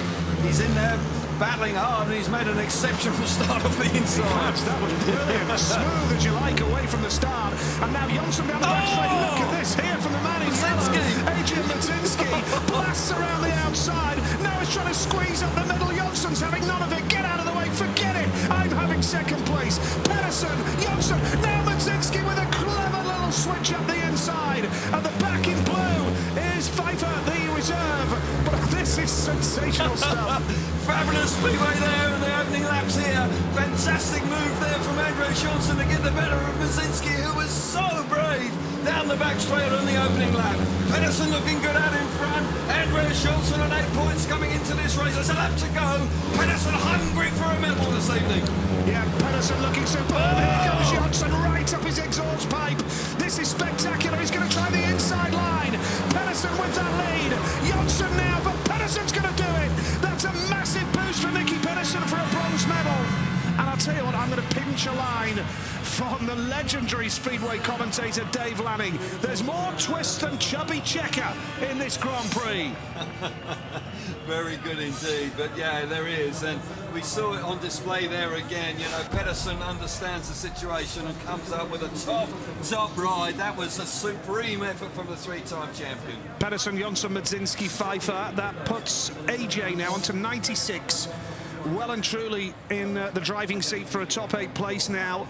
Speaker 5: he's in there battling hard and he's made an exceptional start off the inside.
Speaker 1: That was brilliant, smooth as you like, away from the start. And now Jonsson down the back straight. Look at this here from the man in yellow. Adrian Mudzinski blasts around the outside. Now he's trying to squeeze up the middle. Jonsson's having none of it. Get out of the way, forget it. I'm having second place. Pedersen, Jonsson, now Mudzinski with a clever little switch up the inside. At the back in blue is Pfeiffer, the reserve. But this is sensational stuff.
Speaker 5: Fabulous speedway there in the opening laps here. Fantastic move there from Andreas Jonsson to get the better of Mudzinski, who was so brave down the back straight on the opening lap. Pedersen looking good out in front. Andreas Jonsson on 8 points coming into this race. There's a lap to go. Pedersen hungry for a medal this evening.
Speaker 1: Yeah, Pedersen looking superb. Here comes Jonsson right up his exhaust pipe. This is spectacular. He's going to try the inside line. Pedersen with that lead. Jonsson now, but Pedersen's going to do it. That's a massive boost for Nicky Pedersen for a bronze medal. And I'll tell you what, I'm going to pinch a line from the legendary Speedway commentator Dave Lanning. There's more twist than Chubby Checker in this Grand Prix.
Speaker 5: Very good indeed, but yeah, there is, and we saw it on display there again. You know, Pedersen understands the situation and comes up with a top ride. That was a supreme effort from the 3-time champion.
Speaker 1: Pedersen, Jonsson, Mudzinski, Pfeiffer. That puts AJ now onto 96. Well and truly in the driving seat for a top 8 place now,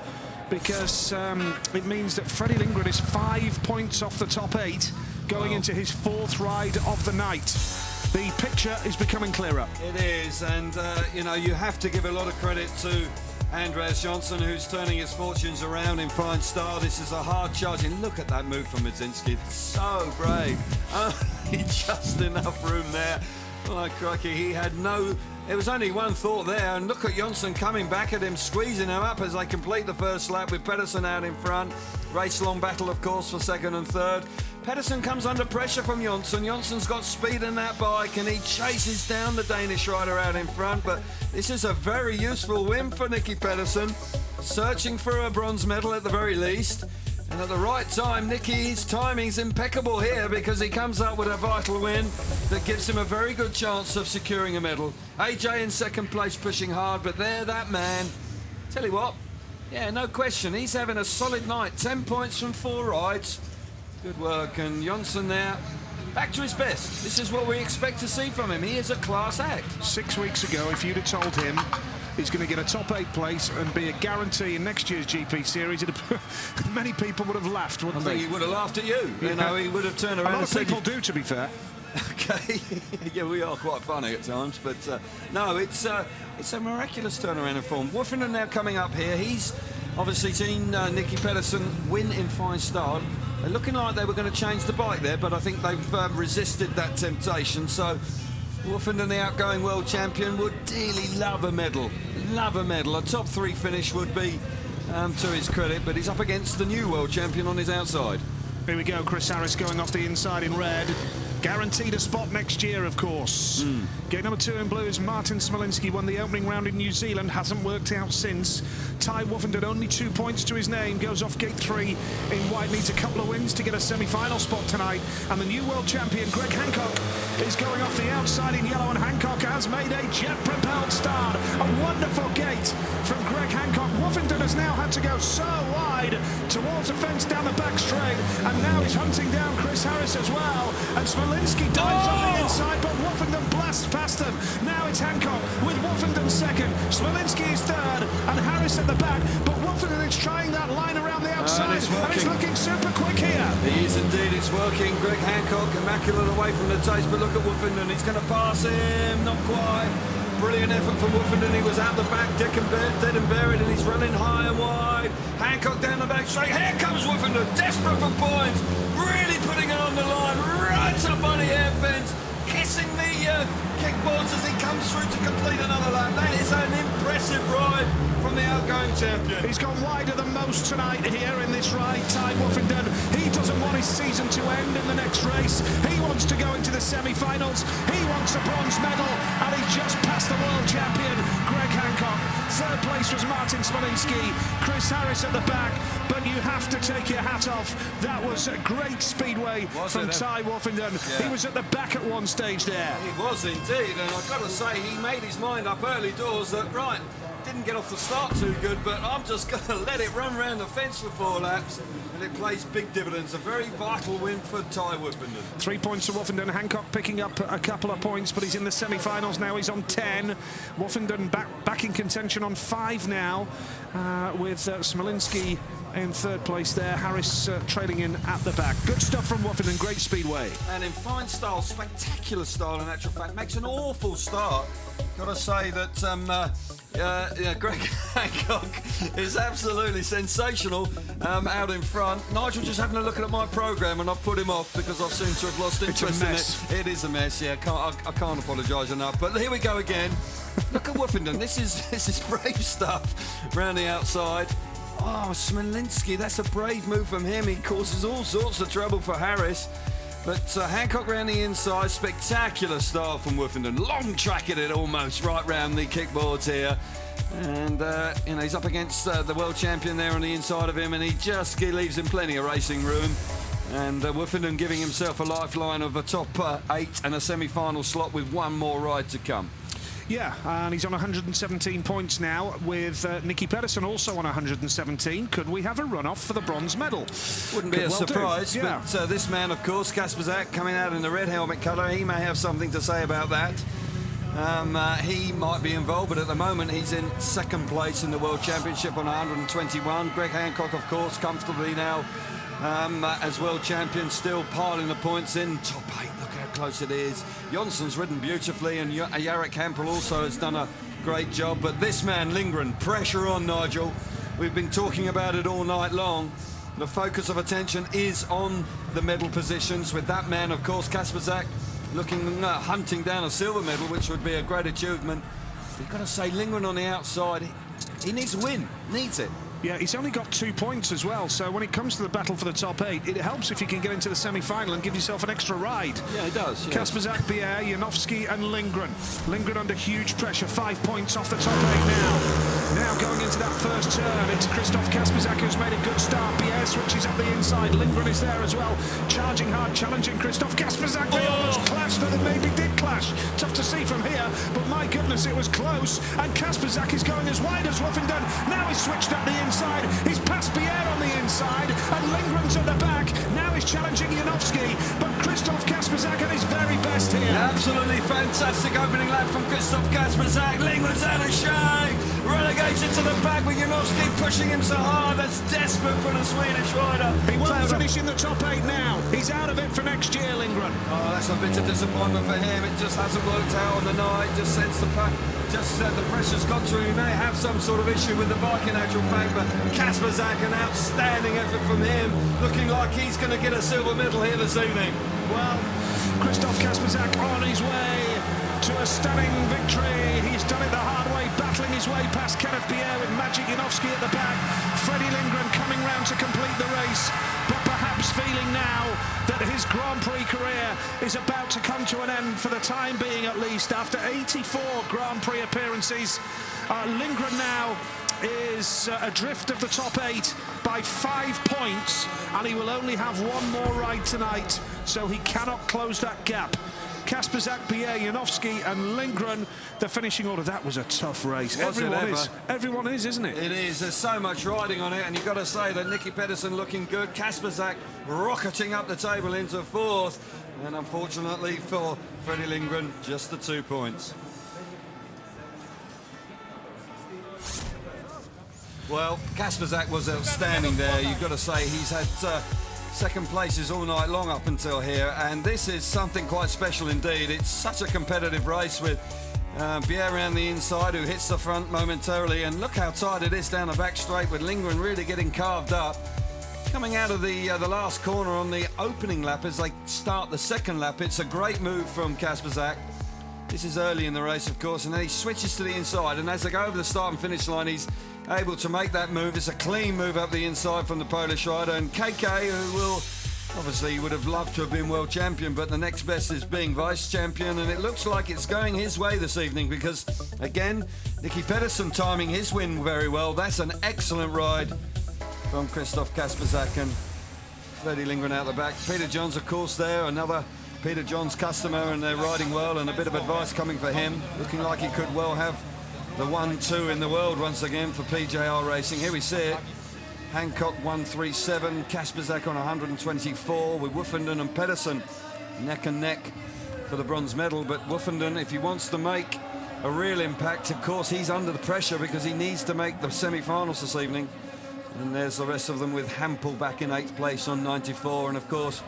Speaker 1: because it means that Freddie Lindgren is 5 points off the top 8 going into his 4th ride of the night. The picture is becoming clearer.
Speaker 5: It is, and you know, you have to give a lot of credit to Andreas Jonsson, who's turning his fortunes around in fine style. This is a hard charging. Look at that move from Mudzinski. It's so brave. Just enough room there. Oh, crikey, he had no... There was only one thought there, and look at Jonsson coming back at him, squeezing him up as they complete the first lap with Pedersen out in front. Race-long battle, of course, for 2nd and 3rd. Pedersen comes under pressure from Jonsson. Jonsson's got speed in that bike, and he chases down the Danish rider out in front. But this is a very useful win for Nicky Pedersen, searching for a bronze medal at the very least. And at the right time, Nicky's timing's impeccable here, because he comes up with a vital win that gives him a very good chance of securing a medal. AJ in 2nd place, pushing hard, but there, that man. Tell you what, yeah, no question, he's having a solid night. 10 points from 4 rides. Good work, and Jonsson now back to his best. This is what we expect to see from him. He is a class act.
Speaker 1: 6 weeks ago, if you'd have told him he's going to get a top 8 place and be a guarantee in next year's GP series, many people would have laughed, wouldn't they?
Speaker 5: I think he would have laughed at you. You know, he would have turned around and said...
Speaker 1: A lot of people do, to be fair.
Speaker 5: Okay, yeah, we are quite funny at times, but no, it's a miraculous turnaround in form. Woffingen now coming up here. He's obviously seen Nicky Pedersen win in fine style. They're looking like they were going to change the bike there, but I think they've resisted that temptation. So Woffingen, the outgoing world champion, would dearly love a medal. Love a medal. A top 3 finish would be to his credit, but he's up against the new world champion on his outside.
Speaker 1: Here we go, Chris Harris going off the inside in red. Guaranteed a spot next year, of course. Gate number 2 in blue is Martin Smolinski, won the opening round in New Zealand, hasn't worked out since. Ty Woffingen, only 2 points to his name, goes off gate 3 in white, needs a couple of wins to get a semi-final spot tonight. And the new world champion, Greg Hancock, is going off the outside in yellow, and Hancock has made a jet-propelled start. A wonderful gate from Greg Hancock. Woffingen has now had had to go so wide towards the fence down the back straight, and now he's hunting down Chris Harris as well, and Smolinski dives on the inside, but Woffington blasts past him. Now it's Hancock with Woffington second, Smolinski is third, and Harris at the back, but Woffington is trying that line around the outside, and he's looking super quick here.
Speaker 5: He is indeed, it's working. Greg Hancock, immaculate away from the taste, but look at Woffington, he's going to pass him, not quite. Brilliant effort from Woffington, he was out the back, dead and buried, and he's running high and wide. Hancock down the back straight, here comes Woffington, desperate for points, really putting it on the line, right up on the air fence, kissing the kickboards as he comes through to complete another lap. That is an impressive ride from the outgoing champion.
Speaker 1: He's gone wider than most tonight here in this ride, Ty Woffington. He doesn't want his season to end in the next race. He wants to go into the semi-finals. He wants a bronze medal, and he's just passed the world champion, Greg Hancock. Third place was Martin Smolinski, Chris Harris at the back, but you have to take your hat off. That was a great speedway from Ty Woffington. Yeah. He was at the back at one stage there.
Speaker 5: He was indeed, and I've got to say, he made his mind up early doors that, right, didn't get off the start too good, but I'm just going to let it run around the fence for 4 laps, and it plays big dividends. A very vital win for Ty Woffington.
Speaker 1: 3 points to Woffington. Hancock picking up a couple of points, but he's in the semi-finals now. He's on 10. Woffington back in contention on 5 now, with Smolinski in third place there. Harris trailing in at the back. Good stuff from Woffington. Great speedway.
Speaker 5: And in fine style, spectacular style in actual fact. Makes an awful start. Got to say that Greg Hancock is absolutely sensational out in front. Nigel just having a look at my programme, and I've put him off because I seem to have lost interest in it. It is a mess, yeah. I can't apologise enough. But here we go again. Look at Woffington. This is brave stuff round the outside. Oh, Smolinski, that's a brave move from him. He causes all sorts of trouble for Harris. But Hancock round the inside, spectacular style from Woffington. Long tracking it almost right round the kickboards here. And, he's up against the world champion there on the inside of him, and he leaves him plenty of racing room. And Woffington giving himself a lifeline of a top 8 and a semi-final slot with one more ride to come.
Speaker 1: Yeah, and he's on 117 points now, with Nicky Pedersen also on 117. Could we have a run-off for the bronze medal?
Speaker 5: Wouldn't be a surprise, yeah. But this man, of course, Kasperzak, coming out in the red helmet colour, he may have something to say about that. He might be involved, but at the moment he's in second place in the World Championship on 121. Greg Hancock, of course, comfortably now as world champion, still piling the points in. Top 8, look how close it is. Jonsson's ridden beautifully, and Jarek Hampel also has done a great job. But this man, Lindgren, pressure on, Nigel. We've been talking about it all night long. The focus of attention is on the medal positions, with that man, of course, Kasperzak, looking, hunting down a silver medal, which would be a great achievement. You've got to say, Lindgren on the outside, he needs a win, needs it.
Speaker 1: Yeah, he's only got 2 points as well, so when it comes to the battle for the top 8, it helps if you can get into the semi-final and give yourself an extra ride.
Speaker 5: Yeah, it does. Yeah.
Speaker 1: Kasperzak, Bier, Janowski and Lindgren. Lindgren under huge pressure, 5 points off the top 8 now. Now going into that first turn, it's Christoph Kasperzak who's made a good start. Bier switches up the inside, Lindgren is there as well, charging hard, challenging Christoph Kasperzak. They almost clashed, or they maybe did clash. Tough to see from here, but my goodness, it was close. And Kasperzak is going as wide as Woffington. Now he's switched up the inside. He's passed Bier on the inside, and Lindgren's at the back. Now he's challenging Janowski, but Christoph Kasperzak at his very best here.
Speaker 5: Absolutely fantastic opening lap from Christoph Kasperzak. Lindgren's out of shape, relegated to the back with Janowski pushing him so hard. That's desperate for the Swedish rider.
Speaker 1: He won't finish in the top 8 now. He's out of it for next year, Lindgren.
Speaker 5: Oh, that's a bit of disappointment for him. It just hasn't worked out on the night. Just sense the pressure's gone through. He may have some sort of issue with the bike in actual fact, but Kasperzak, an outstanding effort from him, looking like he's going to get a silver medal here this evening.
Speaker 1: Well, Christoph Kasperzak on his way to a stunning victory. He's done it the hard way, battling his way past Kenneth Bier with Maciej Janowski at the back. Freddie Lindgren coming round to complete the race, but perhaps feeling now that his Grand Prix career is about to come to an end, for the time being at least. After 84 Grand Prix appearances, Lindgren now is adrift of the top 8 by 5 points, and he will only have one more ride tonight, so he cannot close that gap. Kasperzak, Pierre, Janowski and Lindgren, the finishing order. That was a tough race. Everyone is, isn't it?
Speaker 5: It is. There's so much riding on it, and you've got to say that Nicky Pedersen looking good. Kasperzak rocketing up the table into 4th, and unfortunately for Freddie Lindgren, just the 2 points. Well, Kasperzak was outstanding there. You've got to say he's had second places all night long up until here, and this is something quite special indeed. It's such a competitive race with Pierre around the inside, who hits the front momentarily, and look how tight it is down the back straight with Lindgren really getting carved up. Coming out of the last corner on the opening lap as they start the second lap, it's a great move from Kasperzak. This is early in the race, of course, and then he switches to the inside, and as they go over the start and finish line, he's able to make that move. It's a clean move up the inside from the Polish rider, and KK, who will obviously would have loved to have been world champion, but the next best is being vice champion, and it looks like it's going his way this evening because, again, Nicky Pedersen timing his win very well. That's an excellent ride from Christoph Kasperzak and Freddie Lindgren out the back. Peter Johns, of course, there, another Peter Johns customer, and they're riding well, and a bit of advice coming for him. Looking like he could well have the 1-2 in the world once again for PJR Racing. Here we see it. Hancock 137, Kasperzak on 124, with Woofenden and Pedersen neck and neck for the bronze medal. But Woofenden, if he wants to make a real impact, of course, he's under the pressure because he needs to make the semi-finals this evening. And there's the rest of them with Hampel back in 8th place on 94, and of course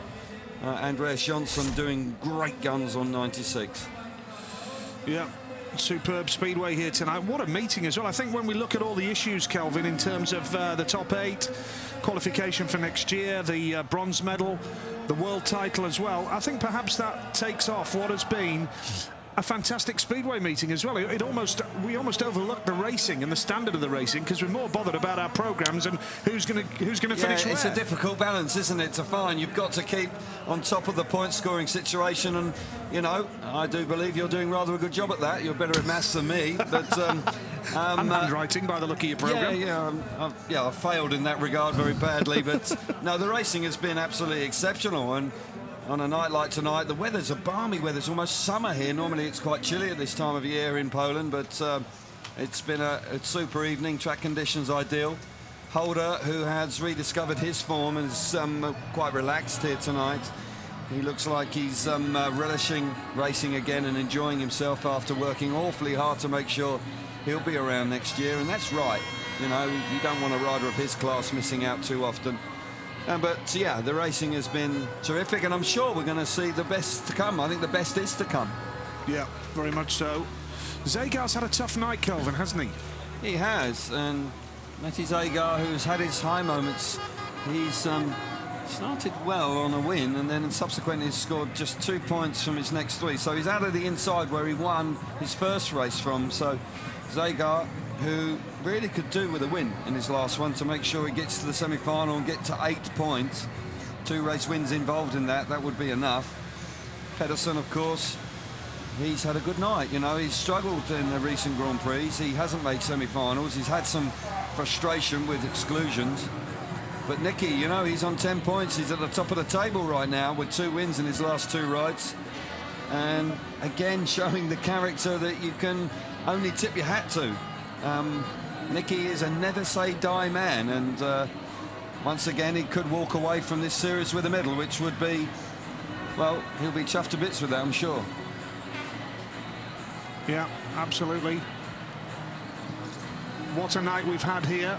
Speaker 5: Andreas Jonsson doing great guns on 96.
Speaker 1: Yeah, superb speedway here tonight. What a meeting as well. I think when we look at all the issues, Kelvin, in terms of the top 8, qualification for next year, the bronze medal, the world title as well, I think perhaps that takes off what has been a fantastic speedway meeting as well. We almost overlook the racing and the standard of the racing because we're more bothered about our programs and who's going to finish where.
Speaker 5: It's a difficult balance, isn't it, to find. You've got to keep on top of the point scoring situation, and you know, I do believe you're doing rather a good job at that. You're better at maths than me, but
Speaker 1: and handwriting by the look of your program.
Speaker 5: I've failed in that regard very badly, but no, the racing has been absolutely exceptional. And on a night like tonight, the weather's a balmy weather. It's almost summer here. Normally it's quite chilly at this time of year in Poland, but it's been a super evening. Track conditions ideal. Holder, who has rediscovered his form, is quite relaxed here tonight. He looks like he's relishing racing again and enjoying himself after working awfully hard to make sure he'll be around next year, and that's right. You know, you don't want a rider of his class missing out too often. But yeah, the racing has been terrific, and I'm sure we're going to see the best to come. I think the best is to come.
Speaker 1: Yeah, very much so. Zagar's had a tough night, Kelvin, hasn't he?
Speaker 5: He has, and Matti Zagar, who's had his high moments, he's started well on a win, and then subsequently has scored just 2 points from his next 3. So he's out of the inside where he won his first race from. So Zagar, who really could do with a win in his last one to make sure he gets to the semi-final and get to 8 points. 2 race wins involved in that, that would be enough. Pedersen, of course, he's had a good night. You know, he's struggled in the recent Grand Prix. He hasn't made semi-finals. He's had some frustration with exclusions. But Nicky, you know, he's on 10 points. He's at the top of the table right now with 2 wins in his last 2 rides. And again, showing the character that you can only tip your hat to. Nicky is a never say die man, and once again he could walk away from this series with a medal, which would be, well, he'll be chuffed to bits with that, I'm sure.
Speaker 1: Yeah, absolutely. What a night we've had here.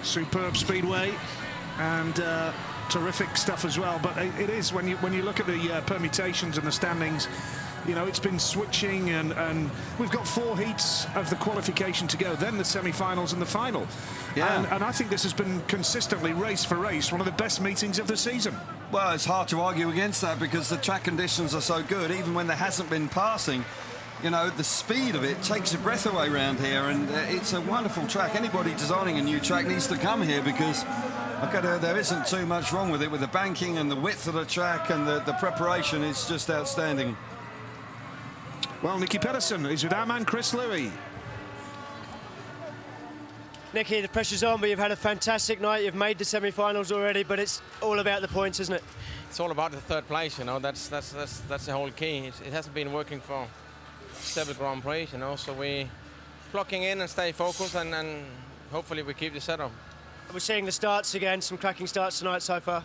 Speaker 1: Superb speedway and terrific stuff as well. But it is, when you look at the permutations and the standings, you know, it's been switching, and we've got 4 heats of the qualification to go, then the semi-finals and the final. Yeah. And I think this has been consistently, race for race, one of the best meetings of the season.
Speaker 5: Well, it's hard to argue against that because the track conditions are so good, even when there hasn't been passing. You know, the speed of it takes your breath away around here, and it's a wonderful track. Anybody designing a new track needs to come here because there isn't too much wrong with it, with the banking and the width of the track, and the preparation is just outstanding.
Speaker 1: Well, Nicky Pedersen is with our man Chris Louis.
Speaker 6: Nicky, the pressure's on, but you've had a fantastic night. You've made the semi-finals already, but it's all about the points, isn't it?
Speaker 14: It's all about the third place, you know. That's the whole key. It hasn't been working for several Grand Prix, you know. So we clocking in and stay focused, and hopefully we keep the setup.
Speaker 6: We're seeing the starts again. Some cracking starts tonight so far.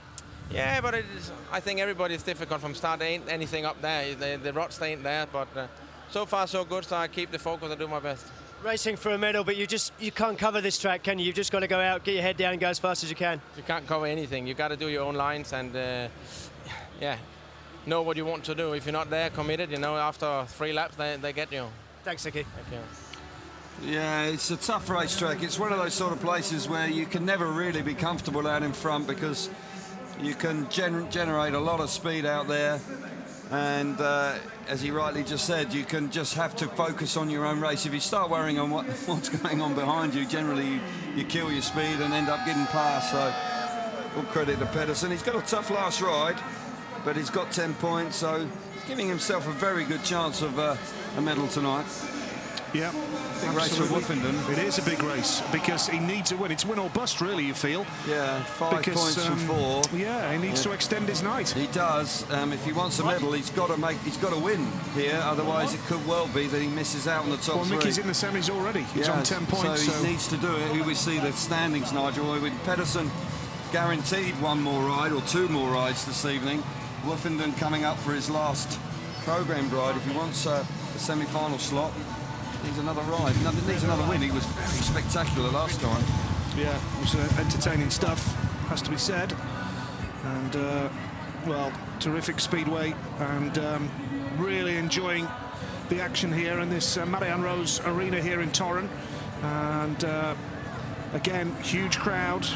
Speaker 14: Yeah, but I think everybody's difficult from start. There ain't anything up there. The rods ain't there, but so far so good. So I keep the focus and do my best.
Speaker 6: Racing for a medal, but you can't cover this track, can you? You've just got to go out, get your head down, and go as fast as you can.
Speaker 14: You can't cover anything. You got to do your own lines and yeah, know what you want to do. If you're not there, committed, you know, after 3 laps, they get you.
Speaker 6: Thanks, Nicky.
Speaker 14: Thank you.
Speaker 5: Yeah, it's a tough racetrack. It's one of those sort of places where you can never really be comfortable out in front because you can generate a lot of speed out there. And as he rightly just said, you can just have to focus on your own race. If you start worrying on what's going on behind you, generally you kill your speed and end up getting past. So full credit to Pedersen. He's got a tough last ride, but he's got 10 points, so he's giving himself a very good chance of a medal tonight.
Speaker 1: Yeah,
Speaker 5: big race for Woofenden.
Speaker 1: It is a big race because he needs a win. It's win or bust, really, you feel.
Speaker 5: Yeah, 5 points from 4.
Speaker 1: Yeah, he needs to extend his night.
Speaker 5: He does. If he wants a medal, he's got to win here. Otherwise, it could well be that he misses out on the top 3.
Speaker 1: Well, Nicky's in the semis already. He's on 10 points.
Speaker 5: So he needs to do it. We see the standings, Nigel. With Pedersen guaranteed 1 more ride or 2 more rides this evening. Woofenden coming up for his last programmed ride. If he wants a semi-final slot, needs another ride. Needs another win. He was very spectacular last time.
Speaker 1: Yeah, it was entertaining stuff, has to be said. And, well, terrific speedway, and really enjoying the action here in this Marianne Rose Arena here in Torun. And, again, huge crowd.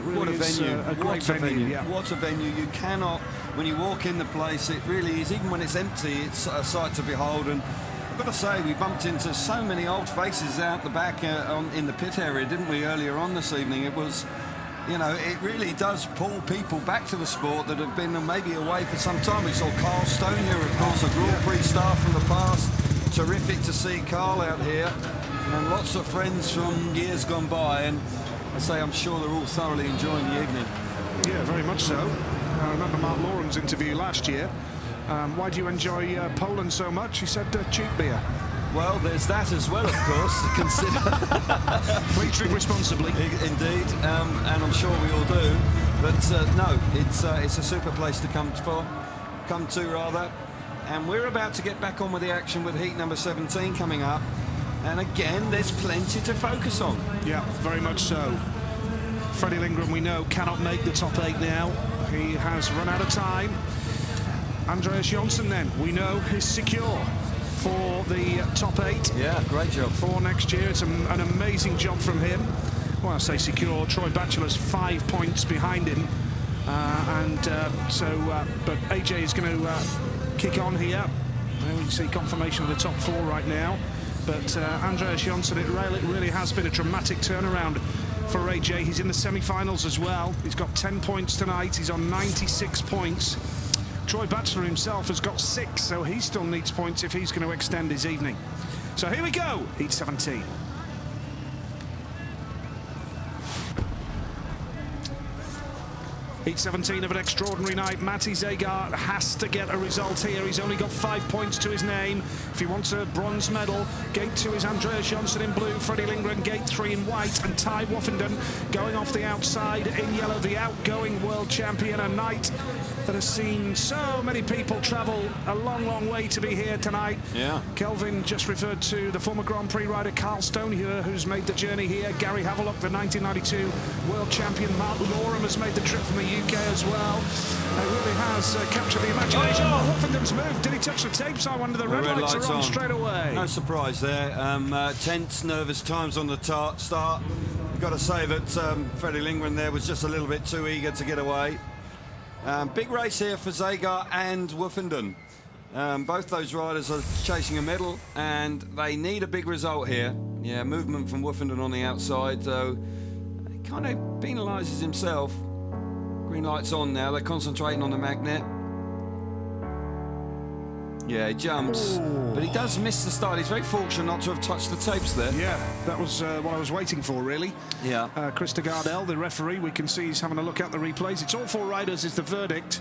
Speaker 1: Really
Speaker 5: what a venue.
Speaker 1: A great venue. Yeah.
Speaker 5: What a venue. You cannot, when you walk in the place, it really is, even when it's empty, it's a sight to behold. And I've got to say, we bumped into so many old faces out the back in the pit area, didn't we, earlier on this evening? It was, you know, it really does pull people back to the sport that have been maybe away for some time. We saw Carl Stone here, of course, a Grand Prix star from the past. Terrific to see Carl out here, and lots of friends from years gone by, and I say I'm sure they're all thoroughly enjoying the evening.
Speaker 1: Yeah, very much so. I remember Mark Lauren's interview last year. Why do you enjoy Poland so much? He said cheap beer.
Speaker 5: Well, there's that as well, of course, to consider.
Speaker 1: Please drink responsibly.
Speaker 5: Indeed, and I'm sure we all do. But no, it's a super place to come to. And we're about to get back on with the action with heat number 17 coming up. And again, there's plenty to focus on.
Speaker 1: Yeah, very much so. Freddie Lindgren, we know, cannot make the top 8 now. He has run out of time. Andreas Jonsson, then, we know, is secure for the top 8.
Speaker 5: Yeah, great job.
Speaker 1: For next year. It's an amazing job from him. Well, I say secure. Troy Batchelor's 5 points behind him. But AJ is going to kick on here. We see confirmation of the top 4 right now. But Andreas Jonsson, it really has been a dramatic turnaround for AJ. He's in the semi-finals as well. He's got 10 points tonight. He's on 96 points. Troy Batchelor himself has got 6, so he still needs points if he's going to extend his evening. So here we go, heat 17. Heat 17 of an extraordinary night. Matti Zegaard has to get a result here. He's only got 5 points to his name. If he wants a bronze medal, gate 2 is Andreas Jonsson in blue, Freddie Lindgren, gate 3 in white, and Ty Woofenden going off the outside in yellow, the outgoing world champion. A night that has seen so many people travel a long way to be here tonight.
Speaker 5: Yeah.
Speaker 1: Kelvin just referred to the former Grand Prix rider Carl Stone here, who's made the journey here. Gary Havelock, the 1992 world champion. Mark Lorem has made the trip from the UK as well. It really has captured the imagination. Oh, Woofenden's moved. Did he touch the tapes? I wonder. The red lights are on straight away.
Speaker 5: No surprise there. Tense, nervous times on the start. You've got to say that Freddie Lindgren there was just a little bit too eager to get away. Big race here for Zegaard and Woofenden. Both those riders are chasing a medal, and they need a big result here. Yeah, movement from Woofenden on the outside, though. He kind of penalises himself. Green light's on now. They're concentrating on the magnet. Yeah, he jumps, but he does miss the start. He's very fortunate not to have touched the tapes there.
Speaker 1: Yeah, that was what I was waiting for, really.
Speaker 5: Yeah.
Speaker 1: Krista Gardell, the referee, we can see he's having a look at the replays. It's all 4 riders is the verdict.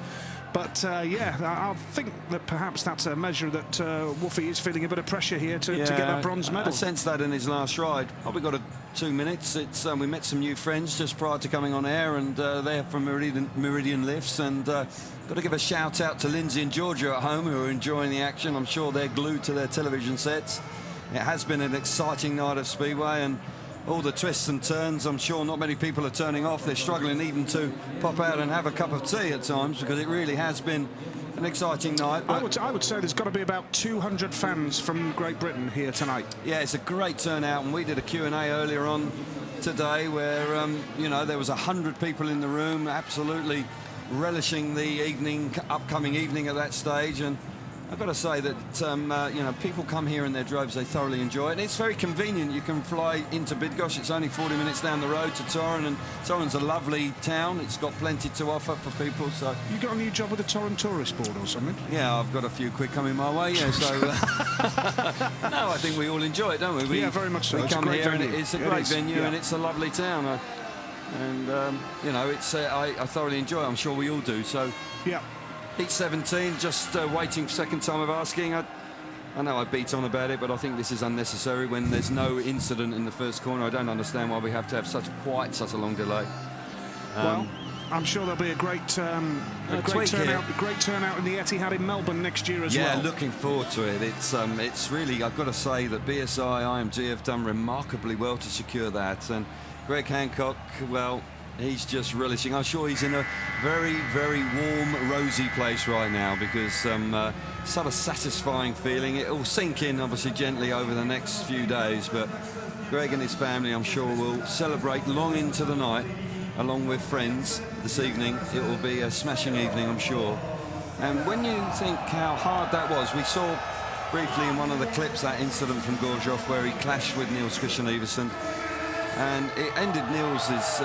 Speaker 1: But, yeah, I think that perhaps that's a measure that Woofy is feeling a bit of pressure here to get that bronze medal.
Speaker 5: I sensed that in his last ride. Probably got 2 minutes. It's we met some new friends just prior to coming on air, and they're from Meridian Lifts, and got to give a shout out to Lindsay and Georgia at home who are enjoying the action. I'm sure they're glued to their television sets. It has been an exciting night of Speedway, and all the twists and turns. I'm sure not many people are turning off. They're struggling even to pop out and have a cup of tea at times, because it really has been an exciting night.
Speaker 1: I would say there's got to be about 200 fans from Great Britain here tonight.
Speaker 5: Yeah, it's a great turnout, and we did a Q&A earlier on today where, you know, there was 100 people in the room, absolutely relishing the upcoming evening at that stage. And I've got to say that, you know, people come here in their droves, they thoroughly enjoy it. And it's very convenient. You can fly into Bydgoszcz. It's only 40 minutes down the road to Torun, and Torun's a lovely town. It's got plenty to offer for people. So
Speaker 1: you got a new job with the Torun Tourist Board or something?
Speaker 5: Yeah, I've got a few quid coming my way, yeah. So, no, I think we all enjoy it, don't we?
Speaker 1: Yeah, very much so.
Speaker 5: We
Speaker 1: It's
Speaker 5: come
Speaker 1: a great
Speaker 5: here
Speaker 1: venue.
Speaker 5: and it's a great venue, and it's a lovely town. And, you know, it's I thoroughly enjoy it. I'm sure we all do. So,
Speaker 1: yeah.
Speaker 5: Heat 17, just waiting for second time of asking. I know I beat on about it, but I think this is unnecessary when there's no incident in the first corner. I don't understand why we have to have such a long delay.
Speaker 1: Well, I'm sure there'll be a great turnout in the Etihad in Melbourne next year as well.
Speaker 5: Yeah, looking forward to it. It's really, I've got to say that BSI, IMG have done remarkably well to secure that. And Greg Hancock, well, he's just relishing. I'm sure he's in a very, very warm, rosy place right now, because sort of satisfying feeling. It will sink in, obviously, gently over the next few days. But Greg and his family, I'm sure, will celebrate long into the night, along with friends this evening. It will be a smashing evening, I'm sure. And when you think how hard that was, we saw briefly in one of the clips that incident from Gorzow where he clashed with Niels Christian Iversen, and it ended Niels's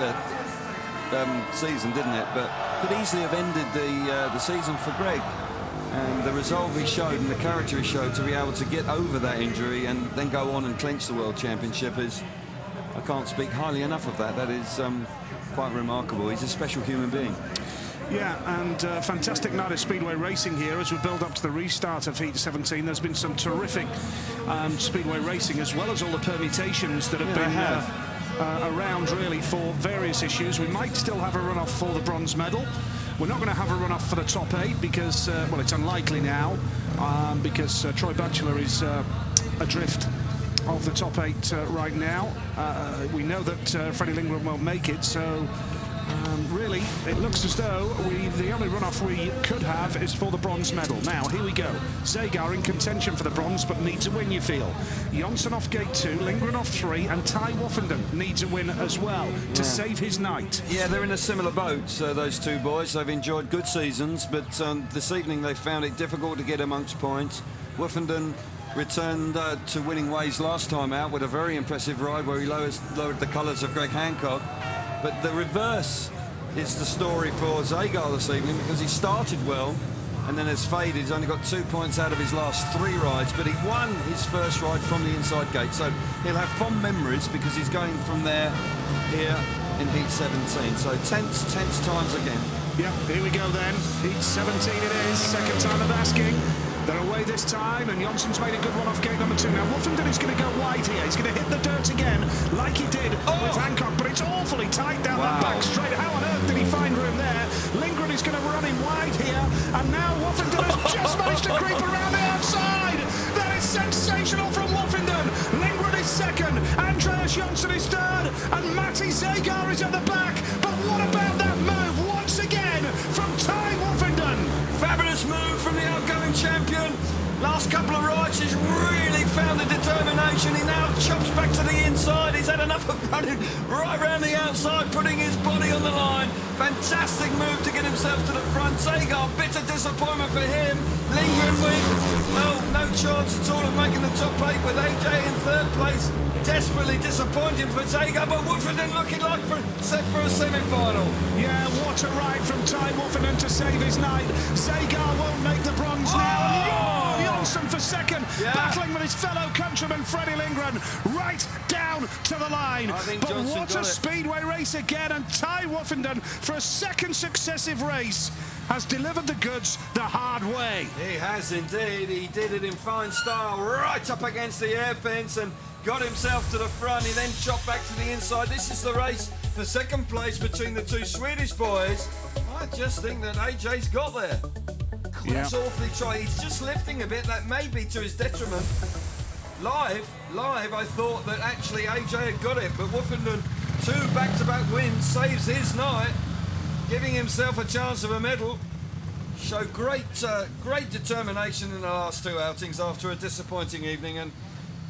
Speaker 5: season, didn't it? But could easily have ended the season for Greg. And the resolve he showed and the character he showed to be able to get over that injury and then go on and clinch the World Championship is, I can't speak highly enough of that. That is quite remarkable. He's a special human being.
Speaker 1: Yeah, and fantastic night of Speedway racing here as we build up to the restart of Heat 17. There's been some terrific Speedway racing, as well as all the permutations that have been around, really, for various issues. We might still have a runoff for the bronze medal. We're not going to have a runoff for the top 8 because, well, it's unlikely now because Troy Batchelor is adrift of the top 8 right now. We know that Freddie Lindgren won't make it, so really it looks as though the only runoff we could have is for the bronze medal. Now, here we go. Zagar in contention for the bronze, but needs a win, you feel. Jonsson off gate 2, Lindgren off 3, and Ty Woffenden needs a win as well to save his night.
Speaker 5: Yeah, they're in a similar boat, those two boys. They've enjoyed good seasons, but this evening they found it difficult to get amongst points. Woffenden returned to winning ways last time out with a very impressive ride where he lowered the colours of Greg Hancock. But the reverse is the story for Zagar this evening, because he started well and then has faded. He's only got 2 points out of his last 3 rides, but he won his first ride from the inside gate. So he'll have fond memories because he's going from there here in Heat 17. So tense times again.
Speaker 1: Yeah, here we go then. Heat 17 it is, second time of asking. They're away this time, and Jonsson's made a good one off gate number 2. Now, Woffenden is going to go wide here. He's going to hit the dirt again, like he did with Hancock, but it's awfully tight down that back straight. How on earth did he find room there? Lindgren is going to run him wide here, and now Woffenden has just managed to creep around the outside. That is sensational from Woffenden. Lindgren is second, Andreas Jonsson is third, and Matti Zagar is at the back. But what about that move once again from Ty Woffenden?
Speaker 5: Fabulous move from the outgoing champion. Last couple of rides, he's really found the determination. He now chops back to the inside. He's had enough of running right around the outside, putting his body on the line. Fantastic move to get himself to the front. Zagar, bitter disappointment for him. Lindgren with, well, no chance at all of making the top 8 with AJ in 3rd place. Desperately disappointing for Zagar, but Woffenden looking like set for a semi-final.
Speaker 1: Yeah, what a ride from Ty Woffenden to save his night. Zagar won't make the bronze now. Pedersen for second, battling with his fellow countryman Freddie Lindgren right down to the line. But
Speaker 5: Johnson
Speaker 1: what a speedway race again, and Ty Woffenden, for a second successive race, has delivered the goods the hard way.
Speaker 5: He has indeed. He did it in fine style, right up against the air fence and got himself to the front. He then shot back to the inside. This is the race for second place between the two Swedish boys. I just think that AJ's got there. That's awfully try. He's just lifting a bit. That may be to his detriment. Live, I thought that actually AJ had got it, but Woffenden, 2 back-to-back wins, saves his night, giving himself a chance of a medal. Showed great determination in the last 2 outings after a disappointing evening, and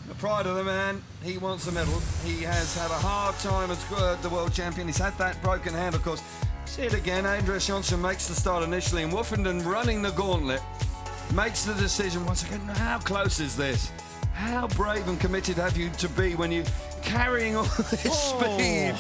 Speaker 5: the pride of the man, he wants a medal. He has had a hard time as the world champion. He's had that broken hand, of course. See it again, Andreas Jonsson makes the start initially, and Woffenden, running the gauntlet, makes the decision once again. How close is this? How brave and committed have you to be when you're carrying all this speed?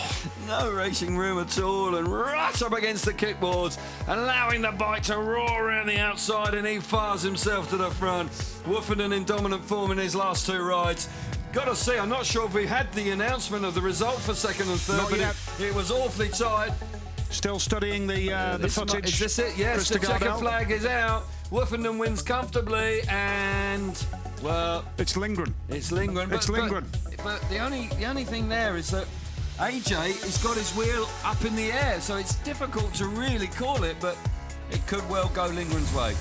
Speaker 5: No racing room at all, and right up against the kickboards, allowing the bike to roar around the outside, and he fires himself to the front. Woffenden in dominant form in his last 2 rides. Got to see, I'm not sure if we had the announcement of the result for second and third, but it was awfully tight.
Speaker 1: Still studying the footage.
Speaker 5: Is this it? Yes, the checkered flag is out. Woffenden wins comfortably, and well,
Speaker 1: it's Lindgren.
Speaker 5: It's Lindgren.
Speaker 1: It's Lindgren.
Speaker 5: But the only thing there is that AJ has got his wheel up in the air, so it's difficult to really call it, but it could well go Lindgren's way.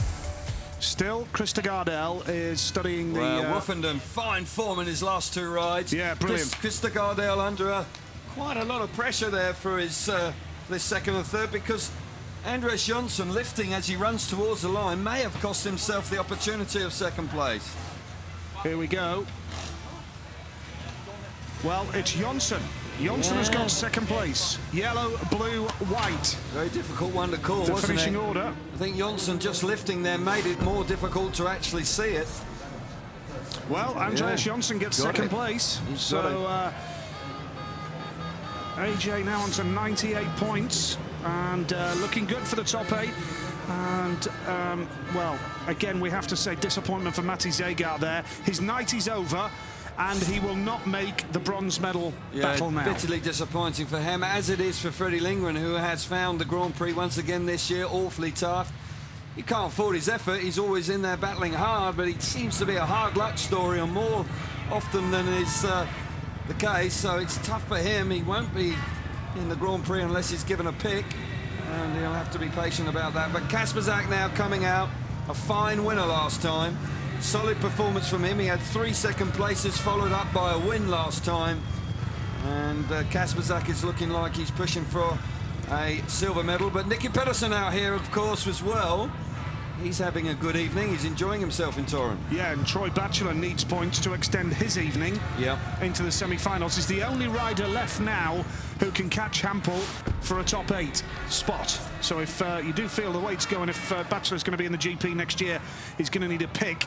Speaker 1: Still, Krista Gardell is studying the...
Speaker 5: Woffenden, fine form in his last 2 rides.
Speaker 1: Yeah, brilliant.
Speaker 5: Krista Gardell under quite a lot of pressure there for his this second and third, because Andreas Jonsson, lifting as he runs towards the line, may have cost himself the opportunity of second place.
Speaker 1: Here we go. Well, it's Jonsson. Jonsson has got second place. Yellow, blue, white.
Speaker 5: Very difficult one to call,
Speaker 1: the finishing order.
Speaker 5: I think Jonsson just lifting there made it more difficult to actually see it.
Speaker 1: Well, Andreas Jonsson gets second place. So AJ now on to 98 points and looking good for the top 8. And, well, again, we have to say disappointment for Matti Zegaard there. His night is over, and he will not make the bronze medal battle now.
Speaker 5: Bitterly disappointing for him, as it is for Freddie Lindgren, who has found the Grand Prix once again this year awfully tough. He can't afford his effort. He's always in there battling hard, but it seems to be a hard luck story on more often than is the case. So it's tough for him. He won't be in the Grand Prix unless he's given a pick, and he'll have to be patient about that. But Kasperzak now coming out, a fine winner last time. Solid performance from him. He had 3 second places, followed up by a win last time. And Kasperzak is looking like he's pushing for a silver medal. But Nicky Pedersen out here, of course, as well. He's having a good evening. He's enjoying himself in Torun.
Speaker 1: Yeah, and Troy Batchelor needs points to extend his evening into the semi-finals. He's the only rider left now who can catch Hampel for a top 8 spot. So if you do feel the weight's going, if Batchelor's going to be in the GP next year, he's going to need a pick.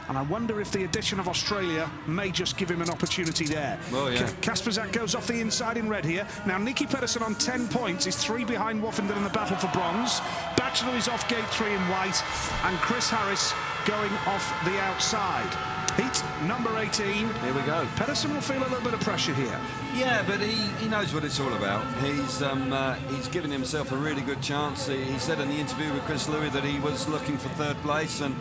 Speaker 1: And I wonder if the addition of Australia may just give him an opportunity there.
Speaker 5: Well, yeah.
Speaker 1: Kasperzak goes off the inside in red here. Now, Nicky Pedersen on 10 points is 3 behind Woffenden in the battle for bronze. Batchelor is off gate 3 in white. And Chris Harris going off the outside. Heat number 18.
Speaker 5: Here we go.
Speaker 1: Pedersen will feel a little bit of pressure here.
Speaker 5: Yeah, but he knows what it's all about. He's given himself a really good chance. He said in the interview with Chris Louis that he was looking for 3rd place, and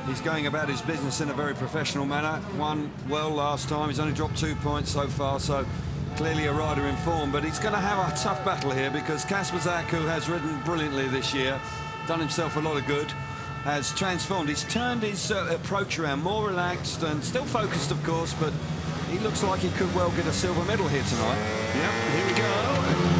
Speaker 5: he's going about his business in a very professional manner. Won well last time. He's only dropped 2 points so far, so clearly a rider in form. But he's going to have a tough battle here, because Kasperzak, who has ridden brilliantly this year, done himself a lot of good, has transformed. He's turned his approach around, more relaxed and still focused, of course, but he looks like he could well get a silver medal here tonight.
Speaker 1: Yep, here we go.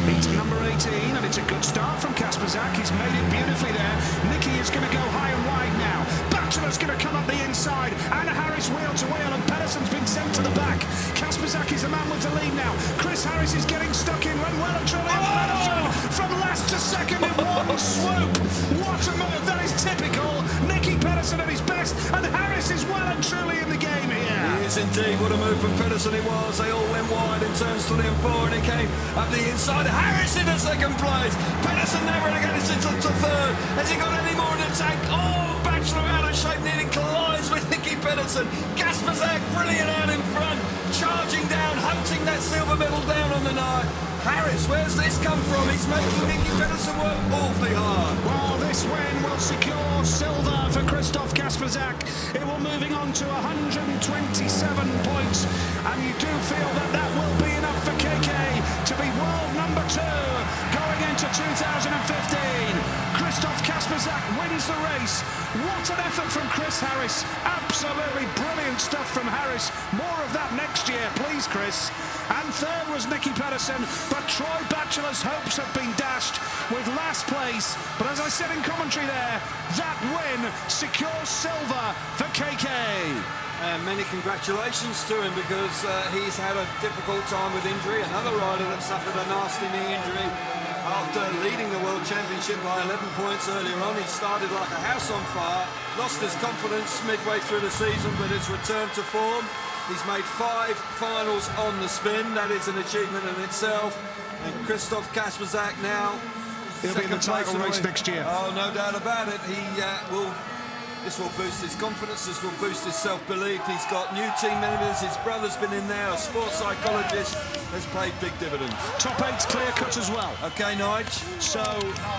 Speaker 1: Heat number 18, and it's a good start from Kasperzak. He's made it beautifully there. Nicky is going to go high and wide now. Batchelor's going to come up the inside, and Harris wheel to wheel, and Pedersen's been sent to the back. Kasperzak is the man with the lead now. Chris Harris is getting stuck in, run well and truly. Pedersen from last to second in one swoop. What a move, that is typical. Nicky Pedersen at his best, and Harris is well and truly in the game here.
Speaker 5: He is Yes, indeed. What a move from Pedersen it was. They all went wide in turns 3 and 4, and he came up the inside. Harris in the second place. Pedersen now relegated to third. Has he got any more in the tank? Oh, Bachelor out of shape, nearly collides with Nicky Pedersen. Kasperzak brilliant out in front, charging down, hunting that silver medal down on the night. Harris, where's this come from? He's making Nicky Pedersen work awfully hard.
Speaker 1: Well, this win will secure silver for Christoph Kasperzak. It will moving on to 127 points, and you do feel that that will be enough for KK to be world number 2 going into 2015. Christoph Kasperzak wins the race. What an effort from Chris Harris. Absolutely brilliant stuff from Harris. More of that next year, please, Chris. And third was Nicky Pedersen, but Troy Batchelor's hopes have been dashed with last place. But as I said in commentary there, that win secures silver for KK.
Speaker 5: Many congratulations to him, because he's had a difficult time with injury. Another rider that suffered a nasty knee injury after leading the World Championship by 11 points earlier on. He started like a house on fire, lost his confidence midway through the season, but it's returned to form. He's made 5 finals on the spin. That is an achievement in itself. And Christoph Kasperzak now,
Speaker 1: he'll be in the title race next year.
Speaker 5: Oh, no doubt about it. He will. This will boost his confidence, this will boost his self-belief. He's got new team members, his brother's been in there, a sports psychologist, has paid big dividends.
Speaker 1: Top 8's clear cut as well.
Speaker 5: Okay, Nige.
Speaker 1: So,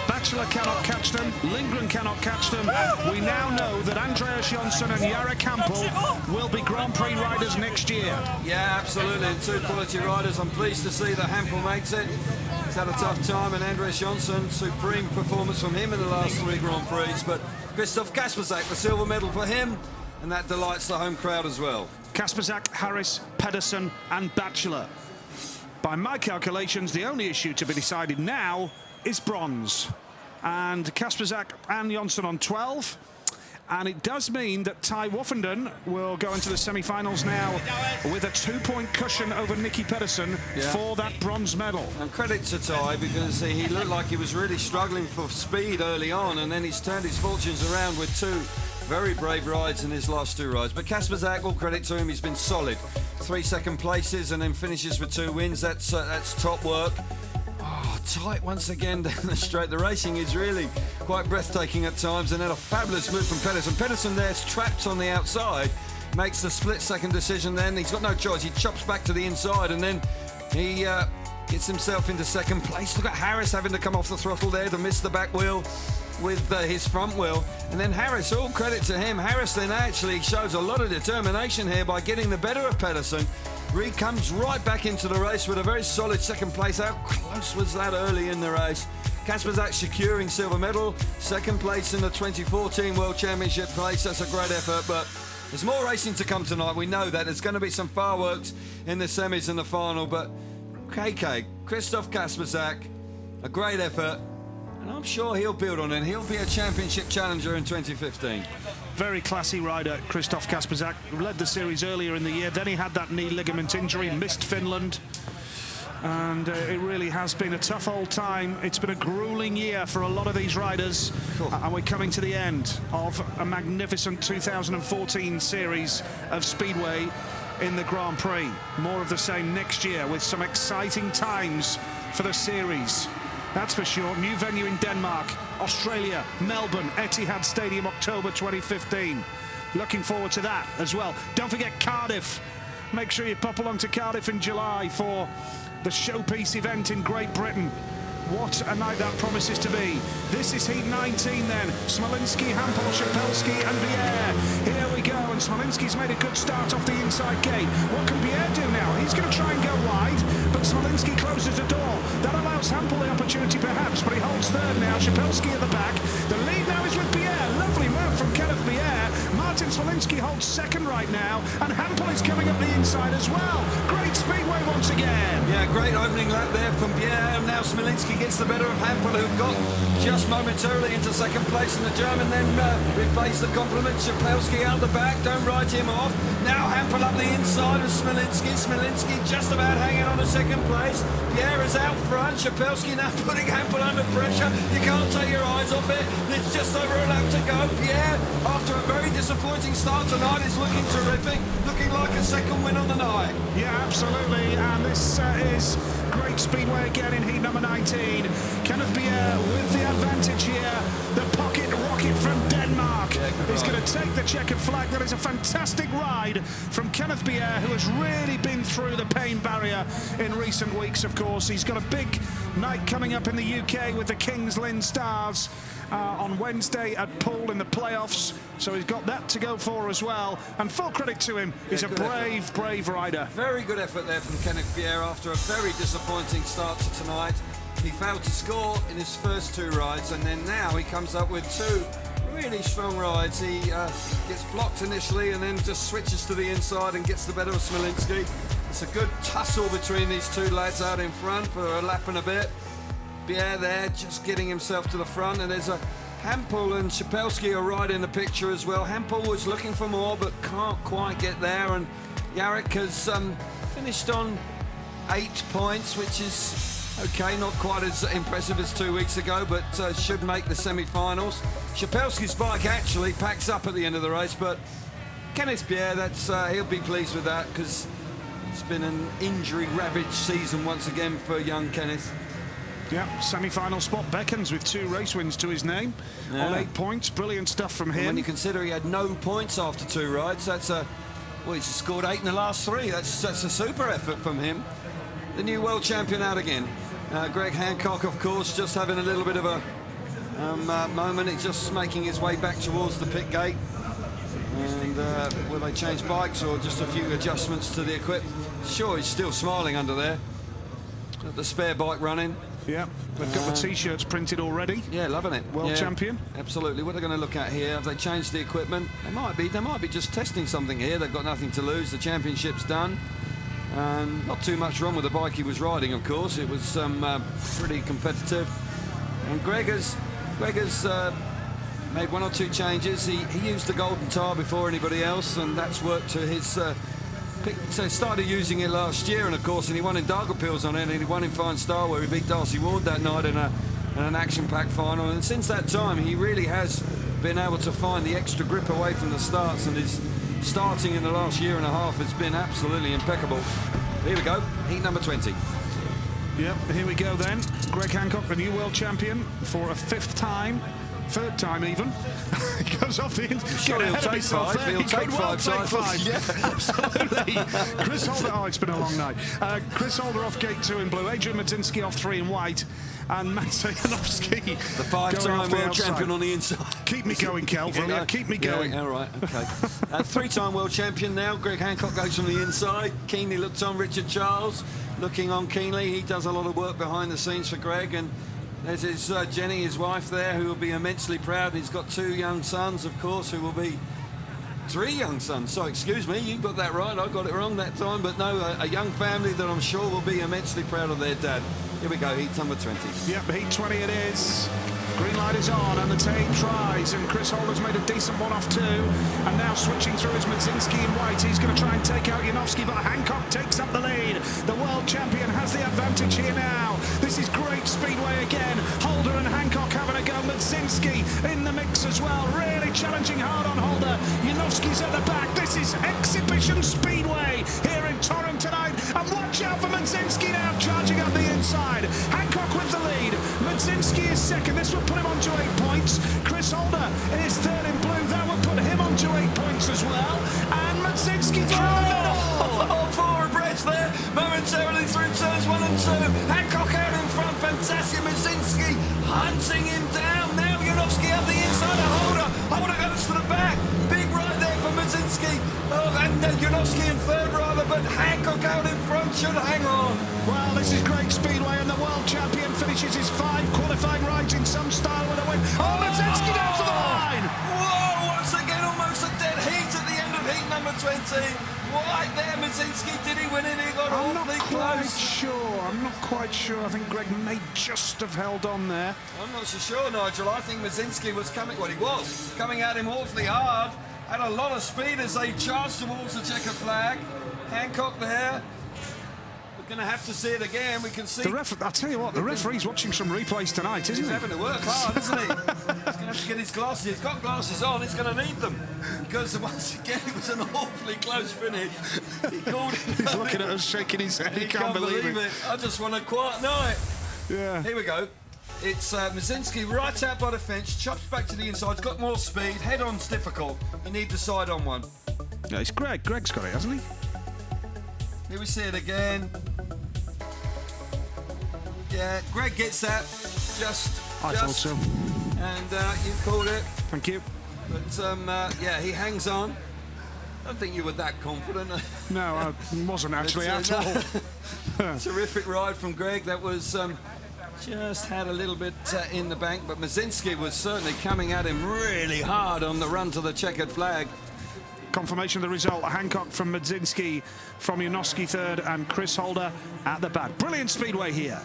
Speaker 1: Bachelor cannot catch them, Lindgren cannot catch them. We now know that Andreas Jonsson and Jarek Hampel will be Grand Prix riders next year.
Speaker 5: Yeah, absolutely, and 2 quality riders. I'm pleased to see that Hampel makes it. He's had a tough time, and Andreas Jonsson, supreme performance from him in the last 3 Grand Prix, but Christoph Kasperzak, the silver medal for him, and that delights the home crowd as well.
Speaker 1: Kasperzak, Harris, Pedersen and Bachelor. By my calculations, the only issue to be decided now is bronze. And Kasperzak and Jonsson on 12. And it does mean that Ty Woffenden will go into the semi-finals now with a 2-point cushion over Nicky Pedersen for that bronze medal.
Speaker 5: And credit to Ty, because he looked like he was really struggling for speed early on, and then he's turned his fortunes around with 2 very brave rides in his last 2 rides. But Kasperzak, all credit to him, he's been solid. 3 second places and then finishes with 2 wins. That's top work. Oh, tight once again down the straight. The racing is really quite breathtaking at times, and then a fabulous move from Pedersen. Pedersen there's trapped on the outside, makes the split-second decision then. He's got no choice. He chops back to the inside, and then he gets himself into second place. Look at Harris having to come off the throttle there to miss the back wheel with his front wheel. And then Harris, all credit to him. Harris then actually shows a lot of determination here by getting the better of Pedersen. He comes right back into the race with a very solid second place. How close was that early in the race? Kasperzak securing silver medal, second place in the 2014 World Championship place. That's a great effort, but there's more racing to come tonight. We know that. There's going to be some fireworks in the semis and the final, but KK, Christoph Kasperzak, a great effort, and I'm sure he'll build on it. He'll be a championship challenger in 2015.
Speaker 1: Very classy rider, Christoph Kasperzak. Led the series earlier in the year, then he had that knee ligament injury, missed Finland. And it really has been a tough old time. It's been a grueling year for a lot of these riders. Cool. And we're coming to the end of a magnificent 2014 series of Speedway in the Grand Prix. More of the same next year with some exciting times for the series. That's for sure. New venue in Denmark, Australia, Melbourne, Etihad Stadium, October 2015. Looking forward to that as well. Don't forget Cardiff. Make sure you pop along to Cardiff in July for the showpiece event in Great Britain. What a night that promises to be. This is Heat 19 then. Smolinski, Hampel, Shapelski and Bier. Here we go, and Smolinski's made a good start off the inside gate. What can Bier do now? He's going to try and go wide, but Smolinski closes the door. That allows Hampel the opportunity perhaps, but he holds third now. Shapelski at the back. The lead now is with Bier. Lovely move from Kenneth Bier. Martin Smolinski holds second right now, and Hampel is coming up the inside as well. Great speedway once again.
Speaker 5: Yeah, great opening lap there from Bier, and now Smolinski gets the better of Hampel, who got just momentarily into second place, and the German then replays the compliment. Shapelski out the back, don't write him off. Now Hampel up the inside of Smolinski. Smolinski just about hanging on to second place. Bier is out front. Shapelski now putting Hampel under pressure. You can't take your eyes off it. It's just over a lap to go. Bier, after a very disappointing disappointing start tonight. It's looking terrific, looking like a second win on the night.
Speaker 1: Yeah, absolutely, and this is great speedway again in heat number 19. Kenneth Pierre with the advantage here. The pocket rocket from Denmark is going to take the checkered flag. That is a fantastic ride from Kenneth Pierre, who has really been through the pain barrier in recent weeks, of course. He's got a big night coming up in the UK with the Kings Lynn Stars on Wednesday at Poole in the playoffs, so he's got that to go for as well, and full credit to him. He's a brave rider.
Speaker 5: Very good effort there from Kenneth Pierre after a very disappointing start to tonight. He failed to score in his first 2 rides, and then now he comes up with 2 really strong rides. He gets blocked initially and then just switches to the inside and gets the better of Smolinski. It's a good tussle between these 2 lads out in front for a lap and a bit. Pierre there just getting himself to the front, and there's a Hampel and Szapelski are right in the picture as well. Hampel was looking for more but can't quite get there, and Jarek has finished on 8 points, which is okay, not quite as impressive as 2 weeks ago, but should make the semi-finals. Szapelski's bike actually packs up at the end of the race, but Kenneth Pierre, he'll be pleased with that, because it's been an injury-ravaged season once again for young Kenneth.
Speaker 1: Yeah, semi-final spot beckons with 2 race wins to his name on 8 points. Brilliant stuff from him.
Speaker 5: And when you consider he had no points after 2 rides, that's well, he's scored 8 in the last 3. That's a super effort from him. The new world champion out again. Greg Hancock, of course, just having a little bit of a moment. He's just making his way back towards the pit gate. And will they change bikes or just a few adjustments to the equipment? Sure, he's still smiling under there. Got the spare bike running.
Speaker 1: Yeah, they've got the T-shirts printed already.
Speaker 5: Yeah, loving it.
Speaker 1: World champion.
Speaker 5: Absolutely. What are they going to look at here? Have they changed the equipment? They might be just testing something here. They've got nothing to lose. The championship's done. Not too much wrong with the bike he was riding, of course. It was pretty competitive. And Greg has made 1 or 2 changes. He used the golden tire before anybody else, and that's worked to his So started using it last year, and of course, he won in Daugavpils on it, and he won in Fine Style where he beat Darcy Ward that night in an action-packed final. And since that time, he really has been able to find the extra grip away from the starts, and his starting in the last year and a half has been absolutely impeccable. Here we go, heat number 20.
Speaker 1: Yep, here we go then. Greg Hancock, the new world champion for a 5th time. 3rd time even. He goes off the inside.
Speaker 5: Sure, he'll take 5. He'll take 5 titles.
Speaker 1: Yeah, absolutely. Chris Holder, oh, it's been a long night. Chris Holder off gate 2 in blue. Adrian Madzinski off 3 in white. And Maciej Janowski,
Speaker 5: the 5-time world champion on the inside.
Speaker 1: Keep me going, Kel. Yeah, keep me going.
Speaker 5: Yeah, all right, okay. 3-time world champion now. Greg Hancock goes from the inside. Keenly looked on Richard Charles. Looking on keenly. He does a lot of work behind the scenes for Greg. And there's his Jenny, his wife there, who will be immensely proud. He's got 2 young sons, of course, who will be 3 young sons. So, excuse me, you got that right. I got it wrong that time. But no, a young family that I'm sure will be immensely proud of their dad. Here we go, heat number 20.
Speaker 1: Yep, heat 20 it is. Green light is on, and the team tries, and Chris Holder's made a decent one off 2, and now switching through is Madzinski in white. He's going to try and take out Janowski, but Hancock takes up the lead. The world champion has the advantage here now. This is great speedway again. Holder and Hancock having a go. Madzinski in the mix as well, really challenging hard on Holder. Janowski's at the back. This is exhibition speedway here in Torun tonight, and watch out for Madzinski now, charging up the inside. Hancock with the lead. Madzinski is second. This will put him on to 8 points. Chris Holder is 3rd in blue. That will put him on to 8 points as well. And Madzinski through the middle.
Speaker 5: 4 abreast there, momentarily through turns 1 and 2. Hancock out in front, fantastic. Madzinski hunting him down. Now Janowski up the inside of Holder. Holder goes to the back. Big right there for Madzinski. And Janowski in 3rd rather, but Hancock out in front should hang on.
Speaker 1: Well, this is great speedway, and the world champion finishes his 5 qualifying rides in some style with a win. Oh, Madzinski down to the line!
Speaker 5: Whoa, once again, almost a dead heat at the end of heat number 20. Right there, Madzinski, did he win it? He got awfully close.
Speaker 1: I'm not quite sure. I think Greg may just have held on there.
Speaker 5: I'm not so sure, Nigel. I think Madzinski was coming, well, he was coming at him awfully hard. Had a lot of speed as they charged towards the checkered flag. Hancock there. We're going to have to see it again. We can see.
Speaker 1: I'll tell you what, the referee's watching some replays tonight, isn't he?
Speaker 5: He's having to work hard, isn't he? He's going to have have to get his glasses. He's got glasses on. He's going to need them because once again it was an awfully close finish. He called it.
Speaker 1: He's looking at us, shaking his head. He can't believe it.
Speaker 5: I just want a quiet night.
Speaker 1: Yeah.
Speaker 5: Here we go. It's Mazinski right out by the fence, chops back to the inside. He's got more speed. Head-on's difficult. You need the side-on one.
Speaker 1: Yeah, it's Greg. Greg's got it, hasn't he?
Speaker 5: Here we see it again. Yeah, Greg gets that.
Speaker 1: I thought so.
Speaker 5: And you called it.
Speaker 1: Thank you.
Speaker 5: But yeah, he hangs on. I don't think you were that confident.
Speaker 1: No, I wasn't actually at all.
Speaker 5: Terrific ride from Greg. That was just had a little bit in the bank, but Mazinski was certainly coming at him really hard on the run to the checkered flag.
Speaker 1: Confirmation of the result. Hancock from Mazinski, from Janowski third, and Chris Holder at the back. Brilliant speedway here.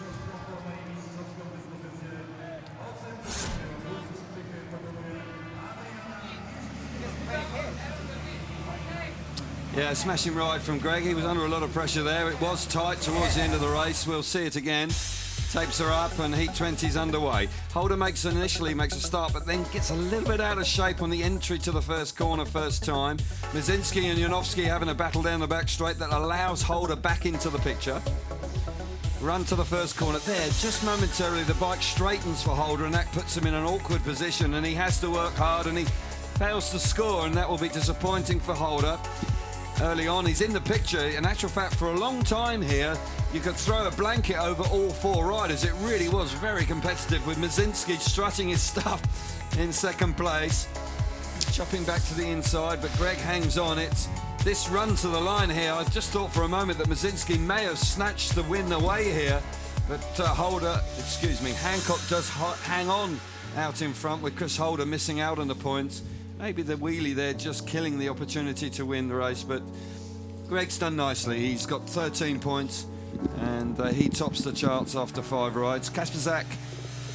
Speaker 5: Yeah, smashing ride from Greg. He was under a lot of pressure there. It was tight towards the end of the race. We'll see it again. Tapes are up and Heat 20's underway. Holder initially makes a start, but then gets a little bit out of shape on the entry to the first corner first time. Mazinski and Janowski having a battle down the back straight that allows Holder back into the picture. Run to the first corner there. Just momentarily, the bike straightens for Holder, and that puts him in an awkward position, and he has to work hard, and he fails to score, and that will be disappointing for Holder. Early on, he's in the picture. In actual fact, for a long time here, you could throw a blanket over all four riders. It really was very competitive, with Mazinski strutting his stuff in second place. Chopping back to the inside, but Greg hangs on. It's this run to the line here. I just thought for a moment that Mazinski may have snatched the win away here, but Hancock does hang on out in front, with Chris Holder missing out on the points. Maybe the wheelie there just killing the opportunity to win the race, but Greg's done nicely. He's got 13 points, and he tops the charts after 5 rides. Kasper Zak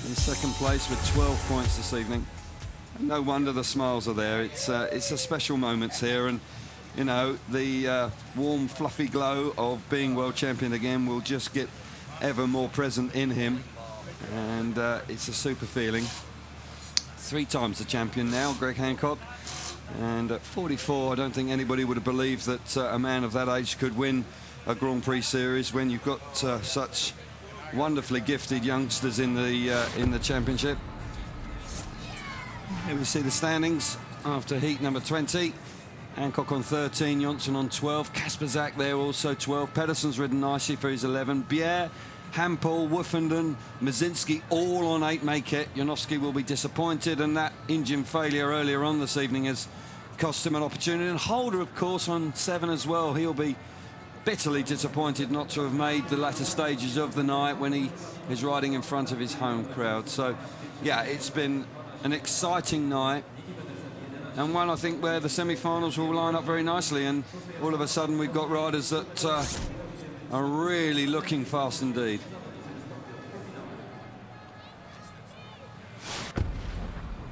Speaker 5: in second place with 12 points this evening. And no wonder the smiles are there. It's a special moments here, and you know, the warm, fluffy glow of being world champion again will just get ever more present in him, and it's a super feeling. 3 times the champion now, Greg Hancock, and at 44, I don't think anybody would have believed that a man of that age could win a Grand Prix series when you've got such wonderfully gifted youngsters in the championship. Here we see the standings after heat number 20. Hancock on 13, Johnson on 12, Kasper Zak there also 12. Pedersen's ridden nicely for his 11. Bjerre, Hampel, Woofenden, Mazinski all on 8 make it. Janowski will be disappointed, and that engine failure earlier on this evening has cost him an opportunity. And Holder, of course, on 7 as well. He'll be bitterly disappointed not to have made the latter stages of the night when he is riding in front of his home crowd. So, yeah, it's been an exciting night, and one, I think, where the semi-finals will line up very nicely, and all of a sudden we've got riders that are really looking fast indeed.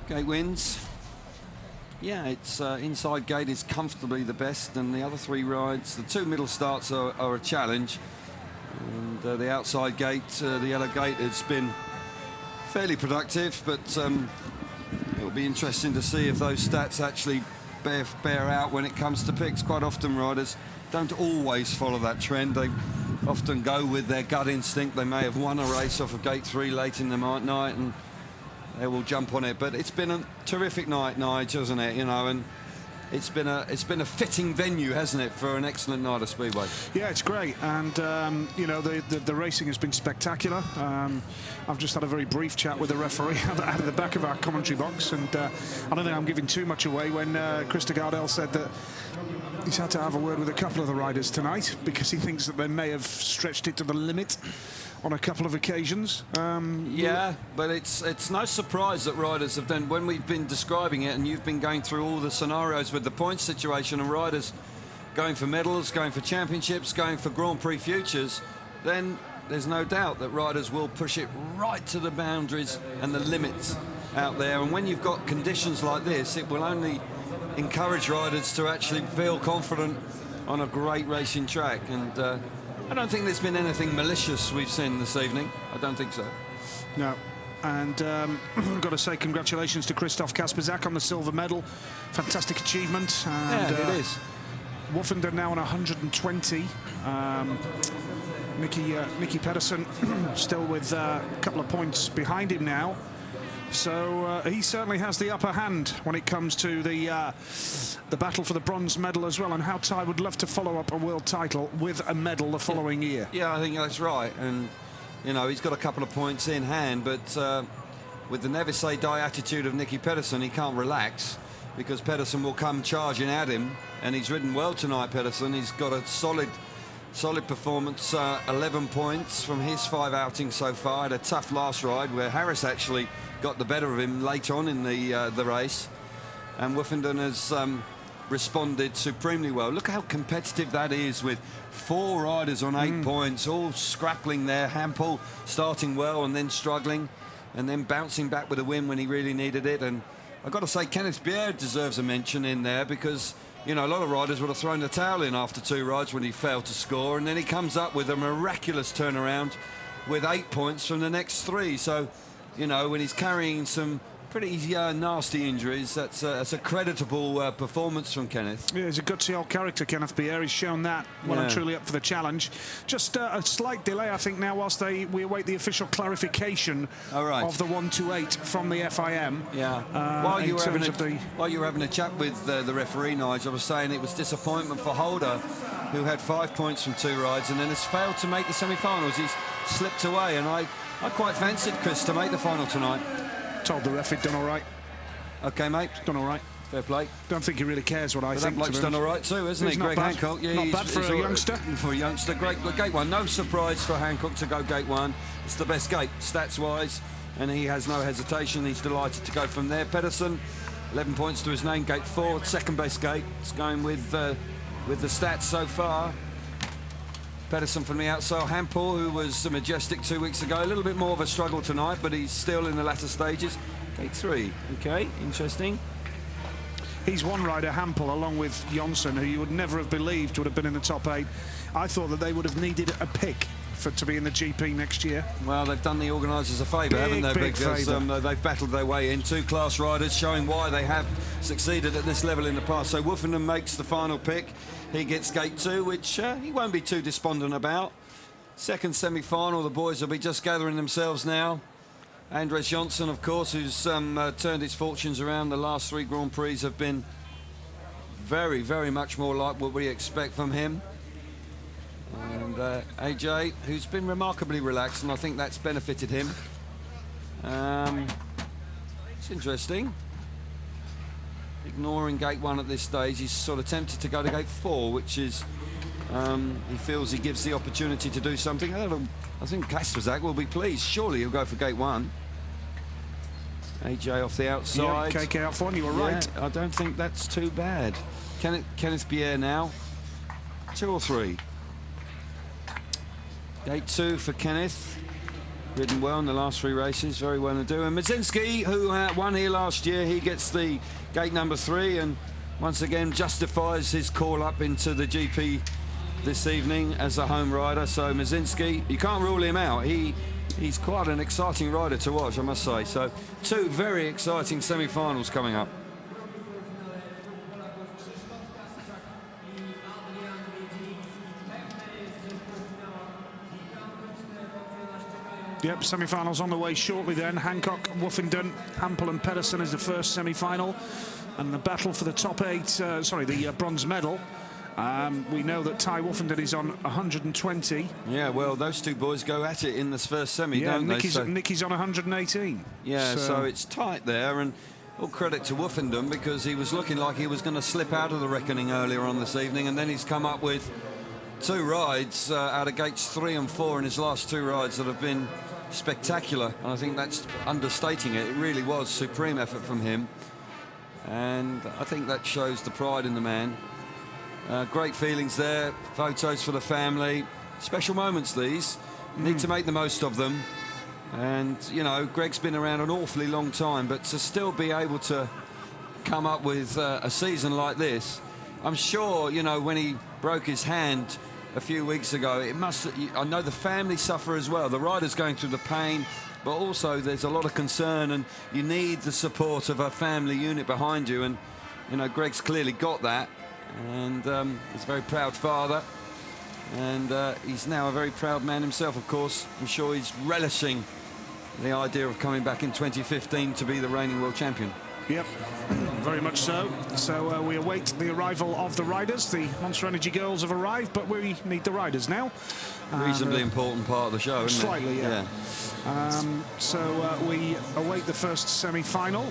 Speaker 5: Gate wins. Yeah, it's inside gate is comfortably the best, and the other 3 rides, the 2 middle starts are a challenge, and the outside gate, the yellow gate, has been fairly productive, but it'll be interesting to see if those stats actually bear out when it comes to picks. Quite often riders don't always follow that trend. They often go with their gut instinct. They may have won a race off of gate 3 late in the night, and they will jump on it. But it's been a terrific night, Nigel, hasn't it? You know, and it's been a fitting venue, hasn't it, for an excellent night of Speedway?
Speaker 1: Yeah, it's great, and you know, the racing has been spectacular. I've just had a very brief chat with the referee out of the back of our commentary box, and I don't think I'm giving too much away when Christa Gardell said that he's had to have a word with a couple of the riders tonight because he thinks that they may have stretched it to the limit on a couple of occasions.
Speaker 5: Yeah, but it's no surprise that riders have done, when we've been describing it and you've been going through all the scenarios with the points situation and riders going for medals, going for championships, going for Grand Prix futures, then there's no doubt that riders will push it right to the boundaries and the limits out there. And when you've got conditions like this, it will only encourage riders to actually feel confident on a great racing track. And I don't think there's been anything malicious we've seen this evening. I don't think so.
Speaker 1: No. And I've got to say congratulations to Christoph Kasperzak on the silver medal. Fantastic achievement. And,
Speaker 5: yeah, it is.
Speaker 1: Woffenden now on 120. Nicky Pedersen still with a couple of points behind him now. So he certainly has the upper hand when it comes to the battle for the bronze medal as well, and how Ty would love to follow up a world title with a medal the following year.
Speaker 5: Yeah, I think that's right. And, you know, he's got a couple of points in hand, but with the never say die attitude of Nicky Pedersen, he can't relax, because Pedersen will come charging at him, and he's ridden well tonight, Pedersen. He's got a solid performance, 11 points from his 5 outings so far. Had a tough last ride where Harris actually got the better of him late on in the race, and Woffenden has responded supremely well. Look how competitive that is, with 4 riders on 8 points, all scrappling there. Hampel starting well and then struggling, and then bouncing back with a win when he really needed it. And I've got to say, Kenneth Bier deserves a mention in there, because, you know, a lot of riders would have thrown the towel in after 2 rides when he failed to score, and then he comes up with a miraculous turnaround with 8 points from the next 3. So, you know, when he's carrying some pretty nasty injuries, that's a creditable performance from Kenneth.
Speaker 1: Yeah, he's a gutsy old character, Kenneth Bier. He's shown that well and truly up for the challenge. Just a slight delay, I think, now whilst we await the official clarification of the 128 from the FIM.
Speaker 5: Yeah. While you were having a chat with the referee, Nigel, I was saying it was disappointment for Holder, who had 5 points from 2 rides and then has failed to make the semi-finals. He's slipped away, and I quite fancied Chris to make the final tonight.
Speaker 1: Told the ref he'd done all right.
Speaker 5: Okay, mate.
Speaker 1: Done all right.
Speaker 5: Fair play.
Speaker 1: Don't think he really cares what I think.
Speaker 5: That bloke's done all right too, isn't he? Greg Hancock. Yeah,
Speaker 1: not bad for a youngster.
Speaker 5: For a youngster. Great. Gate 1. No surprise for Hancock to go gate 1. It's the best gate, stats-wise, and he has no hesitation. He's delighted to go from there. Pedersen, 11 points to his name. Gate 4, second best gate. It's going with the stats so far. Pedersen from the outside. Hampel, who was majestic 2 weeks ago, a little bit more of a struggle tonight, but he's still in the latter stages. Gate 3. Okay, interesting.
Speaker 1: He's one rider, Hampel, along with Jonsson, who you would never have believed would have been in the top 8. I thought that they would have needed a pick to be in the GP next year.
Speaker 5: Well, they've done the organisers a favour, haven't they? Because they've battled their way in. 2 class riders, showing why they have succeeded at this level in the past. So Woffenden makes the final pick. He gets gate 2, which he won't be too despondent about. Second semi-final, the boys will be just gathering themselves now. Andres Jonsson, of course, who's turned his fortunes around. The last 3 Grand Prix have been very, very much more like what we expect from him. And AJ, who's been remarkably relaxed, and I think that's benefited him. It's interesting. Ignoring gate 1 at this stage, he's sort of tempted to go to gate 4, which is, he feels he gives the opportunity to do something. I think Kasperzak will be pleased. Surely he'll go for gate 1. AJ off the outside.
Speaker 1: Yeah, KK off 1, you were right.
Speaker 5: I don't think that's too bad. Kenneth Bier now. 2 or 3. Gate 2 for Kenneth. Ridden well in the last 3 races. Very well to do. And Mazinski, who won here last year, he gets the gate number 3 and once again justifies his call up into the GP this evening as a home rider. So Mazinski, you can't rule him out. He's quite an exciting rider to watch, I must say. So 2 very exciting semi-finals coming up.
Speaker 1: Yep, semi-finals on the way shortly then. Hancock, Woffenden, Hampel and Pedersen is the first semi-final. And the battle for the top 8, the bronze medal. We know that Ty Woffenden is on 120.
Speaker 5: Yeah, well, those 2 boys go at it in this first semi, don't they?
Speaker 1: Nicky's on 118.
Speaker 5: Yeah, so it's tight there, and all credit to Woffenden, because he was looking like he was going to slip out of the reckoning earlier on this evening, and then he's come up with 2 rides out of gates 3 and 4 in his last 2 rides that have been spectacular, and I think that's understating it. It really was supreme effort from him, and I think that shows the pride in the man. Great feelings there, photos for the family, special moments these. Need to make the most of them, and you know, Greg's been around an awfully long time, but to still be able to come up with a season like this, I'm sure, you know, when he broke his hand a few weeks ago, I know the family suffer as well. The rider's going through the pain, but also there's a lot of concern, and you need the support of a family unit behind you. And you know, Greg's clearly got that, and he's a very proud father, and he's now a very proud man himself, of course. I'm sure he's relishing the idea of coming back in 2015 to be the reigning world champion.
Speaker 1: Yep, very much so. So we await the arrival of the riders. The Monster Energy girls have arrived, but we need the riders now.
Speaker 5: Reasonably important part of the show, isn't it?
Speaker 1: Slightly, yeah. So we await the first semi-final,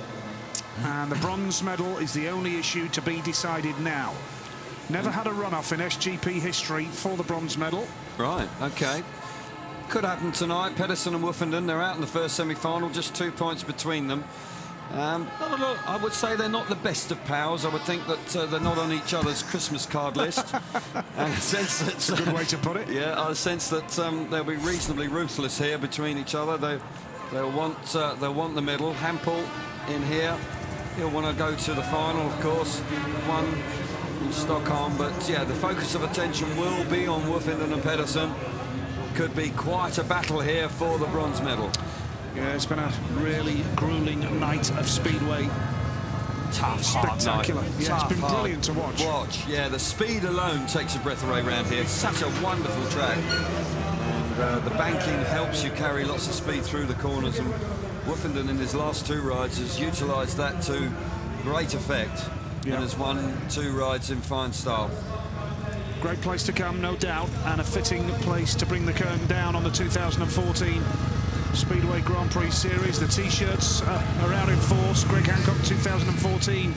Speaker 1: and the bronze medal is the only issue to be decided now. Never had a runoff in SGP history for the bronze medal.
Speaker 5: Right, okay. Could happen tonight. Pedersen and Woofenden, they're out in the first semi-final, just 2 points between them. I would say they're not the best of pals. I would think that they're not on each other's Christmas card list. And I sense that,
Speaker 1: good way to put it.
Speaker 5: Yeah, I sense that they'll be reasonably ruthless here between each other. They'll want the medal. Hampel in here. He'll want to go to the final, of course. Won in Stockholm, but yeah, the focus of attention will be on Woofenden and Pedersen. Could be quite a battle here for the bronze medal.
Speaker 1: Yeah, it's been a really grueling night of Speedway.
Speaker 5: Tough,
Speaker 1: spectacular.
Speaker 5: Hard night.
Speaker 1: Yeah,
Speaker 5: Tough,
Speaker 1: it's been brilliant to watch.
Speaker 5: Yeah, the speed alone takes your breath away around here. It's such a wonderful track. And the banking helps you carry lots of speed through the corners. And Woofenden in his last 2 rides has utilised that to great effect. And has won 2 rides in fine style.
Speaker 1: Great place to come, no doubt, and a fitting place to bring the curtain down on the 2014 Speedway Grand Prix Series. The T-shirts are out in force. Greg Hancock, 2014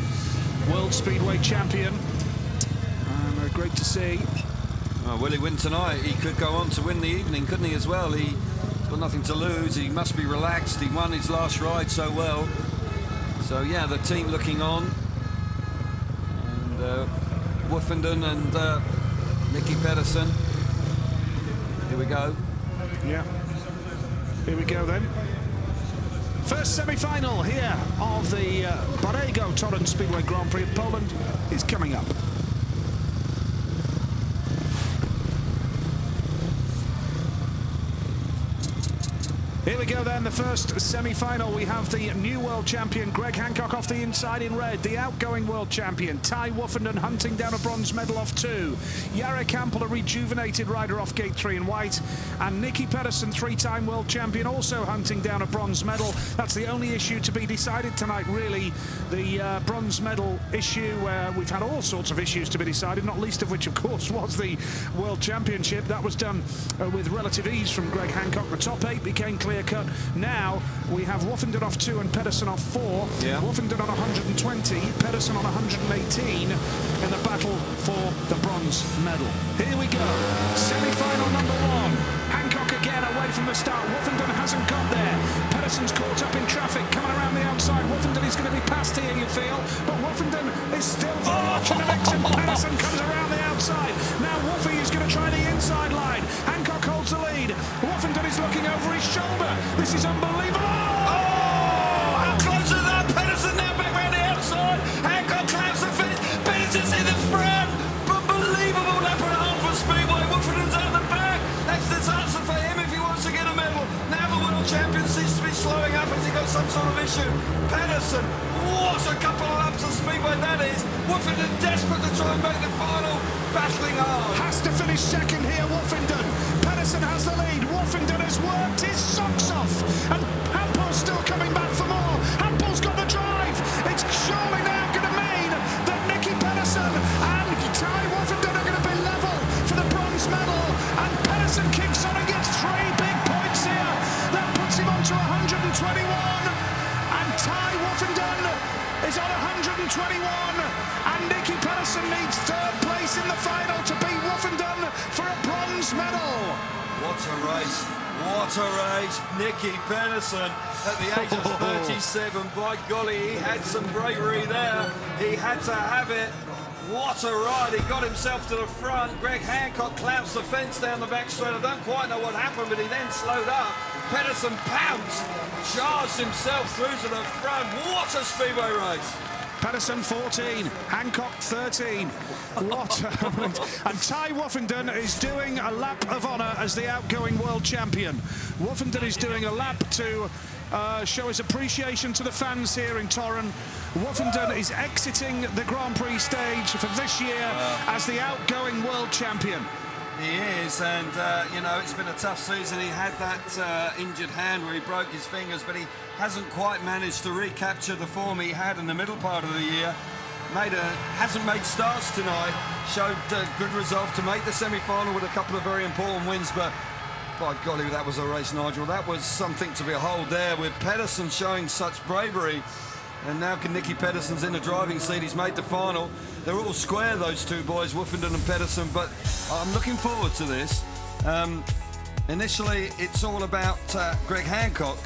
Speaker 1: World Speedway Champion. And great to see.
Speaker 5: Well, will he win tonight? He could go on to win the evening, couldn't he, as well? He's got nothing to lose. He must be relaxed. He won his last ride so well. So, yeah, the team looking on. And Woofenden and Nicky Pedersen. Here we go.
Speaker 1: Yeah. Here we go then. First semi-final here of the Poland Torun Speedway Grand Prix of Poland is coming up. Here we go then, the first semi-final. We have the new world champion Greg Hancock off the inside in red, the outgoing world champion Ty Woofenden hunting down a bronze medal off 2, Jarek Hampel, a rejuvenated rider off gate 3 in white, and Nicky Pedersen, 3-time world champion, also hunting down a bronze medal. That's the only issue to be decided tonight, really, the bronze medal issue, where we've had all sorts of issues to be decided, not least of which, of course, was the world championship. That was done with relative ease from Greg Hancock. The top 8 became clear cut. Now we have Woofenden off 2 and Pedersen off 4. Yeah. Woofenden on 120, Pedersen on 118 in the battle for the bronze medal. Here we go. Semi-final number 1. Hancock again away from the start. Woofenden hasn't got there. Pedersen's caught up in traffic coming around the outside. Woofenden is going to be passed here, you feel, but Woofenden is still very much in the mix, and Pedersen comes around the outside. Now Woofy is going to try the inside line. Hancock holds the lead. Woofenden is looking over his shoulder. This is unbelievable.
Speaker 5: Oh, how close is that? Pedersen now back round the outside. Hancock claps the finish. Pedersen's in the front. Unbelievable lap and a half for Speedway. Woofenden's out the back. That's the answer for him if he wants to get a medal. Now the world champion seems to be slowing up. Has he got some sort of issue? Pedersen, what a couple of laps of Speedway that is. Woofenden desperate to try and make the final. Battling hard.
Speaker 1: Has to finish second here, Woofenden. Pedersen has the lead. Woofenden has worked his socks off. And Hampel's still coming back for more. Hampel's got the drive. It's surely now going to mean that Nicky Pedersen and Ty Woofenden are going to be level for the bronze medal. And Pedersen kicks on and gets 3 big points here. That puts him on to 121. And Ty Woofenden is on 121. And Nicky Pedersen needs 3rd place in the final to beat Woofenden for a bronze medal.
Speaker 5: What a race. What a race. Nicky Pedersen at the age of 37. By golly, he had some bravery there. He had to have it. What a ride. He got himself to the front. Greg Hancock clouts the fence down the back straight. I don't quite know what happened, but he then slowed up. Pedersen pounced, charged himself through to the front. What a Speedway race.
Speaker 1: Pedersen 14, Hancock 13. What? And Ty Woofenden is doing a lap of honour as the outgoing world champion. Woffenden is doing a lap to show his appreciation to the fans here in Torun. Woffenden is exiting the Grand Prix stage for this year as the outgoing world champion.
Speaker 5: He is, and you know, it's been a tough season. He had that injured hand where he broke his fingers, but he hasn't quite managed to recapture the form he had in the middle part of the year. Hasn't made starts tonight, showed good resolve to make the semi-final with a couple of very important wins, but by golly, that was a race, Nigel. That was something to behold there, with Pedersen showing such bravery. And now Nicky Pedersen's in the driving seat. He's made the final. They're all square, those two boys, Woffenden and Pedersen, but I'm looking forward to this. Initially, it's all about Greg Hancock,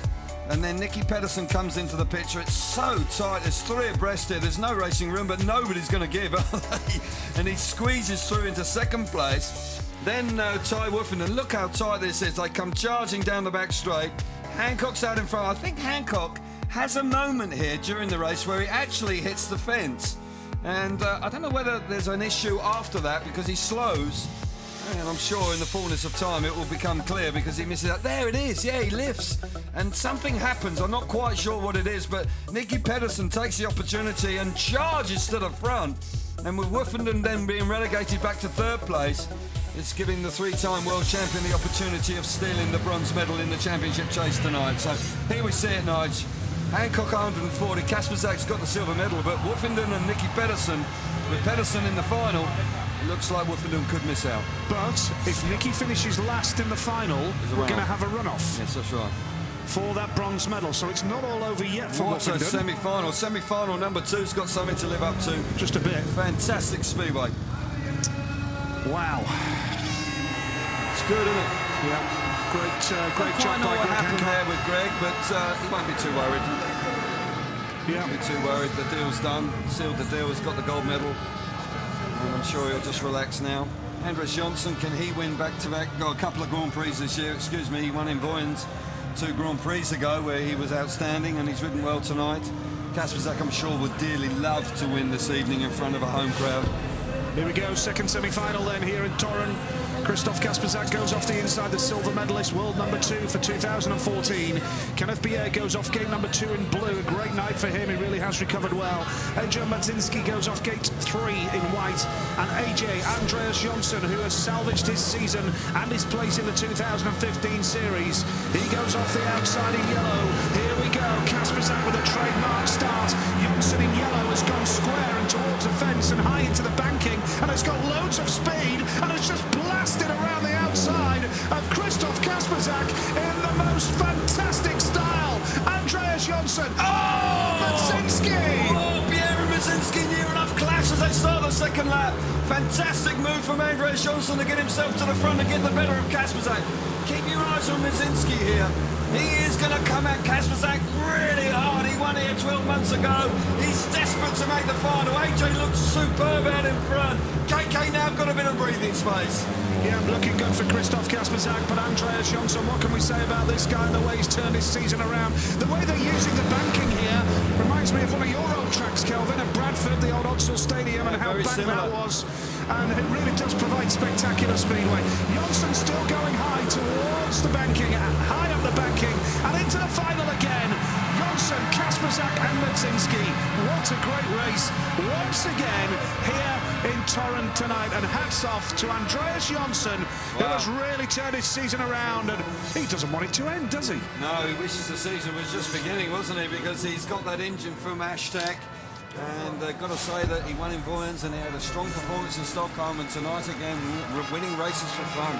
Speaker 5: and then Nicky Pedersen comes into the picture. It's so tight. There's three abreast here. There's no racing room, but nobody's going to give, are they? And he squeezes through into second place. Then Ty Woffenden. Look how tight this is. They come charging down the back straight. Hancock's out in front. I think Hancock has a moment here during the race where he actually hits the fence. And I don't know whether there's an issue after that because he slows. And I'm sure in the fullness of time it will become clear because he misses out. There it is, yeah, he lifts. And something happens, I'm not quite sure what it is, but Nicky Pedersen takes the opportunity and charges to the front. And with Woffenden then being relegated back to third place, it's giving the three-time world champion the opportunity of stealing the bronze medal in the championship chase tonight. So here we see it, Nige. Hancock 140, Kasperzak's got the silver medal, but Woffenden and Nicky Pedersen, with Pedersen in the final, it looks like Woffenden could miss out.
Speaker 1: But if Nicky finishes last in the final, we're going to have a runoff.
Speaker 5: Yes, that's right.
Speaker 1: For that bronze medal, so it's not all over yet for
Speaker 5: What a
Speaker 1: Woffenden.
Speaker 5: semi-final. Semi-final number two's got something to live up to.
Speaker 1: Just a bit.
Speaker 5: Fantastic speedway.
Speaker 1: Wow.
Speaker 5: It's good, isn't it?
Speaker 1: Yeah. Great job by
Speaker 5: what
Speaker 1: Greg
Speaker 5: happened
Speaker 1: Hancock.
Speaker 5: there with Greg, but he won't be too worried.
Speaker 1: Yeah.
Speaker 5: Won't be too worried. The deal's done. Sealed the deal. He's got the gold medal. And I'm sure he'll just relax now. Andres Johnson, can he win back-to-back? Got a couple of Grand Prix this year. Excuse me, he won in Voyens 2 Grand Prix ago where he was outstanding and he's ridden well tonight. Kasperzak, I'm sure, would dearly love to win this evening in front of a home crowd.
Speaker 1: Here we go, second semi-final then here in Torun. Christophe Kasperzak goes off the inside, the silver medalist, world number 2 for 2014. Kenneth Bier goes off gate number 2 in blue. A great night for him, he really has recovered well. AJ Madzinski goes off gate 3 in white. And AJ, Andreas Jonsson, who has salvaged his season and his place in the 2015 series. He goes off the outside in yellow. Here we go, Kasperzak with a trademark start. Jonsson in yellow has gone square and towards the fence and high into the banking and has got loads of speed and has just blasted around the outside of Christophe Kasperzak in the most fantastic style. Andreas Jonsson. Oh! Madzinski!
Speaker 5: Oh, Pierre and Madzinski near enough clash as they start the second lap. Fantastic move from Andreas Jonsson to get himself to the front and get the better of Kasperzak. Keep your eyes on Madzinski here. He is going to come at Kasperzak really hard. He won here 12 months ago. He's desperate to make the final. AJ looks superb out in front. KK now got a bit of breathing space.
Speaker 1: Yeah, looking good for Christophe Kasperzak, but Andreas Jonsson, what can we say about this guy and the way he's turned his season around? The way they're using the banking here reminds me of one of your old tracks, Kelvin, at Bradford, the old Odsel Stadium, and how banked that was. And it really does provide spectacular speedway. Jonsson still going high towards the banking, high up the banking, and into the final again. Jonsson, Kasperzak and Madzinski. What a great race once again here in Torun tonight. And hats off to Andreas Jonsson, who has really turned his season around. And he doesn't want it to end, does he?
Speaker 5: No, he wishes the season was just beginning, wasn't he? Because he's got that engine from Hashtag. And got to say that he won in Voyens and he had a strong performance in Stockholm, and tonight again winning races for fun.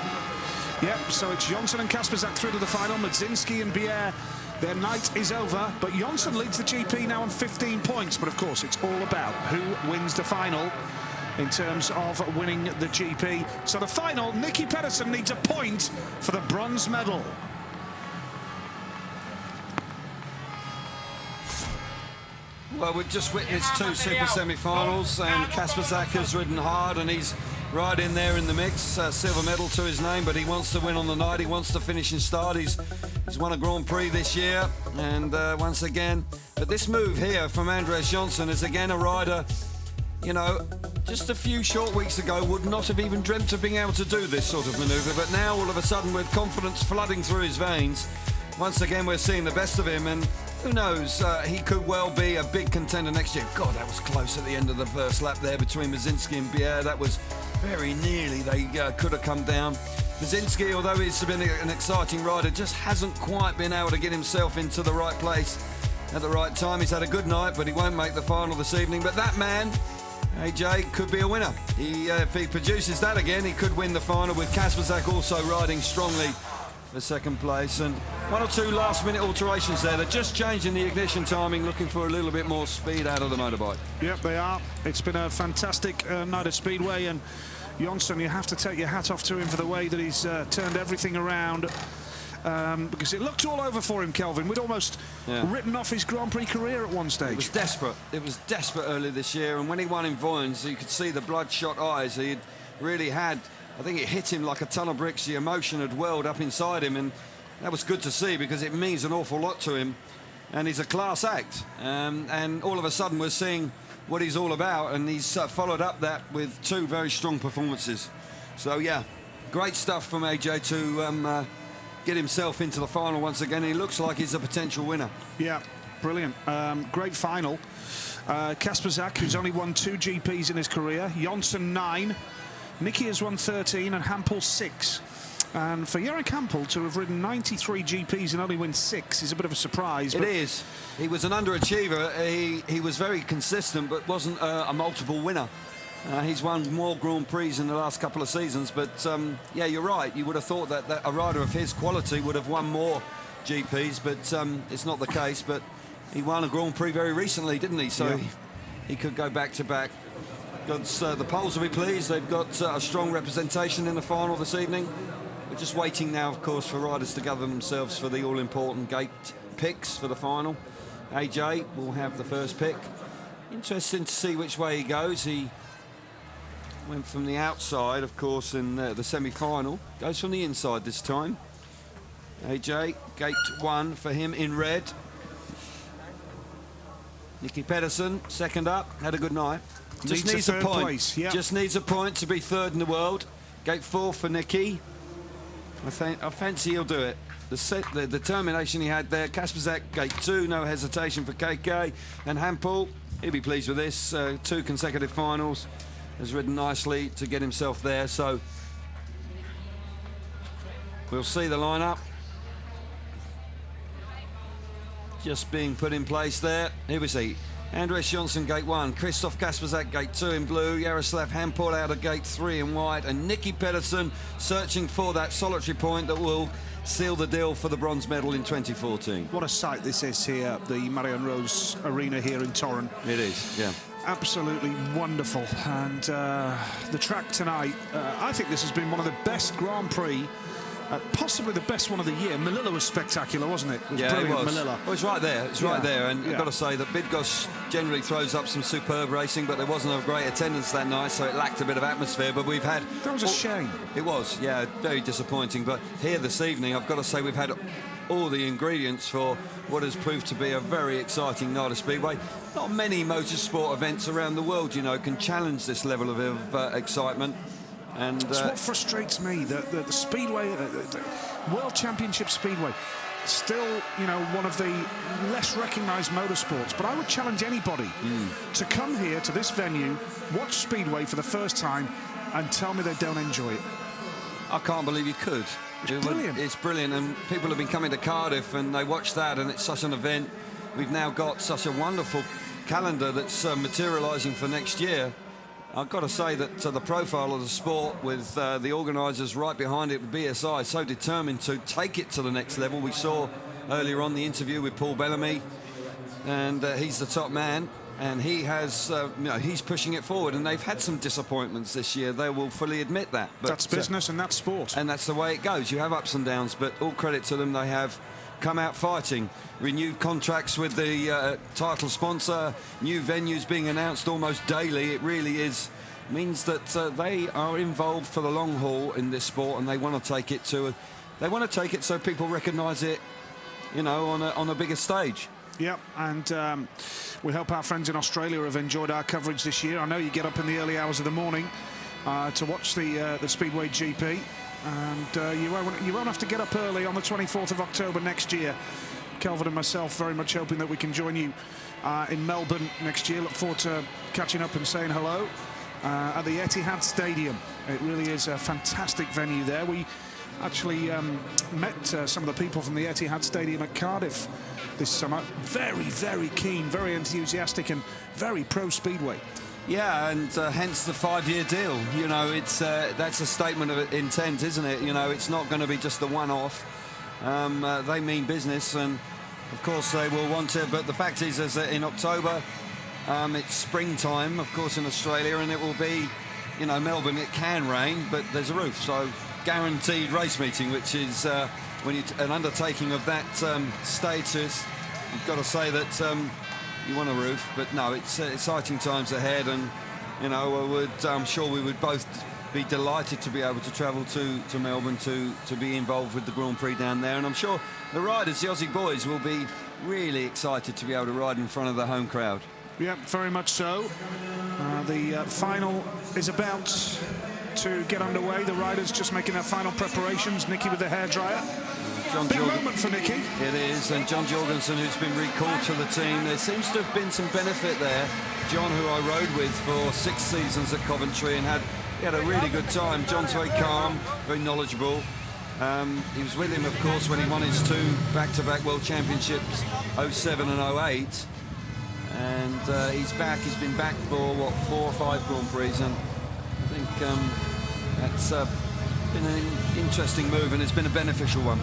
Speaker 1: Yep, so it's Jonsson and Kasperzak through to the final. Madzinski and Bier, their night is over, but Jonsson leads the GP now on 15 points. But of course, it's all about who wins the final in terms of winning the GP. So the final, Nicky Pedersen needs a point for the bronze medal.
Speaker 5: Well, we've just witnessed 2 super semi-finals, and Kasperzak has ridden hard, and he's right in there in the mix. Silver medal to his name, but he wants to win on the night. He wants to finish in start. He's won a Grand Prix this year, and once again. But this move here from Andreas Jonsson is again a rider, you know, just a few short weeks ago would not have even dreamt of being able to do this sort of manoeuvre, but now all of a sudden with confidence flooding through his veins, once again we're seeing the best of him, and who knows, he could well be a big contender next year. God, that was close at the end of the first lap there between Mazinski and Bier. That was very nearly, they could have come down. Mazinski, although he's been an exciting rider, just hasn't quite been able to get himself into the right place at the right time. He's had a good night, but he won't make the final this evening. But that man, AJ, could be a winner. If he produces that again, he could win the final, with Kasperzak also riding strongly for second place. And one or two last-minute alterations there. They're just changing the ignition timing, looking for a little bit more speed out of the motorbike.
Speaker 1: Yep, they are. It's been a fantastic night at Speedway, and Jonsson, you have to take your hat off to him for the way that he's turned everything around. Because it looked all over for him, Kelvin. We'd almost written off his Grand Prix career at one stage.
Speaker 5: It was desperate. It was desperate earlier this year, and when he won in Voyens, you could see the bloodshot eyes. He really had, I think it hit him like a ton of bricks. The emotion had welled up inside him, and that was good to see, because it means an awful lot to him, and he's a class act. And all of a sudden we're seeing what he's all about, and he's followed up that with two very strong performances. So yeah, great stuff from AJ to get himself into the final once again. He looks like he's a potential winner.
Speaker 1: Yeah, brilliant. Great final. Kasperzak, who's only won 2 GPs in his career, Jonsson 9, Nicky has won 13, and Hampel 6. And for Jarek Hampel to have ridden 93 GPs and only win 6 is a bit of a surprise.
Speaker 5: It is. He was an underachiever. He was very consistent, but wasn't a multiple winner. He's won more Grand Prix in the last couple of seasons, but yeah, you're right. You would have thought that a rider of his quality would have won more GPs, but it's not the case. But he won a Grand Prix very recently, didn't he? So he could go back to back. The Poles will be pleased. They've got a strong representation in the final this evening. We're just waiting now, of course, for riders to gather themselves for the all-important gate picks for the final. AJ will have the first pick. Interesting to see which way he goes. He went from the outside, of course, in the semi-final. Goes from the inside this time. AJ, gate 1 for him in red. Nicky Pedersen, second up, had a good night. Just needs a point.
Speaker 1: Place, yeah.
Speaker 5: Just needs a point to be third in the world. Gate 4 for Nicky. I fancy he'll do it. The determination he had there. Kasperzak, gate 2, no hesitation for KK. And Hampel, he'll be pleased with this. 2 consecutive finals. Has ridden nicely to get himself there. So we'll see the lineup. Just being put in place there. Here we see Andreas Jonsson, gate 1. Christoph Kasperzak, gate 2 in blue. Jaroslav Hampel out of gate 3 in white. And Nicky Pedersen searching for that solitary point that will seal the deal for the bronze medal in 2014.
Speaker 1: What a sight this is here at the Marion Rose Arena here in Torun.
Speaker 5: It is, yeah.
Speaker 1: Absolutely wonderful. And the track tonight, I think this has been one of the best Grand Prix, possibly the best one of the year. Melilla was spectacular, wasn't it? It was brilliant,
Speaker 5: it was.
Speaker 1: Melilla.
Speaker 5: Well, it's right there. It's right there. And I've got to say that Bydgoszcz generally throws up some superb racing, but there wasn't a great attendance that night, so it lacked a bit of atmosphere. But we've had...
Speaker 1: That was a shame.
Speaker 5: It was, yeah, very disappointing. But here this evening, I've got to say we've had all the ingredients for what has proved to be a very exciting night of Speedway. Not many motorsport events around the world, you know, can challenge this level of excitement. And
Speaker 1: that's what frustrates me, the Speedway, the World Championship Speedway, still, you know, one of the less recognised motorsports. But I would challenge anybody to come here to this venue, watch Speedway for the first time, and tell me they don't enjoy it.
Speaker 5: I can't believe you could.
Speaker 1: It's brilliant.
Speaker 5: It's brilliant, and people have been coming to Cardiff and they watch that, and it's such an event. We've now got such a wonderful calendar that's materialising for next year. I've got to say that the profile of the sport, with the organisers right behind it, with BSI, so determined to take it to the next level. We saw earlier on the interview with Paul Bellamy, and he's the top man, and he has, you know, he's pushing it forward. And they've had some disappointments this year. They will fully admit that. But
Speaker 1: that's business and that's sport.
Speaker 5: And that's the way it goes. You have ups and downs, but all credit to them. They have come out fighting. Renewed contracts with the title sponsor, new venues being announced almost daily. It really means that they are involved for the long haul in this sport, and they want to take it so people recognise it, you know, on a bigger stage.
Speaker 1: Yep, and we hope our friends in Australia have enjoyed our coverage this year. I know you get up in the early hours of the morning to watch the Speedway GP, and you won't have to get up early on the 24th of October next year. Kelvin and myself very much hoping that we can join you in Melbourne next year. Look forward to catching up and saying hello at the Etihad Stadium. It really is a fantastic venue there. We actually met some of the people from the Etihad Stadium at Cardiff this summer. Very, very keen, very enthusiastic, and very pro-Speedway.
Speaker 5: Yeah, and hence the 5-year deal. You know, it's that's a statement of intent, isn't it? You know, it's not going to be just a one-off. They mean business, and of course they will want to. But the fact is that in October, it's springtime, of course, in Australia, and it will be, you know, Melbourne. It can rain, but there's a roof, so guaranteed race meeting, which is when you an undertaking of that status, you've got to say that you want a roof. But no, it's exciting times ahead, and you know, I'm sure we would both be delighted to be able to travel to Melbourne to be involved with the Grand Prix down there, and I'm sure the riders, the Aussie boys, will be really excited to be able to ride in front of the home crowd.
Speaker 1: Yeah, very much so. The final is about to get underway. The riders just making their final preparations. Nicky with the hairdryer. Big moment for Nicky.
Speaker 5: It is, and John Jorgensen, who's been recalled to the team. There seems to have been some benefit there. John, who I rode with for 6 seasons at Coventry, and he had a really good time. John's very calm, very knowledgeable. He was with him, of course, when he won his 2 back-to-back World Championships, 07 and 08. And he's back. He's been back for, what, 4 or 5 Grand Prix, and I think that's been an interesting move, and it's been a beneficial one.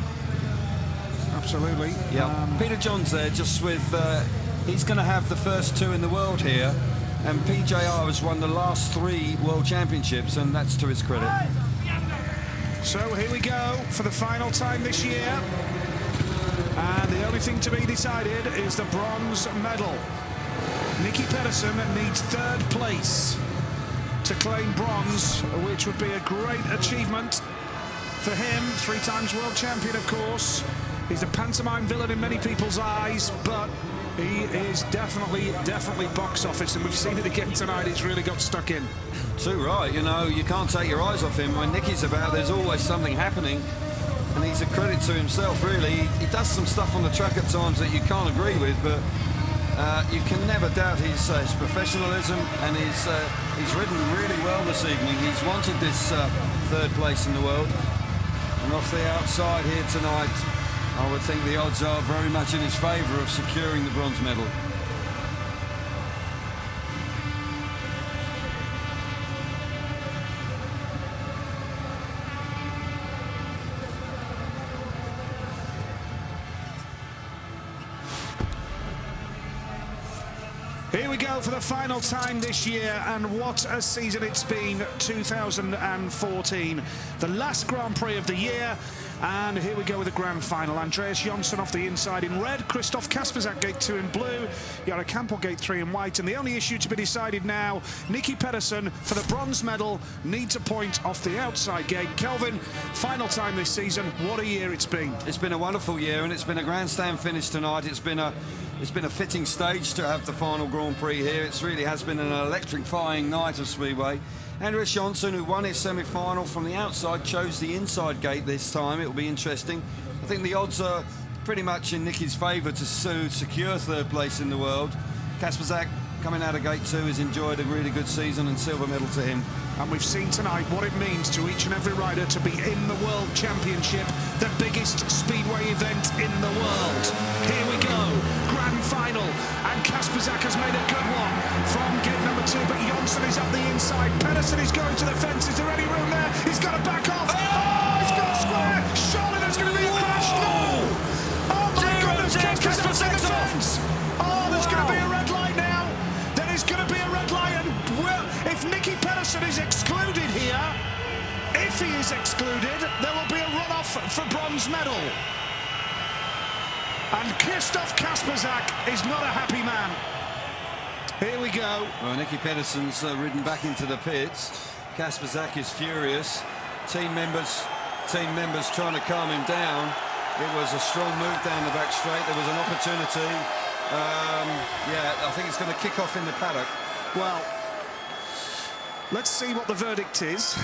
Speaker 1: Absolutely.
Speaker 5: Yeah. Peter John's there, just with... he's going to have the first 2 in the world here, and PJR has won the last 3 World Championships, and that's to his credit.
Speaker 1: So here we go for the final time this year, and the only thing to be decided is the bronze medal. Nicky Pedersen needs 3rd place to claim bronze, which would be a great achievement for him. 3 times world champion, of course. He's a pantomime villain in many people's eyes, but he is definitely box office, and we've seen it again tonight. He's really got stuck in.
Speaker 5: Too right, you know, you can't take your eyes off him. When Nicky's about, there's always something happening, and he's a credit to himself, really. He does some stuff on the track at times that you can't agree with, but you can never doubt his professionalism, and he's ridden really well this evening. He's wanted this 3rd place in the world, and off the outside here tonight, I would think the odds are very much in his favour of securing the bronze medal.
Speaker 1: Here we go for the final time this year, and what a season it's been. 2014, the last Grand Prix of the year, and here we go with the grand final. Andreas Jonsson off the inside in red, Christoph Kasperzak gate 2 in blue, Jari Campbell gate 3 in white, and the only issue to be decided now, Nicky Pedersen for the bronze medal needs a point off the outside gate. Kelvin, final time this season, what a year it's been.
Speaker 5: It's been a wonderful year, and it's been a grandstand finish tonight. It's been a fitting stage to have the final Grand Prix here. It really has been an electrifying night of Speedway. Andreas Jonsson, who won his semi-final from the outside, chose the inside gate this time. It will be interesting. I think the odds are pretty much in Nicky's favour to secure 3rd place in the world. Kasperzak, coming out of gate 2, has enjoyed a really good season, and silver medal to him.
Speaker 1: And we've seen tonight what it means to each and every rider to be in the World Championship, the biggest speedway event in the world. Here we go, grand final, and Kasperzak has made a good one from gate number 2, but Jonsson is up the inside. Pedersen is going to the fence. Is there any room there? He's got to back off. Oh, he's got a square. Surely there's going to be a crash. No! Oh my goodness, Kasperzak's in the fence. Oh, there's going to be a red light now. There is going to be a red light, and if Nicky Pedersen is excluded here, if he is excluded, there will be a run-off for bronze medal. And Christoph Kasperzak is not a happy man. Here we go.
Speaker 5: Well, Nicky Pedersen's ridden back into the pits. Kasperzak is furious. Team members trying to calm him down. It was a strong move down the back straight. There was an opportunity. Yeah, I think it's going to kick off in the paddock.
Speaker 1: Well, let's see what the verdict is.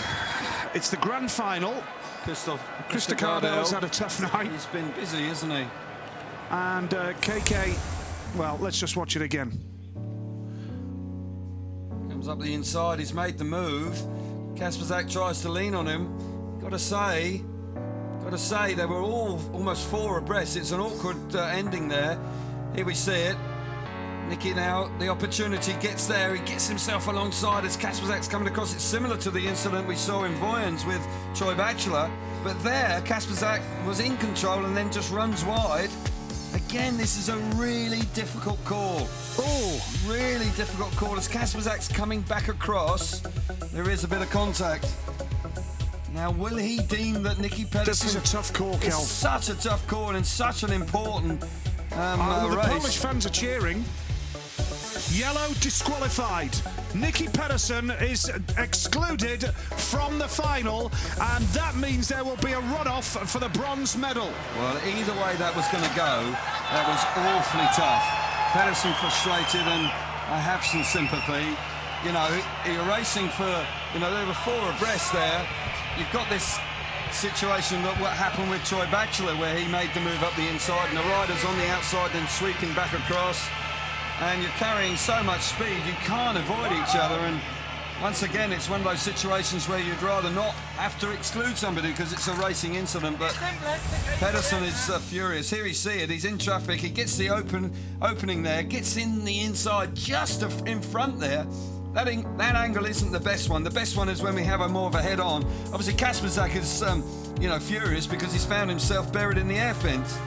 Speaker 1: It's the grand final. Christopher Gardell's had a tough night.
Speaker 5: He's been busy, hasn't he?
Speaker 1: And KK, well, let's just watch it again.
Speaker 5: Comes up the inside, he's made the move. Kasperzak tries to lean on him. Gotta say, they were all almost 4 abreast. It's an awkward ending there. Here we see it. Nicky now, the opportunity gets there. He gets himself alongside as Kasperzak's coming across. It's similar to the incident we saw in Voyens with Troy Batchelor. But there, Kasperzak was in control and then just runs wide. Again, this is a really difficult call. Oh, really difficult call. As Kasperzak's coming back across, there is a bit of contact. Now, will he deem that Nicky Pedersen...
Speaker 1: This is a tough call, Kel.
Speaker 5: It's such a tough call and such an important
Speaker 1: the
Speaker 5: race.
Speaker 1: Polish fans are cheering. Yellow disqualified. Nicky Pedersen is excluded from the final, and that means there will be a runoff for the bronze medal.
Speaker 5: Well, either way that was going to go, that was awfully tough. Pedersen frustrated, and I have some sympathy. You know, you're racing for, you know, there were 4 abreast there. You've got this situation that what happened with Troy Batchelor, where he made the move up the inside and the rider's on the outside then sweeping back across, and you're carrying so much speed you can't avoid each other. And once again, it's one of those situations where you'd rather not have to exclude somebody because it's a racing incident. But Pedersen is furious. Here you see it, he's in traffic, he gets the opening there, gets in the inside just in front there. That angle isn't the best one. The best one is when we have a more of a head-on. Obviously, Kasperzak is, you know, furious because he's found himself buried in the air fence.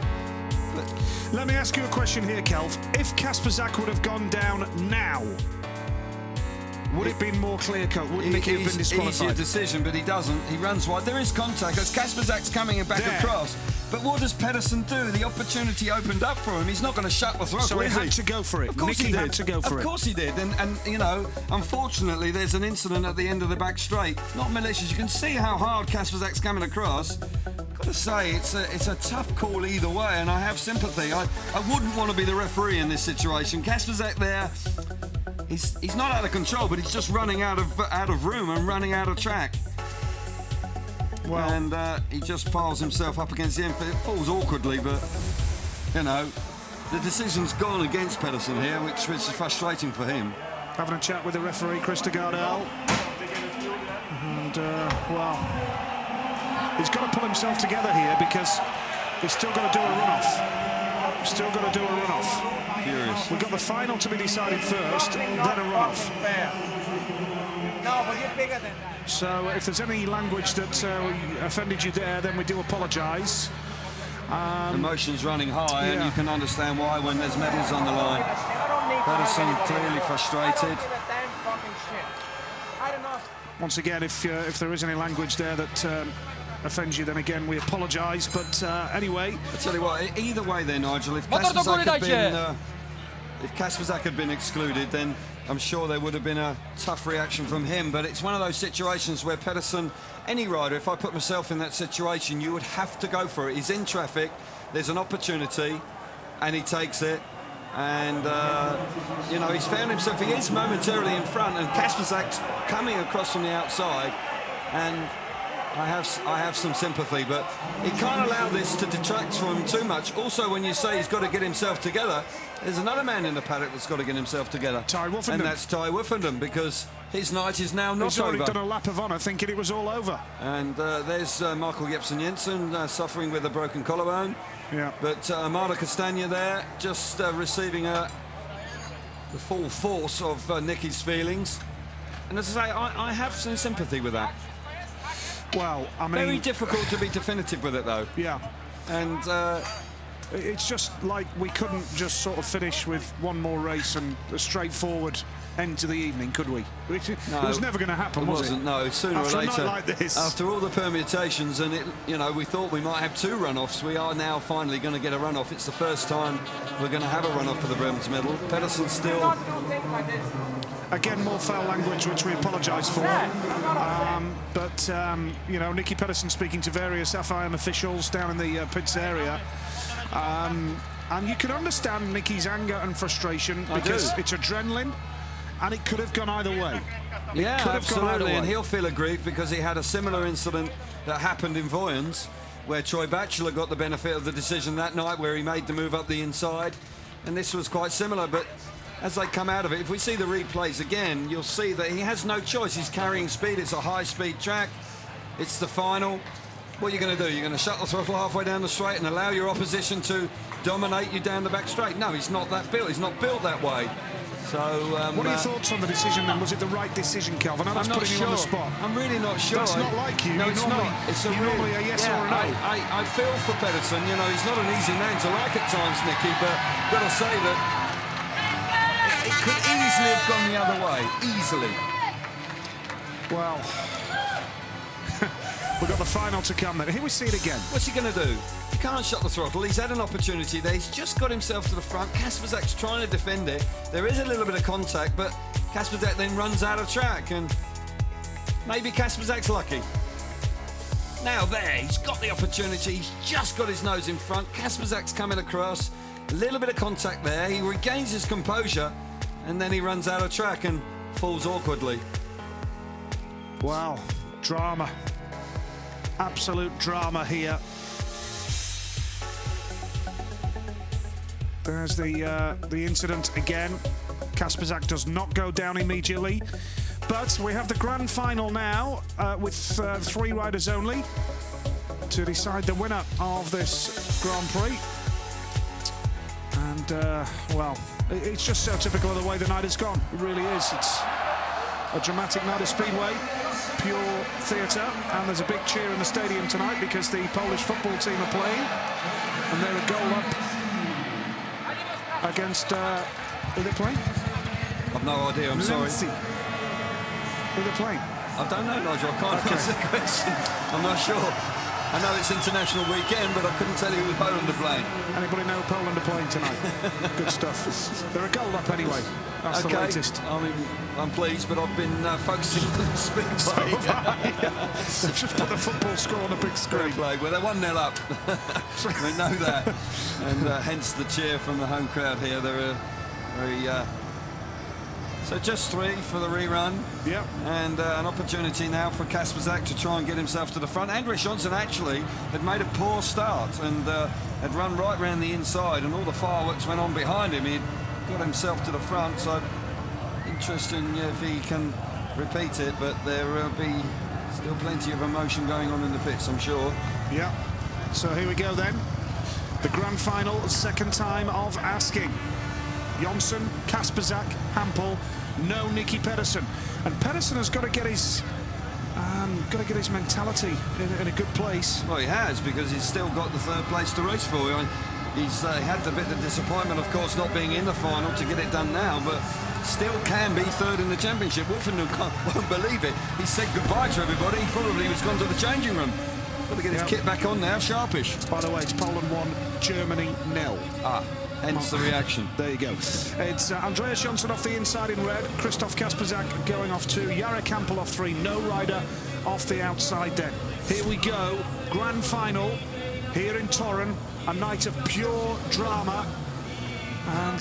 Speaker 5: But
Speaker 1: let me ask you a question here, Kelv. If Kasperzak would have gone down now, would it have been more clear-cut? Would Nicky have been disqualified?
Speaker 5: Easier decision, but he doesn't. He runs wide. There is contact as Kasperzak's coming back across. But what does Pedersen do? The opportunity opened up for him. He's not going to shut the throttle,
Speaker 1: so he had to go for it.
Speaker 5: Of course
Speaker 1: Nicky
Speaker 5: he did.
Speaker 1: had to go for it.
Speaker 5: Of course he did. And you know, unfortunately, there's an incident at the end of the back straight. Not malicious. You can see how hard Kasperzak's coming across. Got to say, it's a tough call either way, and I have sympathy. I wouldn't want to be the referee in this situation. Kasperzak there, he's not out of control, but he's just running out of room and running out of track. Well, and he just piles himself up against the end. It falls awkwardly, but you know, the decision's gone against Pedersen here, which is frustrating for him.
Speaker 1: Having a chat with the referee, Christopher Gardell, and well, he's got to pull himself together here because he's still got to do a runoff. Still got to do a runoff.
Speaker 5: Furious.
Speaker 1: We've got the final to be decided first, then a runoff.
Speaker 15: No, but you're bigger than that.
Speaker 1: So if there's any language that offended you there, then we do apologise.
Speaker 5: Emotions running high, and you can understand why when there's medals on the line. Pedersen clearly frustrated.
Speaker 1: Once again, if there is any language there that offends you, then again we apologise. But anyway,
Speaker 5: I tell you what, either way, there, Nigel. If Kasperzak had been excluded, then I'm sure there would have been a tough reaction from him. But it's one of those situations where Pedersen, any rider, if I put myself in that situation, you would have to go for it. He's in traffic, there's an opportunity, and he takes it. And, you know, he's found himself, he is momentarily in front, and Kasperzak's coming across from the outside. And I have some sympathy, but he can't allow this to detract from him too much. Also, when you say he's got to get himself together, there's another man in the paddock that's got to get himself together.
Speaker 1: Ty Woofenden.
Speaker 5: And that's Ty Woofenden, because his night is now not
Speaker 1: he's already
Speaker 5: over.
Speaker 1: done a lap of honour thinking it was all over.
Speaker 5: And there's Michael Jepsen-Jensen suffering with a broken collarbone.
Speaker 1: Yeah.
Speaker 5: But Amada Castagna there, just receiving the full force of Nicky's feelings. And as I say, I have some sympathy with that.
Speaker 1: Well, I mean,
Speaker 5: very difficult to be definitive with it, though.
Speaker 1: Yeah,
Speaker 5: and
Speaker 1: it's just like we couldn't just sort of finish with one more race and a straightforward end to the evening, could we? It was never going to happen, was it?
Speaker 5: It wasn't. No, sooner
Speaker 1: after
Speaker 5: or later.
Speaker 1: A night like this.
Speaker 5: After all the permutations, and you know, we thought we might have 2 runoffs. We are now finally going to get a runoff. It's the first time we're going to have a runoff for the bronze medal. Pedersen still.
Speaker 1: Again, more foul language, which we apologise for. But you know, Nicky Pedersen speaking to various FIM officials down in the pits area. And you can understand Nicky's anger and frustration because it's adrenaline, and it could have gone either way.
Speaker 5: Yeah, absolutely, and he'll feel aggrieved because he had a similar incident that happened in Voyens, where Troy Batchelor got the benefit of the decision that night, where he made the move up the inside, and this was quite similar. But as they come out of it, if we see the replays again, you'll see that he has no choice. He's carrying speed. It's a high-speed track. It's the final. What are you going to do? You're going to shut the throttle halfway down the straight and allow your opposition to dominate you down the back straight? No, he's not that built. He's not built that way. So,
Speaker 1: what are your thoughts on the decision then? Was it the right decision, Calvin? I know that's putting you on the spot.
Speaker 5: I'm really not sure.
Speaker 1: That's not like you.
Speaker 5: No, it's not. It's
Speaker 1: normally a yes or a no.
Speaker 5: I feel for Pedersen. You know, he's not an easy man to like at times, Nicky, but got to say that it could easily have gone the other way. Easily.
Speaker 1: Well, we've got the final to come then. Here we see it again.
Speaker 5: What's he going to do? He can't shut the throttle. He's had an opportunity there. He's just got himself to the front. Kasperzak's trying to defend it. There is a little bit of contact, but Kasperzak then runs out of track, and maybe Kasperzak's lucky. Now there, he's got the opportunity. He's just got his nose in front. Kasperzak's coming across. A little bit of contact there. He regains his composure, and then he runs out of track and falls awkwardly.
Speaker 1: Wow, drama. Absolute drama here. There's the incident again. Kasperzak does not go down immediately, but we have the grand final now with 3 riders only to decide the winner of this Grand Prix. And well, it's just so typical of the way the night has gone. It really is. It's a dramatic night of Speedway, pure theatre, and there's a big cheer in the stadium tonight because the Polish football team are playing, and they're a goal up against, who are they playing?
Speaker 5: I've no idea, I'm sorry.
Speaker 1: Who are they playing?
Speaker 5: I don't know, Nigel, I can't answer the question. I'm not sure. I know it's international weekend, but I couldn't tell you who Poland are playing.
Speaker 1: Anybody know Poland are playing tonight? Good stuff. They're a goal up anyway. That's the latest.
Speaker 5: I mean, I'm pleased, but I've been focusing on the Speedway.
Speaker 1: So they've just put the football score on the big screen.
Speaker 5: Well, they're 1-0 up. We know that. And hence the cheer from the home crowd here. They're very... So just 3 for the rerun.
Speaker 1: Yep.
Speaker 5: And an opportunity now for Kasperzak to try and get himself to the front. Andres Johnson actually had made a poor start and had run right round the inside, and all the fireworks went on behind him. He'd got himself to the front, so interesting if he can repeat it, but there will be still plenty of emotion going on in the pits, I'm sure.
Speaker 1: Yeah. So here we go then. The grand final, second time of asking. Johnson, Kasperzak, Hampel, no Nicky Pedersen, and Pedersen has got to get his mentality in a good place.
Speaker 5: Well, he has, because he's still got the 3rd place to race for. He's had a bit of disappointment, of course, not being in the final to get it done now, but still can be 3rd in the championship. Wolfenau won't believe it. He said goodbye to everybody. He probably was gone to the changing room. Got to get his kit back on now, sharpish.
Speaker 1: By the way, it's Poland 1, Germany 0.
Speaker 5: Hence the reaction.
Speaker 1: There you go. It's Andreas Johnson off the inside in red, Christoph Kasperzak going off 2, Jarek Hampel off 3, no rider off the outside then. Here we go, grand final here in Torun, a night of pure drama, and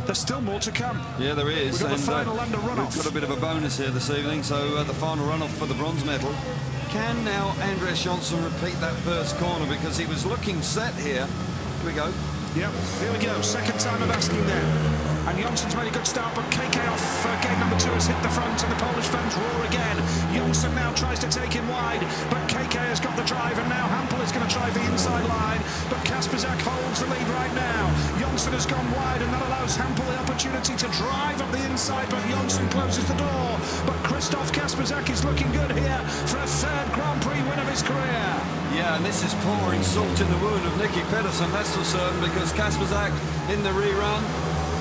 Speaker 1: there's still more to come.
Speaker 5: Yeah, there is.
Speaker 1: We've got the final and a runoff.
Speaker 5: We've got a bit of a bonus here this evening, so the final runoff for the bronze medal. Can now Andres Johnson repeat that first corner, because he was looking set here. Here we go.
Speaker 1: Yep, here we go, second time of asking then. And Jonsson's made a good start, but KK off gate number 2 has hit the front, and the Polish fans roar again. Johnson now tries to take him wide, but KK has got the drive, and now Hampel is going to drive the inside line, but Kasperzak holds the lead right now. Johnson has gone wide, and that allows Hampel the opportunity to drive up the inside, but Johnson closes the door. But Christoph Kasperzak is looking good here for a 3rd Grand Prix win of his career.
Speaker 5: Yeah, and this is pouring salt in the wound of Nicky Pedersen, that's for certain, because Kasperzak in the rerun,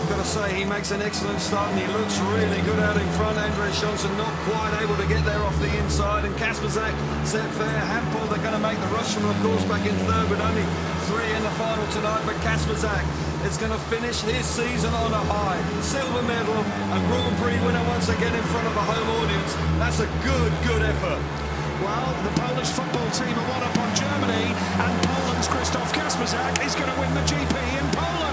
Speaker 5: got to say, he makes an excellent start and he looks really good out in front. Andres Johnson not quite able to get there off the inside, and Kasperzak set fair. Hampel, they're going to make the rush from, of course, back in 3rd with only 3 in the final tonight, but Kasperzak is going to finish his season on a high. Silver medal, a Grand Prix winner once again in front of a home audience. That's a good effort.
Speaker 1: Well, the Polish football team are 1 up on Germany, and Poland's Christoph Kasperzak is going to win the GP in Poland.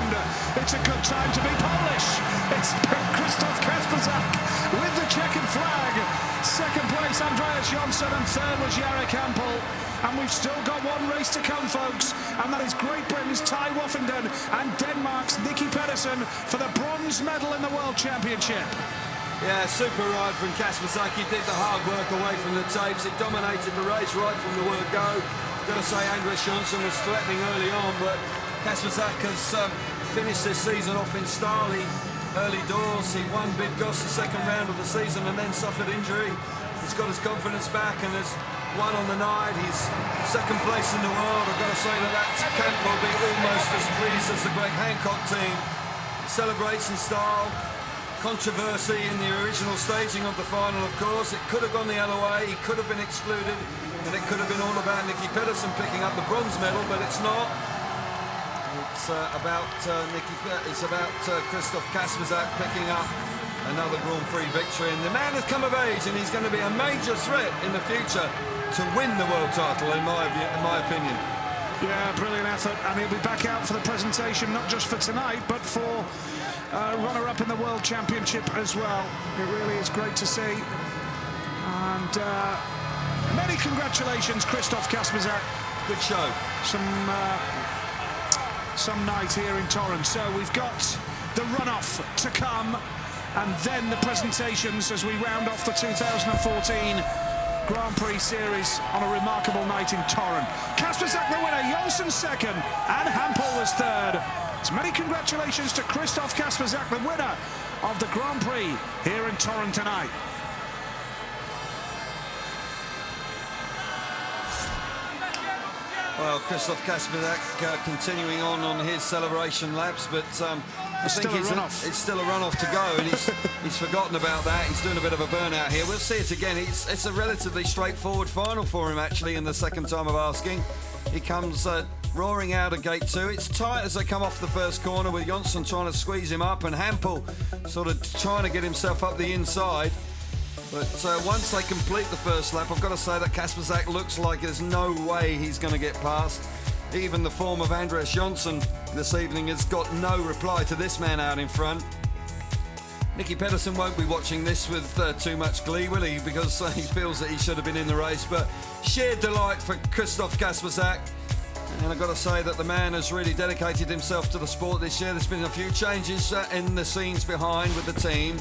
Speaker 1: It's a good time to be Polish. It's Krzysztof Kasperzak with the checkered flag. Second place, Andreas Jonsson, and third was Jarek Hampel. And we've still got one race to come, folks, and that is Great Britain's Ty Woffington and Denmark's Nicky Pedersen for the bronze medal in the World Championship.
Speaker 5: Yeah, super ride from Kasperzak. He did the hard work away from the tapes. He dominated the race right from the word go. Got to say, Andreas Jonsson was threatening early on, but Kasperzak has finished this season off in style. Early doors, he won Bydgoszcz the second round of the season and then suffered injury. He's got his confidence back and has won on the night. He's second place in the world. I've got to say that camp will be almost as pleased as the Greg Hancock team. He celebrates in style. Controversy in the original staging of the final, of course. It could have gone the other way. He could have been excluded, and it could have been all about Nicky Pedersen picking up the bronze medal, but it's not. It's about Krzysztof Kasperzak picking up another Grand Prix victory, and the man has come of age, and he's going to be a major threat in the future to win the world title, in my opinion.
Speaker 1: Yeah, brilliant effort, and he'll be back out for the presentation, not just for tonight, but for runner-up in the World Championship as well. It really is great to see. And many congratulations, Krzysztof Kasperzak.
Speaker 5: Good show.
Speaker 1: Some night here in Torun. So we've got the runoff to come, and then the presentations as we round off the 2014 Grand Prix series on a remarkable night in Torun. Kasperzak the winner, Jonsson second, and Hampel was third. So many congratulations to Krzysztof Kasperzak, the winner of the Grand Prix here in Torun tonight.
Speaker 5: Well, Krzysztof Kasperzak continuing on his celebration laps, but I think it's still a runoff to go, and he's forgotten about that. He's doing a bit of a burnout here. We'll see it again. It's a relatively straightforward final for him, actually, in the second time of asking. He comes roaring out of gate 2. It's tight as they come off the first corner, with Jonsson trying to squeeze him up and Hampel sort of trying to get himself up the inside. But once they complete the first lap, I've got to say that Kasperzak looks like there's no way he's going to get past. Even the form of Andreas Jonsson this evening has got no reply to this man out in front. Nicky Pedersen won't be watching this with too much glee, will he? Because he feels that he should have been in the race. But sheer delight for Krzysztof Kasperzak. And I've got to say that the man has really dedicated himself to the sport this year. There's been a few changes in the scenes behind with the team,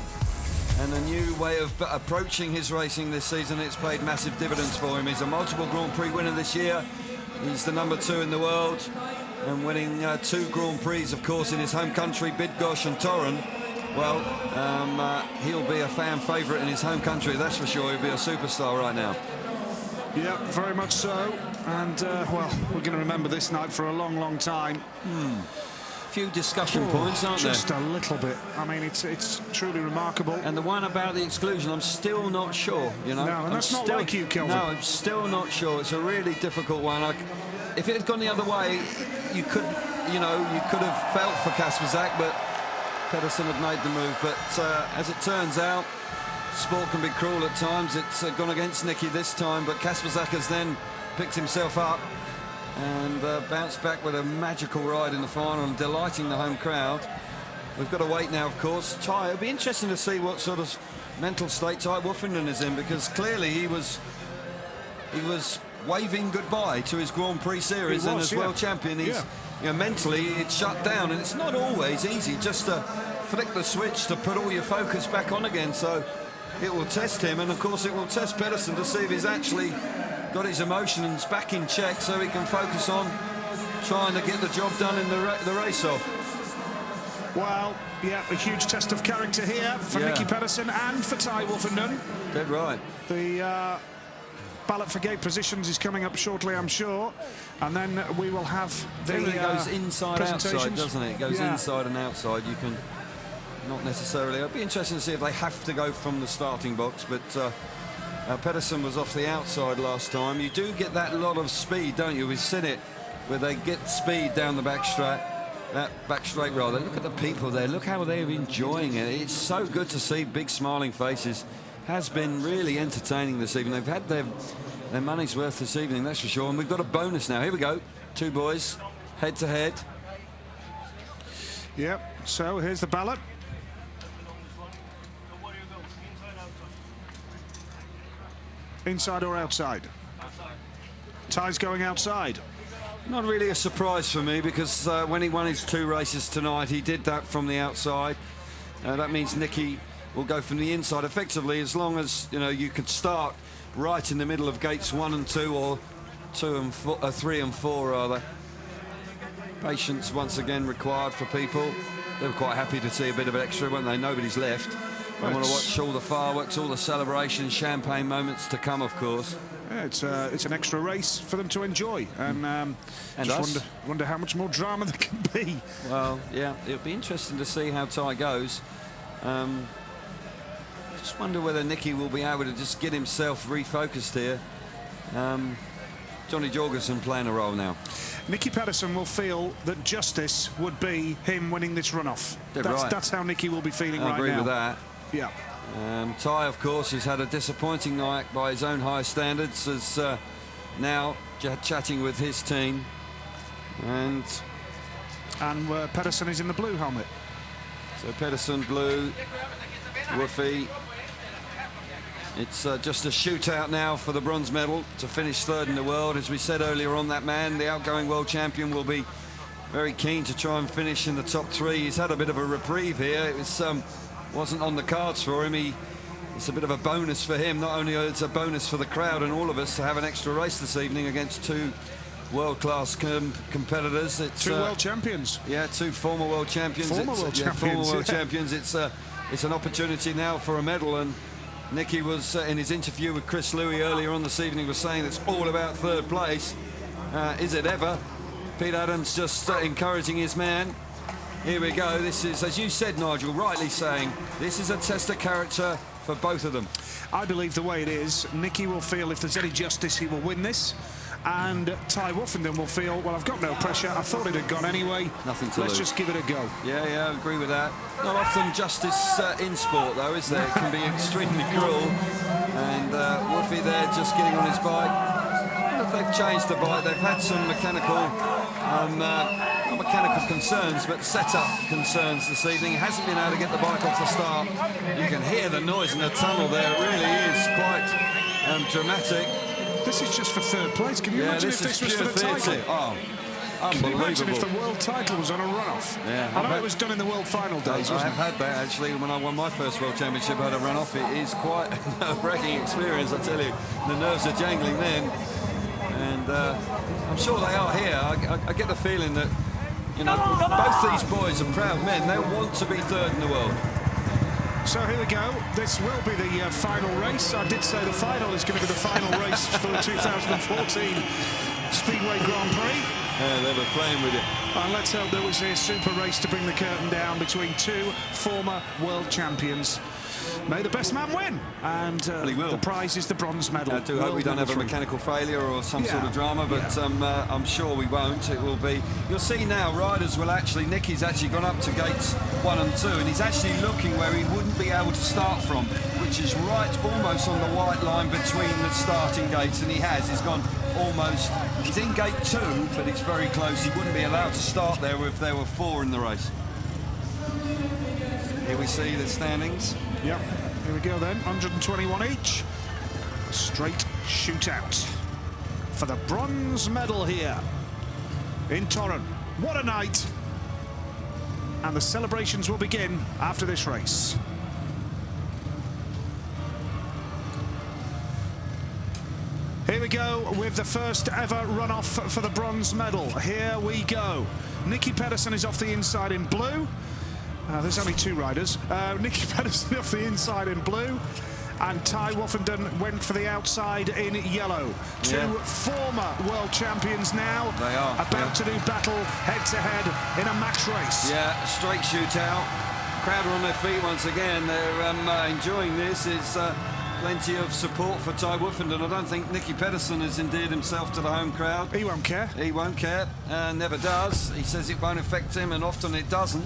Speaker 5: and a new way of approaching his racing this season. It's paid massive dividends for him. He's a multiple Grand Prix winner this year. He's the number 2 in the world, and winning 2 Grand Prix, of course, in his home country, Bydgoszcz and Torun. Well, he'll be a fan favourite in his home country, that's for sure. He'll be a superstar right now.
Speaker 1: Yeah, very much so. And, well, we're going to remember this night for a long, long time.
Speaker 5: Few discussion points, aren't there?
Speaker 1: Just a little bit. I mean, it's truly remarkable.
Speaker 5: And the one about the exclusion, I'm still not sure, you know.
Speaker 1: No, and that's not like you, Kelvin.
Speaker 5: No, I'm still not sure. It's a really difficult one. If it had gone the other way, you could have felt for Kasperzak, but Pedersen had made the move. But as it turns out, sport can be cruel at times. It's gone against Nicky this time, but Kasperzak has then picked himself up and bounced back with a magical ride in the final and delighting the home crowd. We've got to wait now, of course. Ty, it'll be interesting to see what sort of mental state Ty Woffington is in, because clearly he was waving goodbye to his Grand Prix series, and as world champion, he's mentally it's shut down, and it's not always easy just to flick the switch to put all your focus back on again. So it will test him, and of course it will test Pedersen to see if he's actually got his emotions back in check, so he can focus on trying to get the job done in the race-off.
Speaker 1: Well, yeah, a huge test of character here for Nicky Pedersen and for Ty Woffington.
Speaker 5: Dead right.
Speaker 1: The ballot for gate positions is coming up shortly, I'm sure, and then we will have the
Speaker 5: it goes inside outside, doesn't it? It goes inside and outside. You can not necessarily. It'll be interesting to see if they have to go from the starting box, but Pedersen was off the outside last time. You do get that lot of speed, don't you? We've seen it where they get speed down the back straight. That back straight rather. Look at the people there. Look how they're enjoying it. It's so good to see big smiling faces. Has been really entertaining this evening. They've had their money's worth this evening, that's for sure. And we've got a bonus now. Here we go. 2 boys, head to head.
Speaker 1: Yep, so here's the ballot. Inside or outside? Ty's going outside.
Speaker 5: Not really a surprise for me, because when he won his 2 races tonight, he did that from the outside. That means Nicky will go from the inside effectively, as long as you could start right in the middle of gates 1 and 2, or 3 and 4 rather. Patience once again required for people. They were quite happy to see a bit of extra, weren't they? Nobody's left. They want to watch all the fireworks, all the celebrations, champagne moments to come, of course.
Speaker 1: Yeah, it's an extra race for them to enjoy, and just wonder how much more drama there can be.
Speaker 5: Well, yeah, it'll be interesting to see how Ty goes. Just wonder whether Nicky will be able to just get himself refocused here. Johnny Jorgensen playing a role now.
Speaker 1: Nicky Pedersen will feel that justice would be him winning this runoff. That's how Nicky will be feeling right now.
Speaker 5: I agree with that.
Speaker 1: Yeah.
Speaker 5: Ty, of course, has had a disappointing night by his own high standards, as now chatting with his team. And
Speaker 1: Pedersen is in the blue helmet.
Speaker 5: So Pedersen blue, Woofy. It's just a shootout now for the bronze medal to finish 3rd in the world. As we said earlier on, that man, the outgoing world champion, will be very keen to try and finish in the top 3. He's had a bit of a reprieve here. It wasn't on the cards for him. It's a bit of a bonus for him. Not only it's a bonus for the crowd and all of us to have an extra race this evening against 2 world-class competitors. It's
Speaker 1: 2 world champions.
Speaker 5: Yeah, 2 former world champions.
Speaker 1: Former world
Speaker 5: champions. It's an opportunity now for a medal, and Nicky was in his interview with Chris Louis earlier on this evening was saying it's all about 3rd place. Is it ever? Pete Adams just encouraging his man. Here we go. This is, as you said, Nigel, rightly saying, this is a test of character for both of them.
Speaker 1: I believe the way it is, Nicky will feel if there's any justice, he will win this. And Ty Woffenden will feel, well, I've got no pressure. I thought it had gone anyway.
Speaker 5: Nothing to lose.
Speaker 1: Let's just give it a go.
Speaker 5: Yeah, I agree with that. Not often justice in sport, though, is there? It can be extremely cruel. And Woofy there just getting on his bike. I don't know if they've changed the bike. They've had some mechanical, not mechanical concerns, but setup concerns this evening. Hasn't been able to get the bike off the start. You can hear the noise in the tunnel there. It really is quite dramatic.
Speaker 1: This is just for 3rd place. Can you imagine if this was for the title?
Speaker 5: Oh, unbelievable.
Speaker 1: Can you imagine if the world title was on a runoff?
Speaker 5: Yeah,
Speaker 1: I know it was done in the world final days,
Speaker 5: I
Speaker 1: wasn't
Speaker 5: have had that, actually. When I won my first world championship, I had a runoff. It is quite a nerve-wracking experience, I tell you. The nerves are jangling then. And I'm sure they are here. I get the feeling that, both these boys are proud men. They want to be 3rd in the world.
Speaker 1: So here we go. This will be the final race. I did say the final is going to be the final race for the 2014 Speedway Grand Prix.
Speaker 5: Yeah, they were playing with it.
Speaker 1: And let's hope there was a super race to bring the curtain down between 2 former world champions. May the best man win, and the prize is the bronze medal.
Speaker 5: I do hope we don't have a mechanical failure or some sort of drama, but I'm sure we won't. It will be. You'll see now, riders will actually. Nicky's actually gone up to gates 1 and 2, and he's actually looking where he wouldn't be able to start from, which is right almost on the white line between the starting gates, and he has. He's gone almost. He's in gate 2, but he's very close. He wouldn't be allowed to start there if there were 4 in the race. Here we see the standings.
Speaker 1: Yep, here we go then, 121 each. Straight shootout for the bronze medal here in Torun. What a night! And the celebrations will begin after this race. Here we go with the first ever runoff for the bronze medal. Here we go. Nicky Pedersen is off the inside in blue. There's only 2 riders. Nicky Pedersen off the inside in blue, and Ty Woffenden went for the outside in yellow. 2 former world champions now.
Speaker 5: They are.
Speaker 1: About to do battle head-to-head in a match race.
Speaker 5: Yeah, straight shootout. Crowd are on their feet once again. They're enjoying this. It's plenty of support for Ty Woffenden. I don't think Nicky Pedersen has endeared himself to the home crowd.
Speaker 1: He won't care.
Speaker 5: He won't care, never does. He says it won't affect him, and often it doesn't.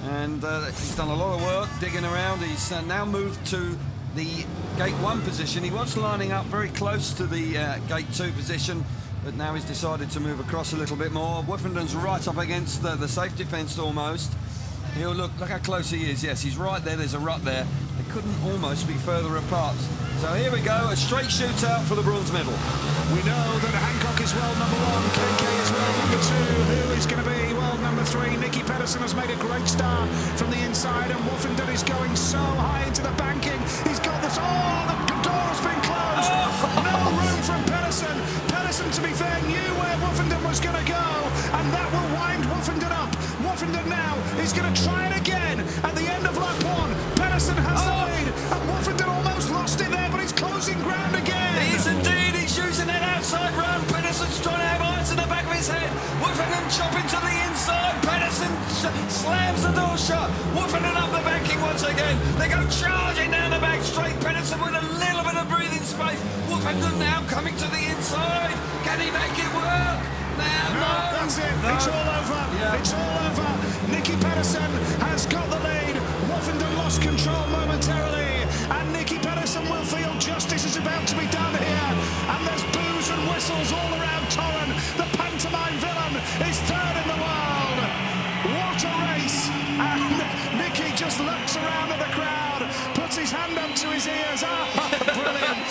Speaker 5: And he's done a lot of work digging around. He's now moved to the gate 1 position. He was lining up very close to the gate 2 position, but now he's decided to move across a little bit more. Woffenden's right up against the safety fence almost. Look how close he is. Yes, he's right there. There's a rut there. They couldn't almost be further apart. So here we go, a straight shootout for the bronze medal.
Speaker 1: We know that Hancock is world number 1, KK is world number 2. Who is going to be world number 3? Nicky Pedersen has made a great start from the inside, and Woffington is going so high into the banking. He's got this. Oh, the door has been closed. No room from Pedersen. Pedersen, to be fair, knew where Woffington was going to go, and that will wind Woffington up. Woffington now is going to try it again at the end of lap 1. Pedersen has the lead, and Woffington almost lost it there, but he's closing ground again.
Speaker 5: He is indeed. He's using that outside run. Pedersen's trying to have eyes in the back of his head. Woffington chopping to the inside. Pedersen slams the door shut. Woffington up the banking once again. They go charging down the back straight. Pedersen with a little bit of breathing space. Woffington now coming to the inside. Can he make it work? No,
Speaker 1: that's it.
Speaker 5: No.
Speaker 1: It's all over.
Speaker 5: Yeah.
Speaker 1: It's all over. Nicky Pedersen has got the lead. Woffington lost control momentarily, and Nicky Pedersen will feel justice is about to be done here. And there's boos and whistles all around Torun. The pantomime villain is 3rd in the world. What a race! And Nicky just looks around at the crowd, puts his hand up to his ears. Brilliant!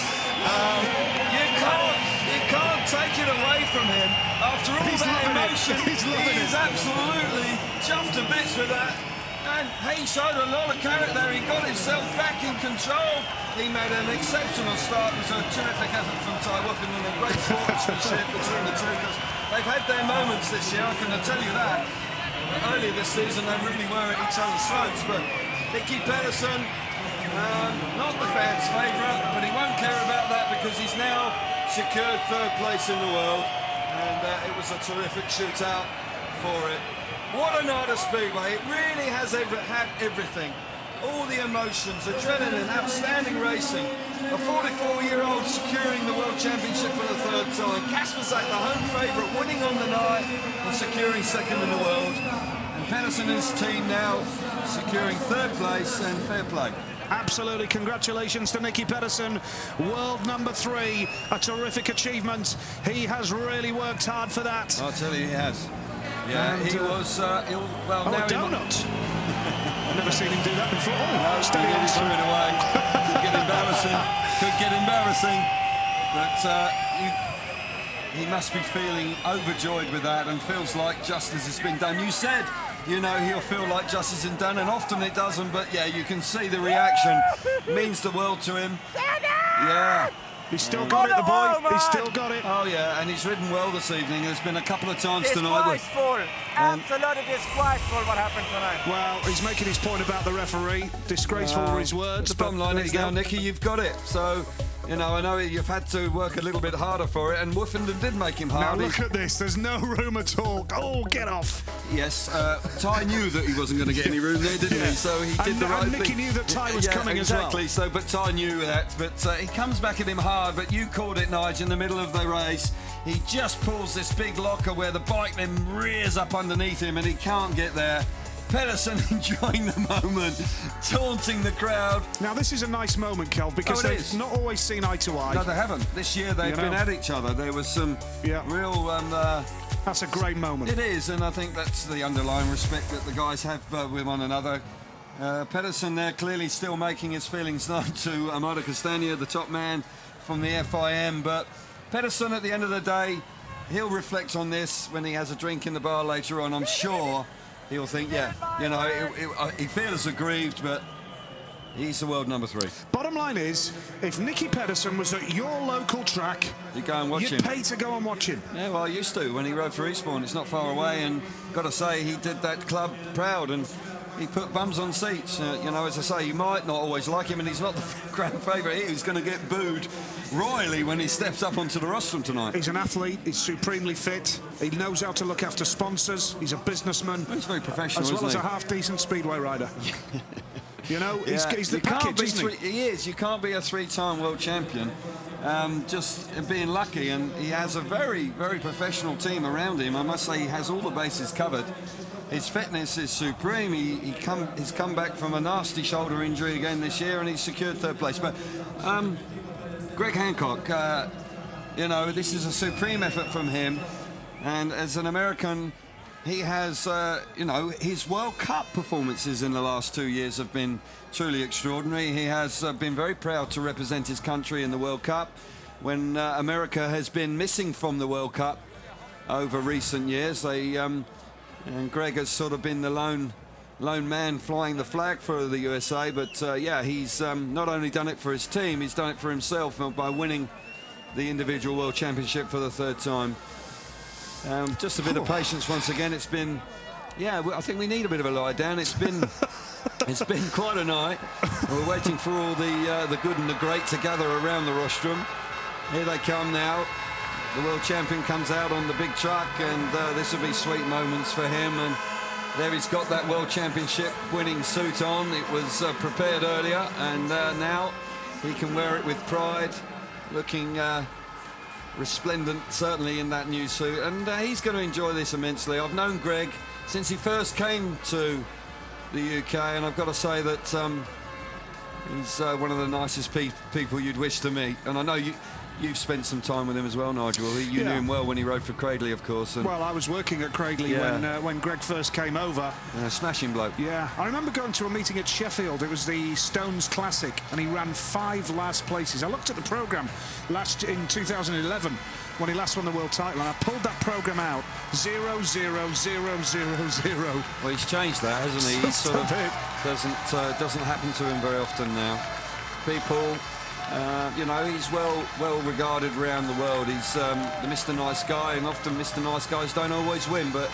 Speaker 5: You can't take it away from him. After all that emotion, he's absolutely jumped to bits with that. And he showed a lot of character. He got himself back in control. He made an exceptional start. It was a terrific effort from Ty Woffington and a great sportsmanship between the two. Because they've had their moments this year, I can tell you that. Earlier this season, they really were at each other's throats. But Nicky Pedersen, not the fans' favourite, but he won't care about that because he's now secured 3rd place in the world. And it was a terrific shootout for it. What a night of Speedway. It really has had everything. All the emotions, adrenaline, outstanding racing. A 44-year-old securing the World Championship for the 3rd time. Kasper Zak, the home favourite, winning on the night and securing 2nd in the world. And Pedersen and his team now securing 3rd place, and fair play.
Speaker 1: Absolutely, congratulations to Nicky Pedersen, world number 3, a terrific achievement. He has really worked hard for that.
Speaker 5: I'll tell you, he has. Yeah,
Speaker 1: and,
Speaker 5: he was, well, now
Speaker 1: a donut. I've never seen him do that before.
Speaker 5: No,
Speaker 1: steady on.
Speaker 5: threw it away. Could get embarrassing. But he must be feeling overjoyed with that and feels like justice has been done. You said, you know, he'll feel like justice has been done, and often it doesn't, but yeah, you can see the reaction. Means the world to him. Yeah.
Speaker 1: He's still got it, the boy. He's still got it.
Speaker 5: Oh, yeah, and he's ridden well this evening. There's been a couple of times tonight.
Speaker 15: Disgraceful. Absolutely disgraceful what happened tonight.
Speaker 1: Well, he's making his point about the referee. Disgraceful were his words.
Speaker 5: The bottom line is now, Nicky, you've got it. So, you know, I know you've had to work a little bit harder for it, and Woffington did make him hard.
Speaker 1: Now look at this. There's no room at all. Oh, get off.
Speaker 5: Yes, Ty knew that he wasn't going to get any room there, didn't he? So he did the right thing.
Speaker 1: And Nicky knew that Ty was coming as well.
Speaker 5: Exactly. So, but Ty knew that. But he comes back at him hard. But you called it, Nigel, in the middle of the race. He just pulls this big locker where the bike then rears up underneath him, and he can't get there. Pedersen enjoying the moment, taunting the crowd.
Speaker 1: Now, this is a nice moment, Kel, because they've not always seen eye to eye.
Speaker 5: No, they haven't. This year they've been at each other. There was some real...
Speaker 1: that's a great moment.
Speaker 5: It is, and I think that's the underlying respect that the guys have with one another. Pedersen there clearly still making his feelings known to Amado Castagna, the top man from the FIM, but Pedersen at the end of the day, he'll reflect on this when he has a drink in the bar later on, I'm sure. He'll think, yeah, you know, he feels aggrieved, but he's the world number 3.
Speaker 1: Bottom line is, if Nicky Pedersen was at your local track,
Speaker 5: you'd go and watch him.
Speaker 1: You'd pay to go and watch him.
Speaker 5: Yeah, well, I used to when he rode for Eastbourne. It's not far away, and got to say, he did that club proud, and he put bums on seats. You know, as I say, you might not always like him, and he's not the grand favourite. He's going to get booed royally when he steps up onto the rostrum tonight.
Speaker 1: He's an athlete. He's supremely fit. He knows how to look after sponsors. He's a businessman.
Speaker 5: He's very professional,
Speaker 1: as well as
Speaker 5: isn't
Speaker 1: a half-decent speedway rider. You know, he's the
Speaker 5: you
Speaker 1: package, isn't he?
Speaker 5: He is. You can't be a 3-time world champion just being lucky, and he has a very, very professional team around him. I must say he has all the bases covered. His fitness is supreme. He's come back from a nasty shoulder injury again this year, and he's secured 3rd place. But Greg Hancock, you know, this is a supreme effort from him, and as an American, he has, you know, his World Cup performances in the last 2 years have been truly extraordinary. He has been very proud to represent his country in the World Cup when America has been missing from the World Cup over recent years. And Greg has sort of been the lone man flying the flag for the USA. But yeah, he's not only done it for his team, he's done it for himself by winning the individual World Championship for the 3rd time. Just a bit of patience once again. It's been, yeah, I think we need a bit of a lie down. It's been quite a night. We're waiting for all the good and the great to gather around the rostrum. Here they come now. The world champion comes out on the big truck, and this will be sweet moments for him. And there he's got that World Championship winning suit on. It was prepared earlier, and now he can wear it with pride, looking resplendent, certainly, in that new suit. And he's going to enjoy this immensely. I've known Greg since he first came to the UK, and I've got to say that he's one of the nicest people you'd wish to meet. And I know you've spent some time with him as well, Nigel. You knew him well when he rode for Cradley, of course. And
Speaker 1: well, I was working at Cradley when Greg first came over.
Speaker 5: Smashing bloke.
Speaker 1: Yeah, I remember going to a meeting at Sheffield. It was the Stones Classic, and he ran 5 last places. I looked at the programme in 2011 when he last won the world title, and I pulled that programme out. 0, 0, 0, 0, 0.
Speaker 5: Well, he's changed that, hasn't he? He sort of doesn't happen to him very often now. People. You know, he's well regarded around the world. He's the Mr. Nice Guy, and often Mr. Nice Guys don't always win, but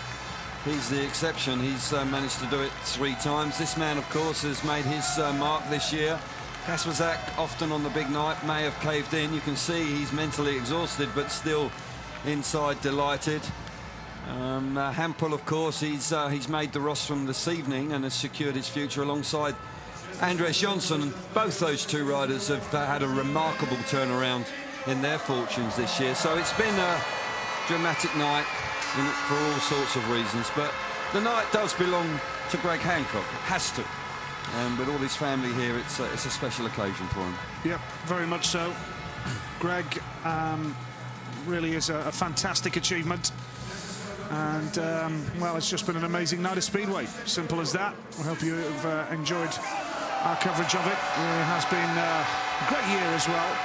Speaker 5: he's the exception. He's managed to do it 3 times. This man, of course, has made his mark this year. Kasperzak, often on the big night, may have caved in. You can see he's mentally exhausted, but still inside delighted. Hampel, of course, he's made the rostrum this evening and has secured his future alongside Andres Jonsson. Both those 2 riders have had a remarkable turnaround in their fortunes this year. So it's been a dramatic night for all sorts of reasons. But the night does belong to Greg Hancock. It has to. And with all his family here, it's a special occasion for him.
Speaker 1: Yep, very much so. Greg really is a fantastic achievement. And, well, it's just been an amazing night of Speedway. Simple as that. I hope you've enjoyed our coverage of it. It has been a great year as well.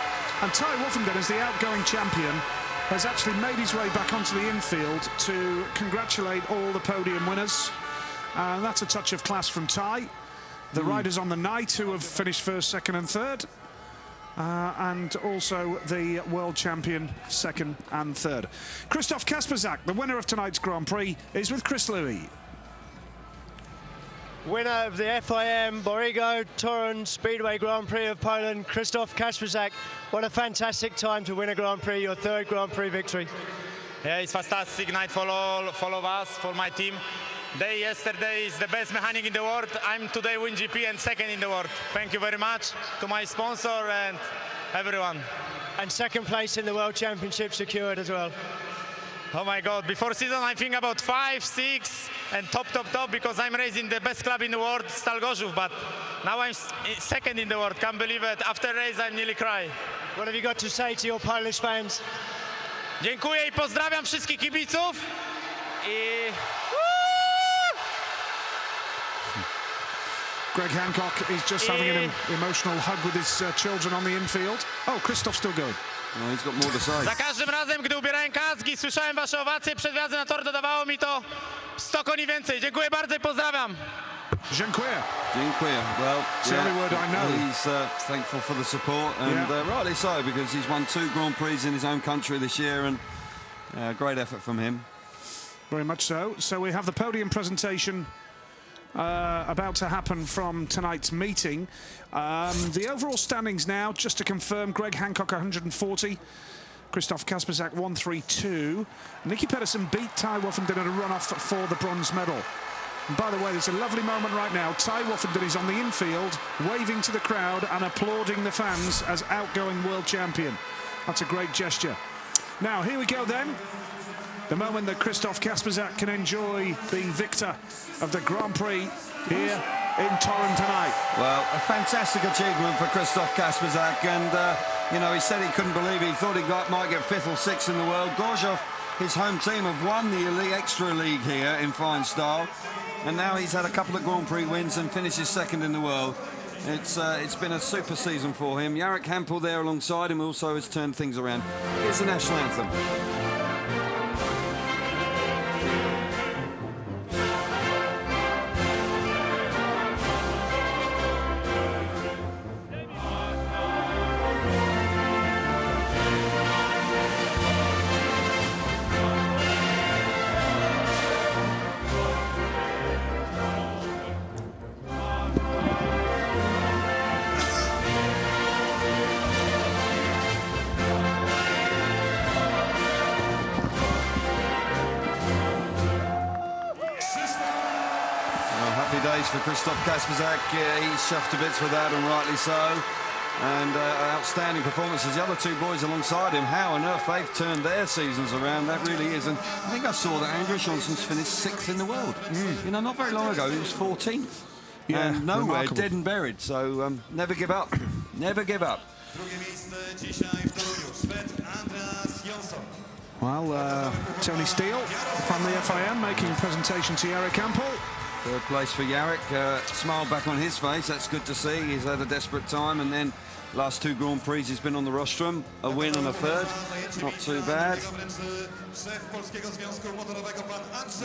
Speaker 1: And Ty Woffenden, as the outgoing champion, has actually made his way back onto the infield to congratulate all the podium winners. And that's a touch of class from Ty. The riders on the night who have finished 1st, 2nd and 3rd. And also the world champion 2nd and 3rd. Krzysztof Kasperzak, the winner of tonight's Grand Prix, is with Chris Louis.
Speaker 6: Winner of the FIM Torun Speedway Grand Prix of Poland, Krzysztof Kasperzak. What a fantastic time to win a Grand Prix, your 3rd Grand Prix victory.
Speaker 16: Yeah, it's fantastic night for all of us, for my team. Yesterday is the best mechanic in the world. I'm today win GP and 2nd in the world. Thank you very much to my sponsor and everyone.
Speaker 6: And 2nd place in the World Championship secured as well.
Speaker 16: Oh my God, before season I think about 5, 6 and top, because I'm racing the best club in the world, Stal Gorzów, but now I'm 2nd in the world. Can't believe it. After race I'm nearly crying.
Speaker 6: What have you got to say to your Polish fans?
Speaker 16: Dziękuję i pozdrawiam wszystkich kibiców.
Speaker 1: Greg Hancock is just having an emotional hug with his children on the infield. Oh, Krzysztof's still going.
Speaker 5: No, he's got more to say.
Speaker 16: Za każdym razem, gdy ubierałem kaski, słyszałem wasze owacje przed wjazdem na tor, dodawało mi to 100 koni więcej. Dziękuję bardzo i pozdrawiam.
Speaker 1: Dziękuję.
Speaker 5: Dziękuję. Well,
Speaker 1: it's the only word I know.
Speaker 5: He's thankful for the support, and rightly so, because he's won 2 Grand Prix in his own country this year, and great effort from him.
Speaker 1: Very much so. So we have the podium presentation about to happen from tonight's meeting. The overall standings now, just to confirm: Greg Hancock 140, Krzysztof Kasperzak 132. Nicky Pedersen beat Ty Woffenden in a runoff for the bronze medal. And by the way, there's a lovely moment right now. Ty Woffenden is on the infield, waving to the crowd and applauding the fans as outgoing world champion. That's a great gesture. Now, here we go then. The moment that Krzysztof Kasperzak can enjoy being victor of the Grand Prix here in Torun tonight.
Speaker 5: Well, a fantastic achievement for Krzysztof Kasperzak, and you know, he said he couldn't believe it. He thought he might get 5th or 6th in the world. Gorzów his home team have won the Elite Extra League here in fine style, and now he's had a couple of Grand Prix wins and finishes second in the world. It's been a super season for him. Jarek Hampel there alongside him also has turned things around. Here's the national anthem. Days for Krzysztof Kasperzak. He's chuffed to bits with that, and rightly so. And outstanding performances. The other two boys alongside him, how on earth they've turned their seasons around, that really is. And I think I saw that Andreas Johnson's finished 6th in the world. You know, not very long ago, he was 14th.
Speaker 1: Yeah,
Speaker 5: and nowhere,
Speaker 1: remarkable.
Speaker 5: dead and buried. So never give up. Never give up.
Speaker 1: Well, Tony Steele from the FIM making presentation to Jarek Hampel.
Speaker 5: Third place for Jarek. Smile back on his face. That's good to see. He's had a desperate time, and then last two Grand Prix he's been on the rostrum. A win and a third. Not too bad.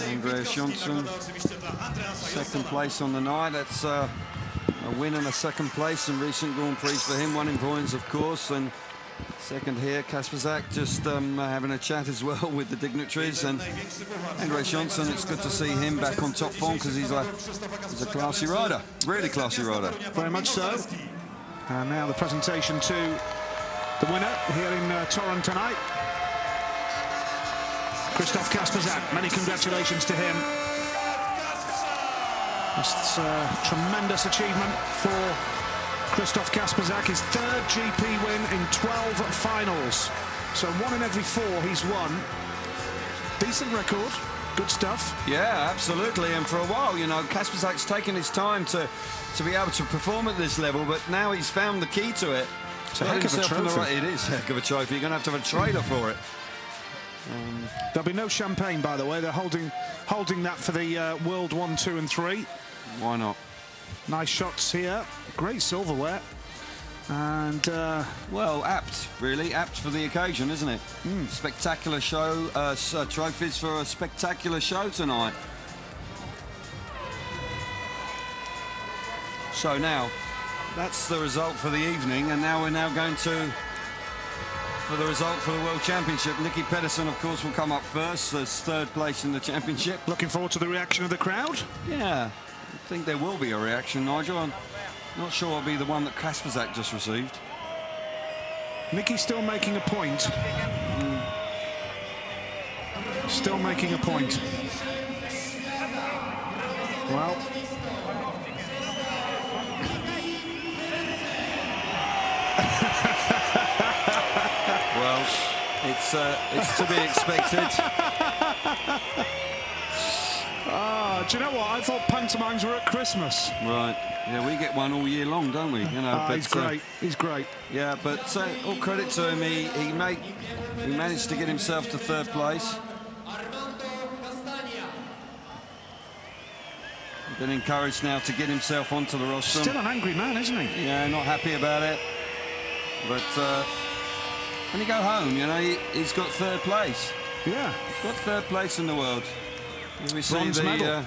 Speaker 5: Andreas Johnson, second place on the night. That's a win and a second place in recent Grand Prix for him. One in Voyens, of course, and second here. Kasperzak just having a chat as well with the dignitaries, and Andreas Johnson, it's good to see him back on top form because he's a classy rider, really classy rider.
Speaker 1: Very much so. And now the presentation to the winner here in Torun tonight, Krzysztof Kasperzak. Many congratulations to him. It's a tremendous achievement for Krzysztof Kasperzak, his third GP win in 12 finals. So 1 in every 4 he's won. Decent record, good stuff.
Speaker 5: Yeah, absolutely. And for a while, you know, Kasperzak's taken his time to be able to perform at this level, but now he's found the key to it.
Speaker 1: It's a heck of a trophy.
Speaker 5: It is a heck of a trophy. You're going to have a trailer for it.
Speaker 1: There'll be no champagne, by the way. They're holding that for the World 1, 2 and 3.
Speaker 5: Why not?
Speaker 1: Nice shots here. Great silverware. And,
Speaker 5: well, apt, really. Apt for the occasion, isn't it? Spectacular show. Trophies for a spectacular show tonight. So now, that's the result for the evening. And now we're going to... for the result for the World Championship. Nicky Pedersen, of course, will come up first. There's third place in the championship.
Speaker 1: Looking forward to the reaction of the crowd?
Speaker 5: Yeah, I think there will be a reaction, Nigel. I'm not sure it'll be the one that Kasperzak just received.
Speaker 1: Nicky's still making a point. Still making a point. Well...
Speaker 5: well, it's to be expected.
Speaker 1: Do you know what? I thought pantomimes were at Christmas.
Speaker 5: Right. Yeah, we get one all year long, don't we? You know. But,
Speaker 1: he's great. He's great.
Speaker 5: Yeah, but all credit to him. He managed to get himself to third place. Been encouraged now to get himself onto the rostrum.
Speaker 1: Still an angry man, isn't he?
Speaker 5: Yeah, not happy about it. But when you go home, you know, he's got third place.
Speaker 1: Yeah.
Speaker 5: He's got third place in the world. Here we see
Speaker 1: bronze medal.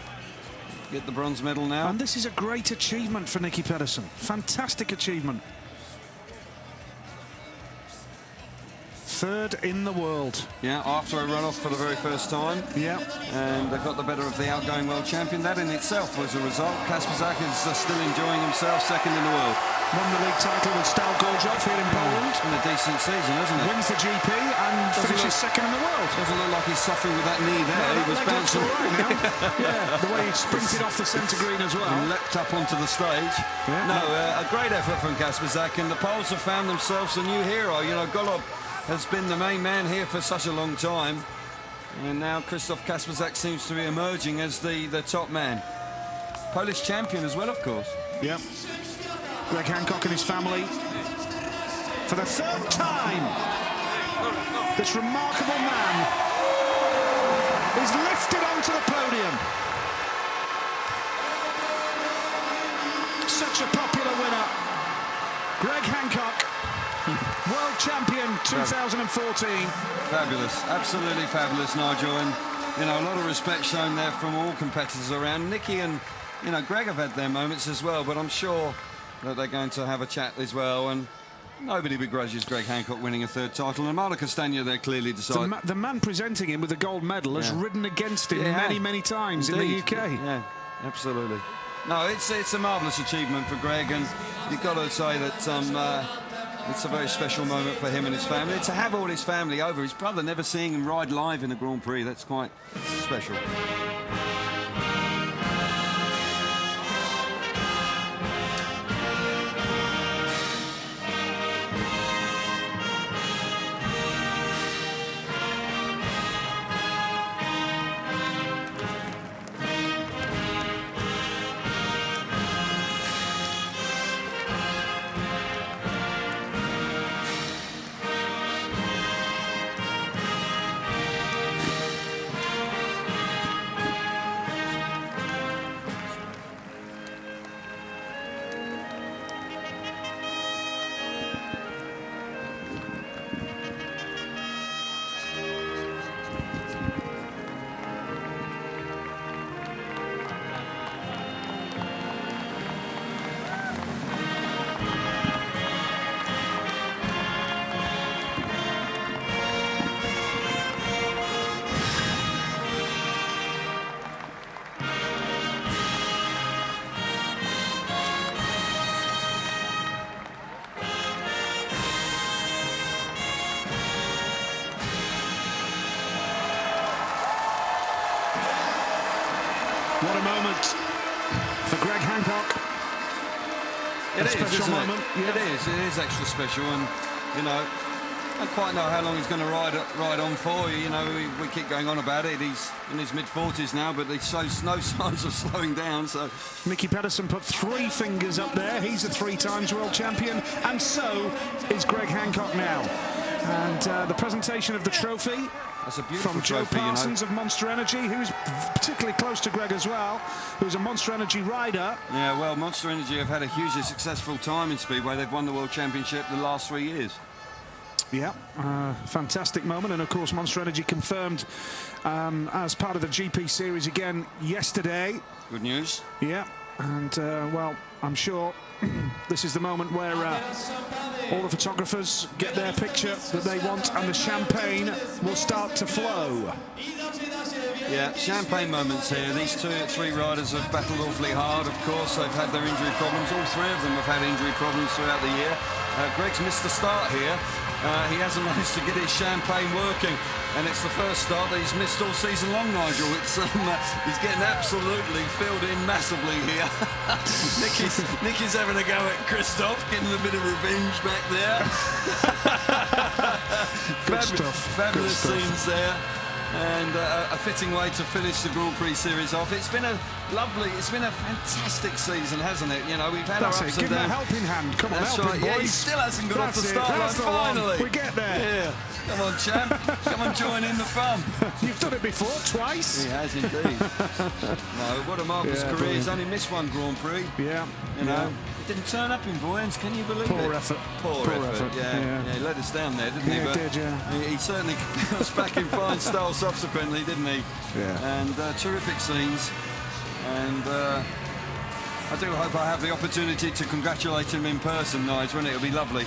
Speaker 5: Get the bronze medal now.
Speaker 1: And this is a great achievement for Nicky Pedersen. Fantastic achievement. Third in the world.
Speaker 5: Yeah, after a run-off for the very first time.
Speaker 1: Yeah.
Speaker 5: And they got the better of the outgoing world champion. That in itself was a result. Kasperzak is still enjoying himself, second in the world.
Speaker 1: Won the league title with Stal Gorjov here in Poland.
Speaker 5: And a decent season, hasn't it?
Speaker 1: Wins the GP and finishes second in the world.
Speaker 5: Doesn't look like he's suffering with that knee there.
Speaker 1: No,
Speaker 5: he was bouncing
Speaker 1: right now. Yeah, the way he sprinted off the centre green as well.
Speaker 5: And leapt up onto the stage.
Speaker 1: Yeah.
Speaker 5: No, a great effort from Kasperzak, and the Poles have found themselves a new hero. You know, Golob has been the main man here for such a long time, and now Krzysztof Kasperzak seems to be emerging as the top man. Polish champion as well, of course.
Speaker 1: Yep. Greg Hancock and his family for the third time. This remarkable man is lifted onto the podium. Such a popular winner. Greg Hancock, world champion 2014.
Speaker 5: Fabulous, absolutely fabulous, Nigel. And, you know, a lot of respect shown there from all competitors around. Nicky and, you know, Greg have had their moments as well, but I'm sure that they're going to have a chat as well. And nobody begrudges Greg Hancock winning a third title. And Marta Castagna, they're clearly decided.
Speaker 1: The man presenting him with the gold medal has ridden against him many times in the UK.
Speaker 5: Yeah, absolutely. No, it's a marvellous achievement for Greg, and you've got to say that it's a very special moment for him and his family. To have all his family over, his brother never seeing him ride live in a Grand Prix, that's quite special.
Speaker 1: What a moment for Greg Hancock.
Speaker 5: It is,
Speaker 1: special
Speaker 5: isn't
Speaker 1: moment.
Speaker 5: It? Yeah. It is extra special, and you know, I don't quite know how long he's going to ride on for. You know, we keep going on about it. He's in his mid-40s now, but he shows no signs of slowing down. So
Speaker 1: Mickey Pedersen put 3 fingers up there. He's a 3-times world champion, and so is Greg Hancock now. And the presentation of the trophy.
Speaker 5: That's a beautiful
Speaker 1: from Joe
Speaker 5: trophy,
Speaker 1: Parsons
Speaker 5: you know.
Speaker 1: of Monster Energy, who's particularly close to Greg as well, who's a Monster Energy rider.
Speaker 5: Yeah, well, Monster Energy have had a hugely successful time in Speedway. They've won the World Championship the last 3 years.
Speaker 1: Yeah, fantastic moment, and of course Monster Energy confirmed as part of the GP series again yesterday.
Speaker 5: Good news.
Speaker 1: Yeah, and well, I'm sure this is the moment where all the photographers get their picture that they want, and the champagne will start to flow.
Speaker 5: Yeah, champagne moments here. These 3 riders have battled awfully hard, of course. They've had their injury problems. All 3 of them have had injury problems throughout the year. Greg's missed the start here. He hasn't managed to get his champagne working, and it's the first start that he's missed all season long, Nigel. It's he's getting absolutely filled in massively here. Nicky's having a go at Christoph, getting a bit of revenge back there. Fabulous scenes there. And a fitting way to finish the Grand Prix series off. It's been a fantastic season, hasn't it? You know, we've had our ups and downs.
Speaker 1: Give him a helping hand. Come on,
Speaker 5: That's
Speaker 1: help
Speaker 5: right.
Speaker 1: him, boys.
Speaker 5: Yeah, he still hasn't got off the start line. Finally,
Speaker 1: we get there.
Speaker 5: Yeah. Come on, champ. Come on, join in the fun.
Speaker 1: You've done it before, twice.
Speaker 5: He has indeed. No, what a marvellous career. Brilliant. He's only missed 1 Grand Prix.
Speaker 1: Yeah.
Speaker 5: You know, he didn't turn up in Voyens. Can you believe it?
Speaker 1: Poor effort.
Speaker 5: Poor effort. Yeah, he let us down there, didn't he?
Speaker 1: Yeah,
Speaker 5: but
Speaker 1: he did, yeah.
Speaker 5: He certainly got us back in fine style subsequently, didn't he?
Speaker 1: Yeah.
Speaker 5: And terrific scenes. And I do hope I have the opportunity to congratulate him in person, Nigel, and it'll be lovely.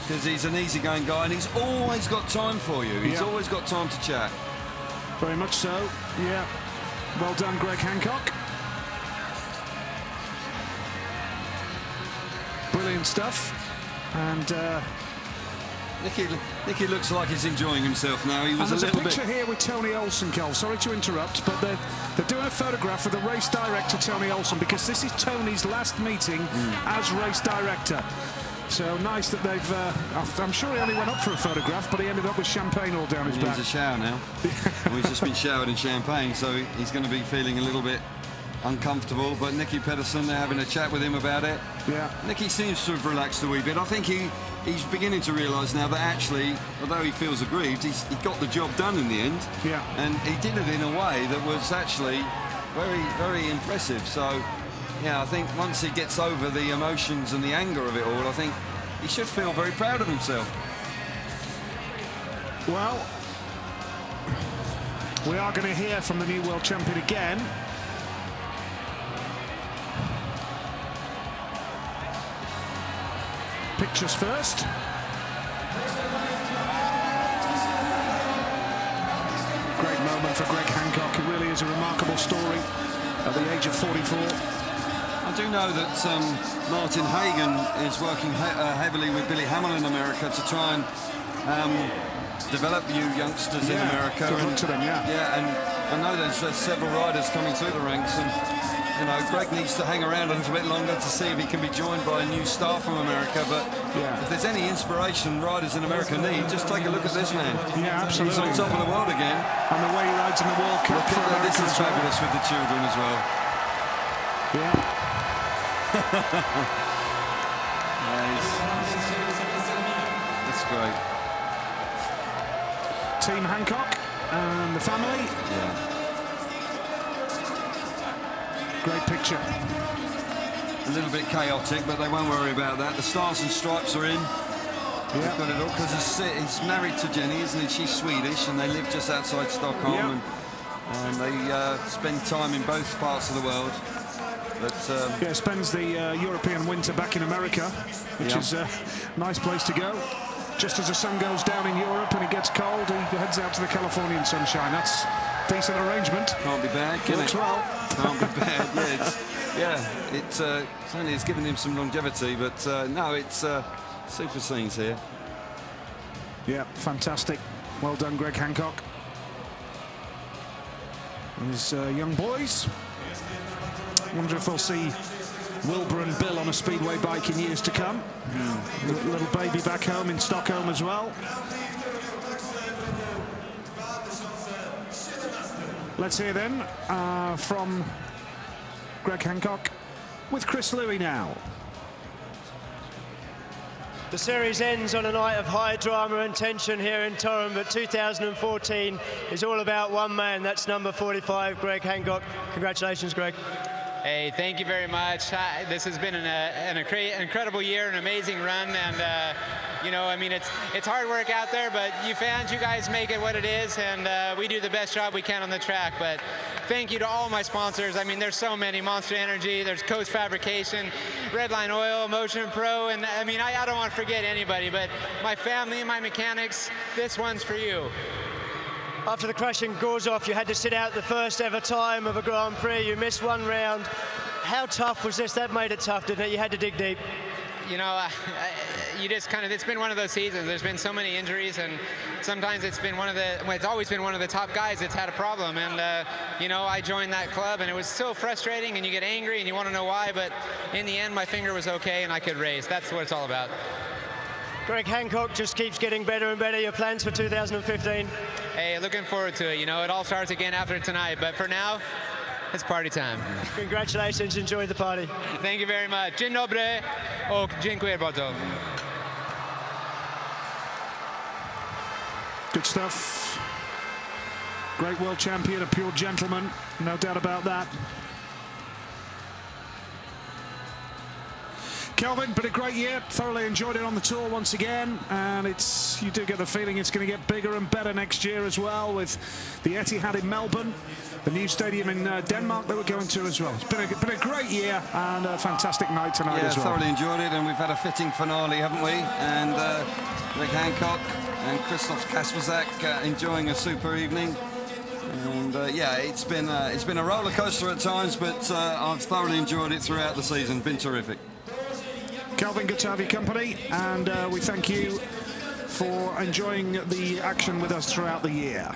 Speaker 5: Because he's an easygoing guy, and he's always got time for you. He's always got time to chat.
Speaker 1: Very much so, yeah. Well done, Greg Hancock. Brilliant stuff. And
Speaker 5: Nicky looks like he's enjoying himself now. He was
Speaker 1: there's
Speaker 5: a little
Speaker 1: picture
Speaker 5: bit...
Speaker 1: here with Tony Olsen, Kel. Sorry to interrupt, but they're doing a photograph with the race director, Tony Olsen, because this is Tony's last meeting as race director. So nice that they've... I'm sure he only went up for a photograph, but he ended up with champagne all down his back.
Speaker 5: He needs a shower now. Well, he's just been showered in champagne, so he's going to be feeling a little bit uncomfortable. But Nicky Pedersen, they're having a chat with him about it.
Speaker 1: Yeah.
Speaker 5: Nicky seems to have relaxed a wee bit. I think he he's beginning to realise now that actually, although he feels aggrieved, he got the job done in the end.
Speaker 1: Yeah.
Speaker 5: And he did it in a way that was actually very, very impressive. So, yeah, I think once he gets over the emotions and the anger of it all, I think he should feel very proud of himself.
Speaker 1: Well, we are going to hear from the new world champion again. Pictures first. Great moment for Greg Hancock. It really is a remarkable story at the age of 44.
Speaker 5: I do know that Martin Hagen is working heavily with Billy Hamill in America to try and develop you youngsters in America.
Speaker 1: And, to them,
Speaker 5: yeah, and I know there's several riders coming through the ranks, and you know, Greg needs to hang around a little bit longer to see if he can be joined by a new star from America. But if there's any inspiration riders in America need, just take a look at this man.
Speaker 1: Yeah, absolutely.
Speaker 5: He's on top of the world again.
Speaker 1: And the way he rides in the World Cup.
Speaker 5: This is fabulous with the children as well.
Speaker 1: Yeah.
Speaker 5: That's great.
Speaker 1: Team Hancock and the family.
Speaker 5: Yeah.
Speaker 1: Great picture.
Speaker 5: A little bit chaotic, but they won't worry about that. The stars and stripes are in. They've got it all because he's married to Jenny, isn't he? She's Swedish, and they live just outside Stockholm, and they spend time in both parts of the world. But
Speaker 1: yeah, spends the European winter back in America, which is a nice place to go. Just as the sun goes down in Europe and it gets cold, he heads out to the Californian sunshine. That's a decent arrangement.
Speaker 5: Can't be bad, can it?
Speaker 1: Looks well.
Speaker 5: Can't be bad. It's certainly it's given him some longevity, but no, it's super scenes here.
Speaker 1: Yeah, fantastic. Well done, Greg Hancock. And his young boys. Wonder if we'll see Wilbur and Bill on a speedway bike in years to come. Little baby back home in Stockholm as well. Let's hear then from Greg Hancock with Chris Louis now.
Speaker 6: The series ends on a night of high drama and tension here in Torun, but 2014 is all about one man. That's number 45, Greg Hancock. Congratulations, Greg.
Speaker 2: Hey, thank you very much. This has been an incredible year, an amazing run, and you know, I mean, it's hard work out there, but you fans, you guys make it what it is, and we do the best job we can on the track. But thank you to all my sponsors. I mean, there's so many: Monster Energy, there's Coast Fabrication, Redline Oil, Motion Pro, and I mean, I don't want to forget anybody, but my family and my mechanics, this one's for you.
Speaker 6: After the crash in Gorzów, you had to sit out the first ever time of a Grand Prix. You missed one round. How tough was this? That made it tough, didn't it? You had to dig deep.
Speaker 2: You know, you just kind of, it's been one of those seasons. There's been so many injuries, and sometimes it's been it's always been one of the top guys that's had a problem. And, you know, I joined that club, and it was so frustrating, and you get angry, and you want to know why, but in the end, my finger was okay, and I could race. That's what it's all about.
Speaker 6: Greg Hancock just keeps getting better and better. Your plans for 2015?
Speaker 2: Hey, looking forward to it. You know, it all starts again after tonight, but for now, it's party time.
Speaker 6: Congratulations, enjoy the party.
Speaker 2: Thank you very much. Dzień dobry och dziękuję bardzo.
Speaker 1: Good stuff. Great world champion, a pure gentleman, no doubt about that. Kelvin, been a great year. Thoroughly enjoyed it on the tour once again, and you do get the feeling it's going to get bigger and better next year as well, with the Etihad in Melbourne, the new stadium in Denmark that we're going to as well. It's been a great year and a fantastic night tonight as well.
Speaker 5: Yeah, thoroughly enjoyed it, and we've had a fitting finale, haven't we? And Greg Hancock and Christoph Kasperzak enjoying a super evening. And yeah, it's been a roller coaster at times, but I've thoroughly enjoyed it throughout the season. Been terrific.
Speaker 1: Kelvin, good to have your company, and we thank you for enjoying the action with us throughout the year.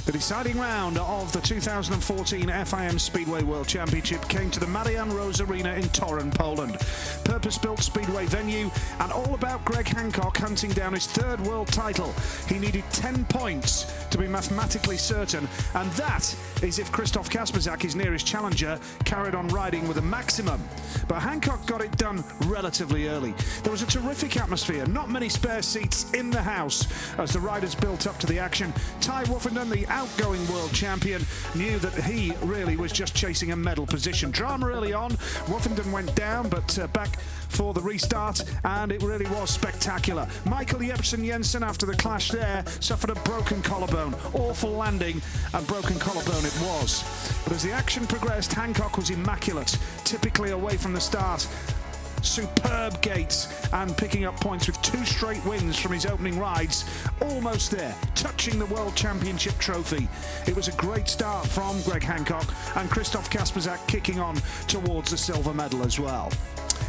Speaker 1: The deciding round of the 2014 FIM Speedway World Championship came to the Marian Rose Arena in Torun, Poland. Purpose-built speedway venue and all about Greg Hancock hunting down his third world title. He needed 10 points to be mathematically certain, and that is if Krzysztof Kasperzak, his nearest challenger, carried on riding with a maximum. But Hancock got it done relatively early. There was a terrific atmosphere, not many spare seats in the house as the riders built up to the action. Ty Woffenden, the outgoing world champion, knew that he really was just chasing a medal position. Drama early on, Woffenden went down, but back for the restart, and it really was spectacular. Michael Jepsen Jensen, after the clash there, suffered a broken collarbone. Awful landing, and broken collarbone it was. But as the action progressed, Hancock was immaculate, typically away from the start. Superb gates and picking up points with 2 straight wins from his opening rides, almost there, touching the World Championship trophy. It was a great start from Greg Hancock, and Krzysztof Kasperzak kicking on towards the silver medal as well.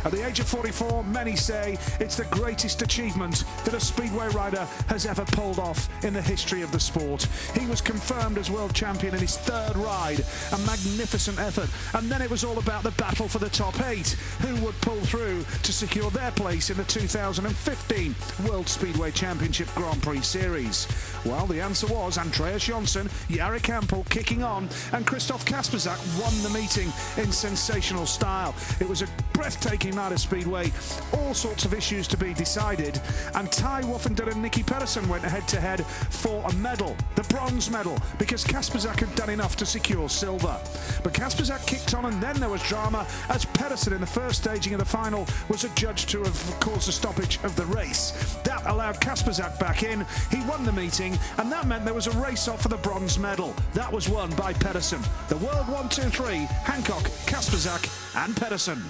Speaker 1: At the age of 44, many say it's the greatest achievement that a speedway rider has ever pulled off in the history of the sport. He was confirmed as world champion in his 3rd ride, a magnificent effort. And then it was all about the battle for the top 8, who would pull through to secure their place in the 2015 World Speedway Championship Grand Prix Series. Well, the answer was Andreas Jonsson, Jari Campbell kicking on, and Krzysztof Kasperzak won the meeting in sensational style. It was a breathtaking night of speedway, all sorts of issues to be decided, and Ty Woffenden and Nicky Pedersen went head-to-head for a medal, the bronze medal, because Kasperzak had done enough to secure silver. But Kasperzak kicked on, and then there was drama as Pedersen in the first staging of the final was adjudged to have caused a stoppage of the race. That allowed Kasperzak back in. He won the meeting, and that meant there was a race-off for the bronze medal. That was won by Pedersen. The World 1, 2, 3, Hancock, Kasperzak and Pedersen.